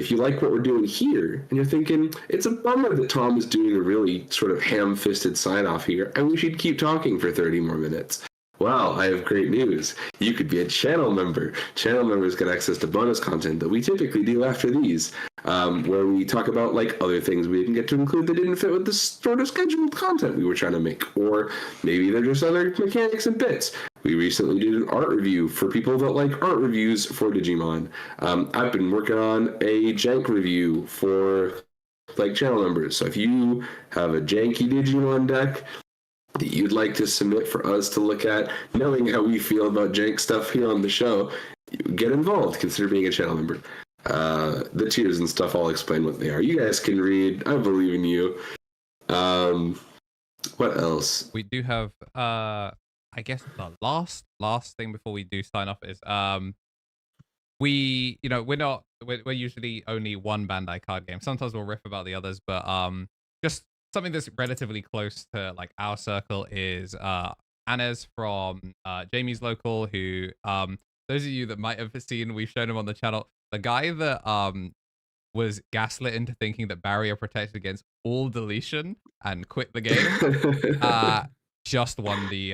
you like what we're doing here, and you're thinking, it's a bummer that Tom is doing a really sort of ham-fisted sign-off here, and we should keep talking for 30 more minutes. Well, I have great news. You could be a channel member. Channel members get access to bonus content that we typically do after these, where we talk about like other things we didn't get to include that didn't fit with the sort of scheduled content we were trying to make, or maybe they're just other mechanics and bits. We recently did an art review for people that like art reviews for Digimon. I've been working on a jank review for like channel members. So if you have a janky Digimon deck that you'd like to submit for us to look at, knowing how we feel about jank stuff here on the show, get involved. Consider being a channel member. The tiers and stuff, I'll explain what they are. You guys can read. I believe in you. What else? We do have, I guess the last thing before we do sign off is, we're usually only one Bandai card game. Sometimes we'll riff about the others, but just something that's relatively close to like our circle is Anez from Jamie's Local, who those of you that might have seen, we've shown him on the channel, the guy that was gaslit into thinking that barrier protects against all deletion and quit the game, just won the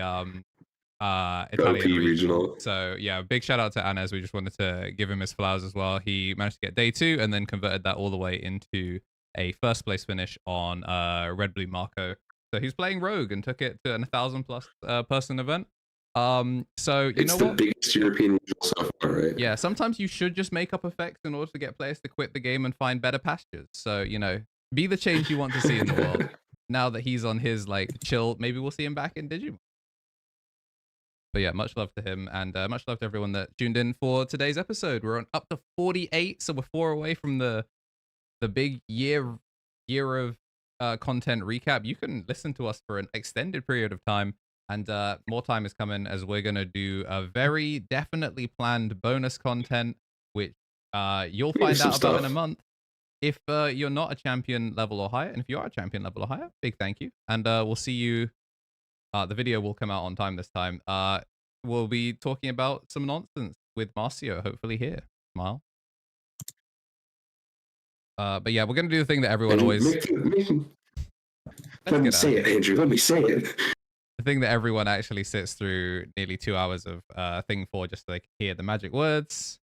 Italian regional. So yeah, big shout out to Anez. We just wanted to give him his flowers as well. He managed to get day 2 and then converted that all the way into a first place finish on Red Blue Marco. So he's playing Rogue and took it to an 1,000+ person event. So it's the biggest European regional so far, right? Yeah, sometimes you should just make up effects in order to get players to quit the game and find better pastures. So, be the change you want to see in the world. Now that he's on his like chill, maybe we'll see him back in Digimon. But yeah, much love to him, and much love to everyone that tuned in for today's episode. We're on up to 48, so we're 4 away from the big year of content recap. You can listen to us for an extended period of time, and more time is coming as we're going to do a very definitely planned bonus content, which you'll find out about in a month. If you're not a champion level or higher, and if you are a champion level or higher, big thank you. And we'll see you. The video will come out on time this time. We'll be talking about some nonsense with Marcio, hopefully here. Smile. But yeah, we're going to do the thing that everyone always... Let me say it, Andrew. Let me say it. The thing that everyone actually sits through nearly 2 hours of thing for, just to like hear the magic words.